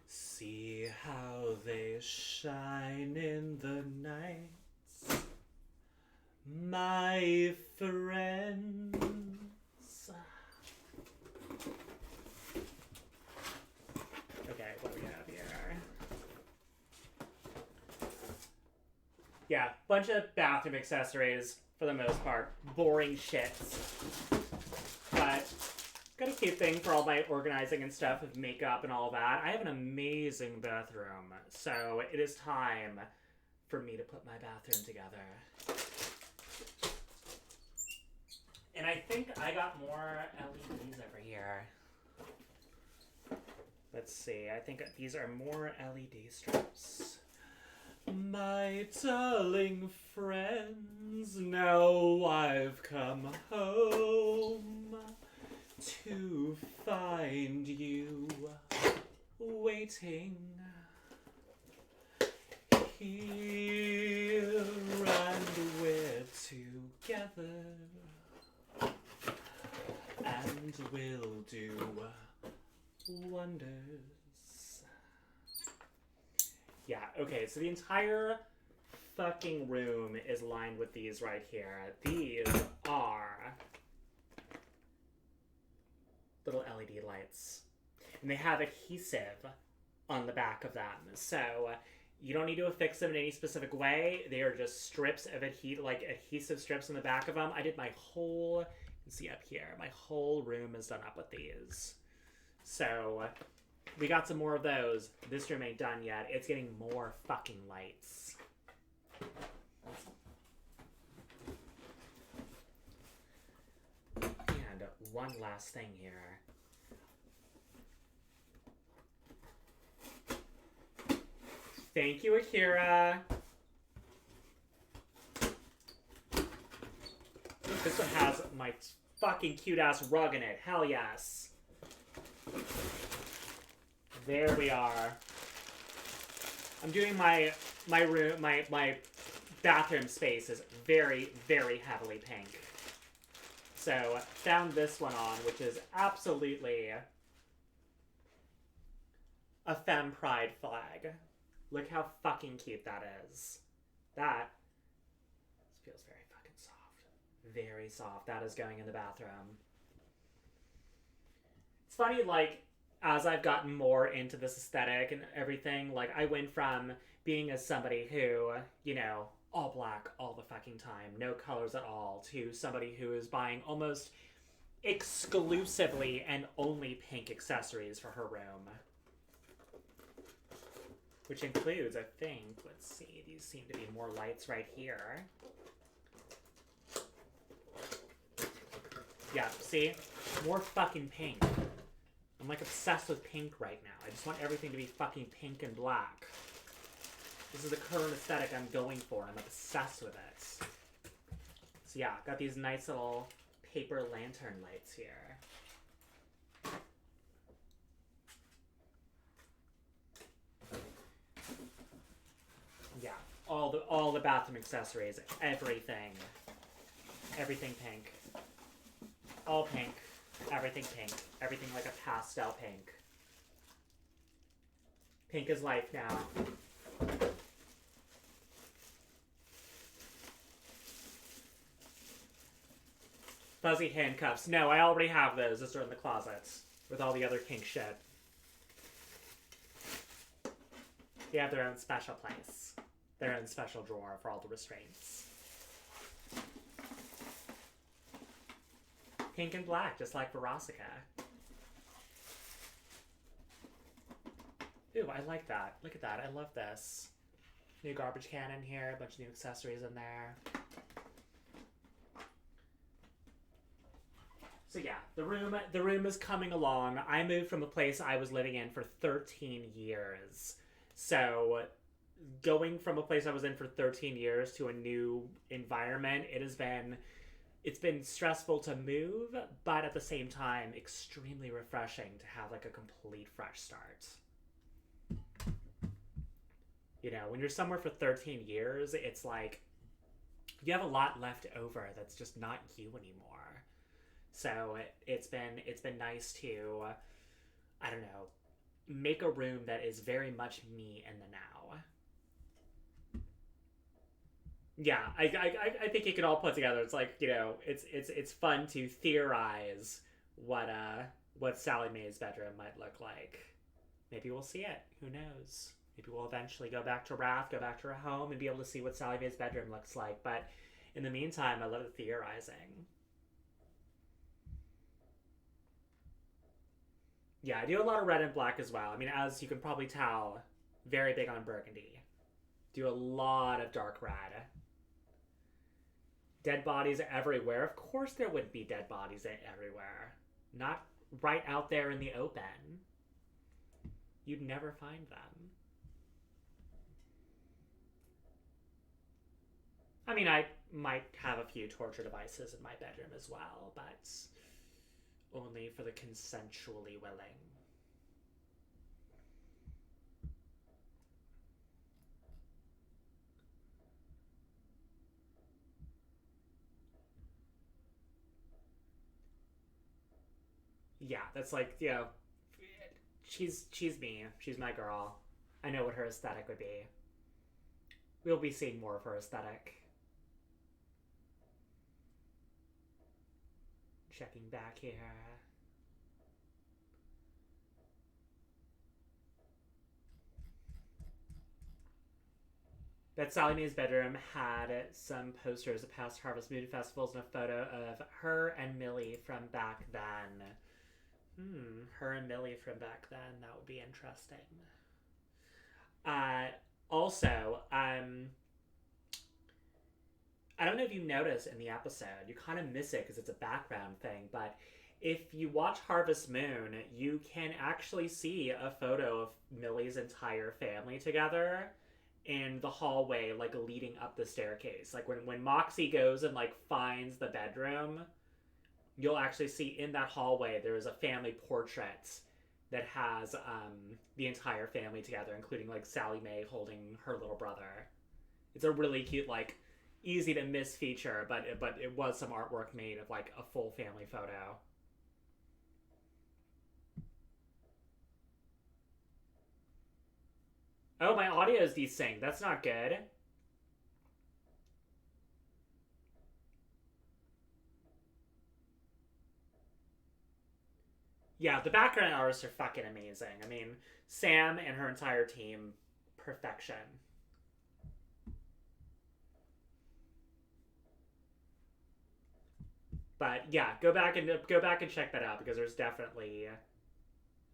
See how they shine in the night. My friends. Okay, what do we have here? Yeah, bunch of bathroom accessories for the most part. Boring shit. But got a cute thing for all my organizing and stuff of makeup and all that. I have an amazing bathroom, so it is time for me to put my bathroom together. And I think I got more LEDs over here. Let's see, I think these are more LED strips. My darling friends, now I've come home to find you waiting here, and we're together, and we'll do wonders. Yeah, okay, so the entire fucking room is lined with these right here. These are little LED lights. And they have adhesive on the back of them. So you don't need to affix them in any specific way. They are just strips of adhesive strips on the back of them. I did my whole, you can see up here, my whole room is done up with these. So we got some more of those. This room ain't done yet. It's getting more fucking lights. And one last thing here. Thank you, Akira. This one has my fucking cute-ass rug in it. Hell yes. There we are. I'm doing my room, my bathroom space is very, very heavily pink. So, found this one on, which is absolutely a femme pride flag. Look how fucking cute that is. That feels very fucking soft. Very soft. That is going in the bathroom. It's funny, like, as I've gotten more into this aesthetic and everything, like, I went from being as somebody who, you know, all black all the fucking time, no colors at all, to somebody who is buying almost exclusively and only pink accessories for her room. Which includes, I think, let's see, these seem to be more lights right here. Yeah, see? More fucking pink. I'm like obsessed with pink right now. I just want everything to be fucking pink and black. This is the current aesthetic I'm going for, and I'm obsessed with it. So yeah, got these nice little paper lantern lights here. Yeah, all the bathroom accessories, everything pink, all pink, everything like a pastel pink. Pink is life now. Fuzzy handcuffs. No, I already have those. Those are in the closet with all the other pink shit. They have their own special place. Their own special drawer for all the restraints. Pink and black, just like Verosica. Ooh, I like that. Look at that. I love this. New garbage can in here. A bunch of new accessories in there. So yeah, the room is coming along. I moved from a place I was living in for 13 years. So going from a place I was in for 13 years to a new environment, it's been stressful to move, but at the same time, extremely refreshing to have like a complete fresh start. You know, when you're somewhere for 13 years, it's like you have a lot left over that's just not you anymore. So it's been nice to, I don't know, make a room that is very much me in the now. Yeah, I think you can all put together. It's like, you know, it's fun to theorize what Sally Mae's bedroom might look like. Maybe we'll see it. Who knows? Maybe we'll eventually go back to Wrath, go back to her home, and be able to see what Sally Mae's bedroom looks like. But in the meantime, I love the theorizing. Yeah, I do a lot of red and black as well. I mean, as you can probably tell, very big on burgundy. Do a lot of dark red. Dead bodies everywhere. Of course there wouldn't be dead bodies everywhere. Not right out there in the open. You'd never find them. I mean, I might have a few torture devices in my bedroom as well, but only for the consensually willing. Yeah, that's like, you know, she's me. She's my girl. I know what her aesthetic would be. we'll be seeing more of her aesthetic. Checking back here. Bet Sally Mae's bedroom had some posters of past Harvest Moon festivals and a photo of her and Millie from back then. Her and Millie from back then. That would be interesting. Also, I don't know if you notice in the episode, you kind of miss it because it's a background thing, but if you watch Harvest Moon, you can actually see a photo of Millie's entire family together in the hallway, like leading up the staircase. Like when Moxie goes and like finds the bedroom, you'll actually see in that hallway there's a family portrait that has the entire family together, including like Sally Mae holding her little brother. It's a really cute, like easy to miss feature, but it was some artwork made of like a full family photo. Oh, my audio is desynced. That's not good. Yeah, the background artists are fucking amazing. I mean, Sam and her entire team, perfection. But yeah, go back and check that out because there's definitely.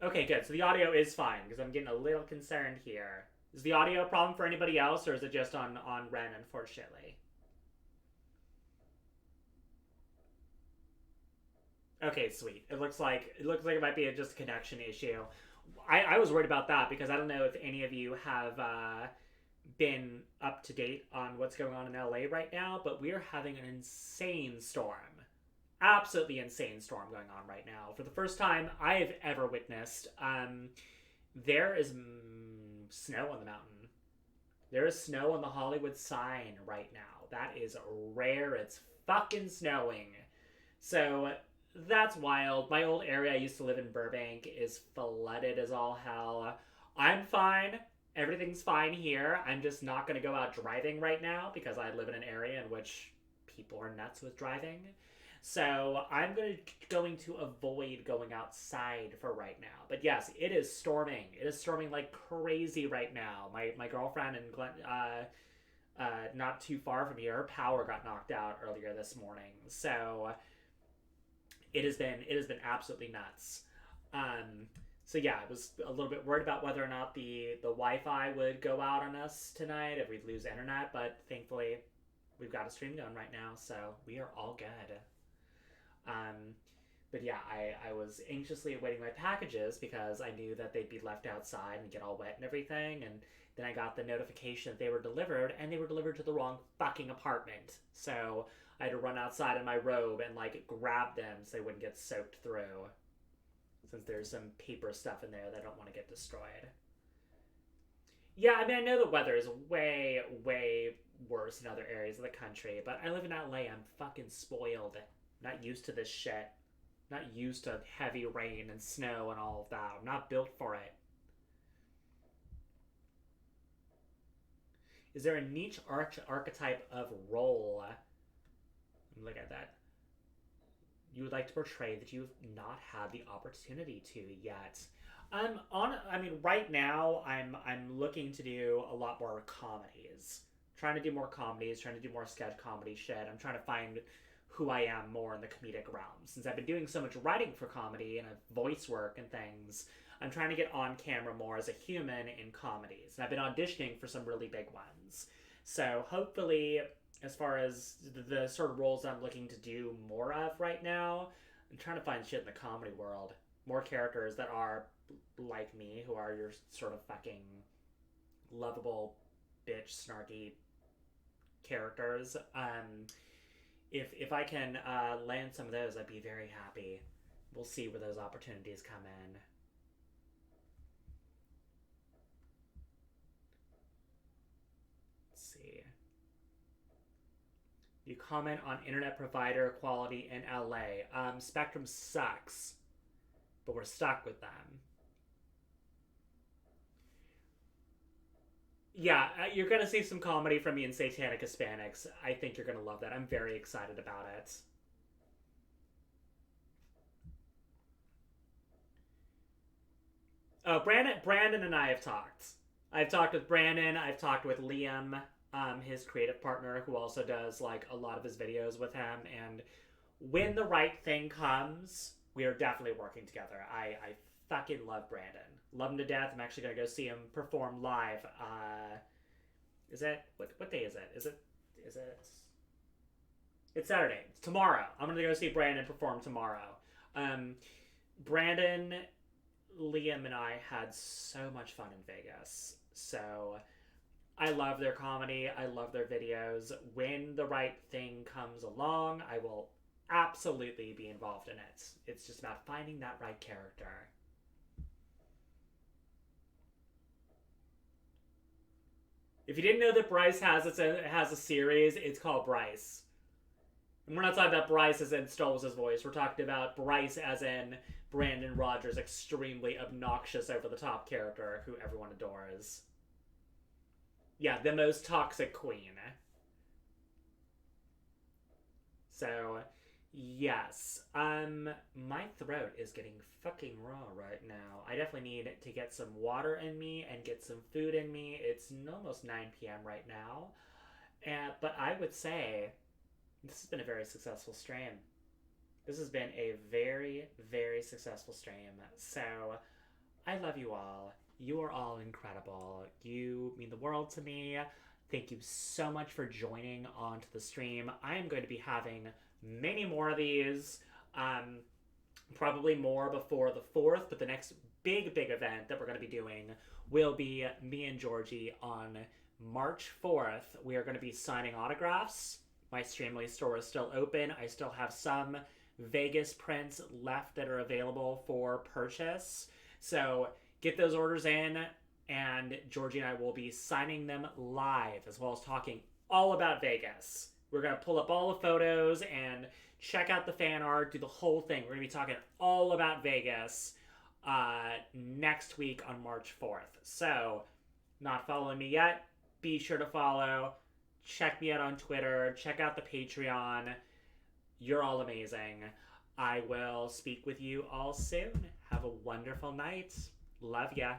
Okay, good. So the audio is fine because I'm getting a little concerned here. Is the audio a problem for anybody else, or is it just on Ren, unfortunately? Okay, sweet. It looks like it might be just a connection issue. I was worried about that because I don't know if any of you have been up to date on what's going on in LA right now, but we are having an insane storm. Absolutely insane storm going on right now. For the first time I've ever witnessed, there is snow on the mountain. There is snow on the Hollywood sign right now. That is rare. It's fucking snowing. So that's wild. My old area, I used to live in Burbank, is flooded as all hell. I'm fine. Everything's fine here. I'm just not going to go out driving right now because I live in an area in which people are nuts with driving. So I'm going to avoid going outside for right now. But yes, it is storming. It is storming like crazy right now. My girlfriend and Glenn, not too far from here, her power got knocked out earlier this morning. So it has been absolutely nuts. So yeah, I was a little bit worried about whether or not the Wi-Fi would go out on us tonight, if we'd lose internet, but thankfully we've got a stream going right now, so we are all good. But yeah, I was anxiously awaiting my packages because I knew that they'd be left outside and get all wet and everything, and then I got the notification that they were delivered, and they were delivered to the wrong fucking apartment. So I had to run outside in my robe and like grab them so they wouldn't get soaked through, since there's some paper stuff in there that I don't want to get destroyed. Yeah, I mean, I know the weather is way, way worse in other areas of the country, but I live in LA. I'm fucking spoiled. Not used to this shit. Not used to heavy rain and snow and all of that. I'm not built for it. Is there a niche archetype of role? Look at that. You would like to portray that you've not had the opportunity to yet? I mean, right now I'm looking to do a lot more comedies. Trying to do more comedies, trying to do more sketch comedy shit. I'm trying to find who I am more in the comedic realm. Since I've been doing so much writing for comedy and voice work and things, I'm trying to get on camera more as a human in comedies. And I've been auditioning for some really big ones. So hopefully, as far as the sort of roles I'm looking to do more of right now, I'm trying to find shit in the comedy world. More characters that are like me, who are your sort of fucking lovable, bitch, snarky characters. If I can land some of those, I'd be very happy. We'll see where those opportunities come in. Let's see. You comment on internet provider quality in LA. Spectrum sucks, but we're stuck with them. Yeah, you're gonna see some comedy from me in Satanic Hispanics. I think you're gonna love that. I'm very excited about it. Oh, Brandon and I have talked. I've talked with Brandon. I've talked with Liam, his creative partner, who also does like a lot of his videos with him. And when the right thing comes, we are definitely working together. I fucking love Brandon. Love him to death. I'm actually gonna go see him perform live. Is it what day is it? Is it? It's Saturday. It's tomorrow. I'm gonna go see Brandon perform tomorrow. Brandon, Liam, and I had so much fun in Vegas. So I love their comedy. I love their videos. When the right thing comes along, I will absolutely be involved in it. It's just about finding that right character. If you didn't know that Bryce has a series, it's called Bryce. And we're not talking about Bryce as in Stoles' voice. We're talking about Bryce as in Brandon Rogers' extremely obnoxious, over-the-top character who everyone adores. Yeah, the most toxic queen. So, yes. My throat is getting fucking raw right now. I definitely need to get some water in me and get some food in me. It's almost 9 p.m. right now. But I would say this has been a very successful stream. This has been a very, very successful stream. So, I love you all. You are all incredible. You mean the world to me. Thank you so much for joining onto the stream. I am going to be having many more of these. Probably more before the 4th, but the next big event that we're going to be doing will be me and Georgie on March 4th. We are going to be signing autographs. My Streamly store is still open. I still have some Vegas prints left that are available for purchase. So get those orders in, and Georgie and I will be signing them live, as well as talking all about Vegas. We're going to pull up all the photos and check out the fan art, do the whole thing. We're going to be talking all about Vegas next week on March 4th. So, not following me yet, be sure to follow. Check me out on Twitter. Check out the Patreon. You're all amazing. I will speak with you all soon. Have a wonderful night. Love ya.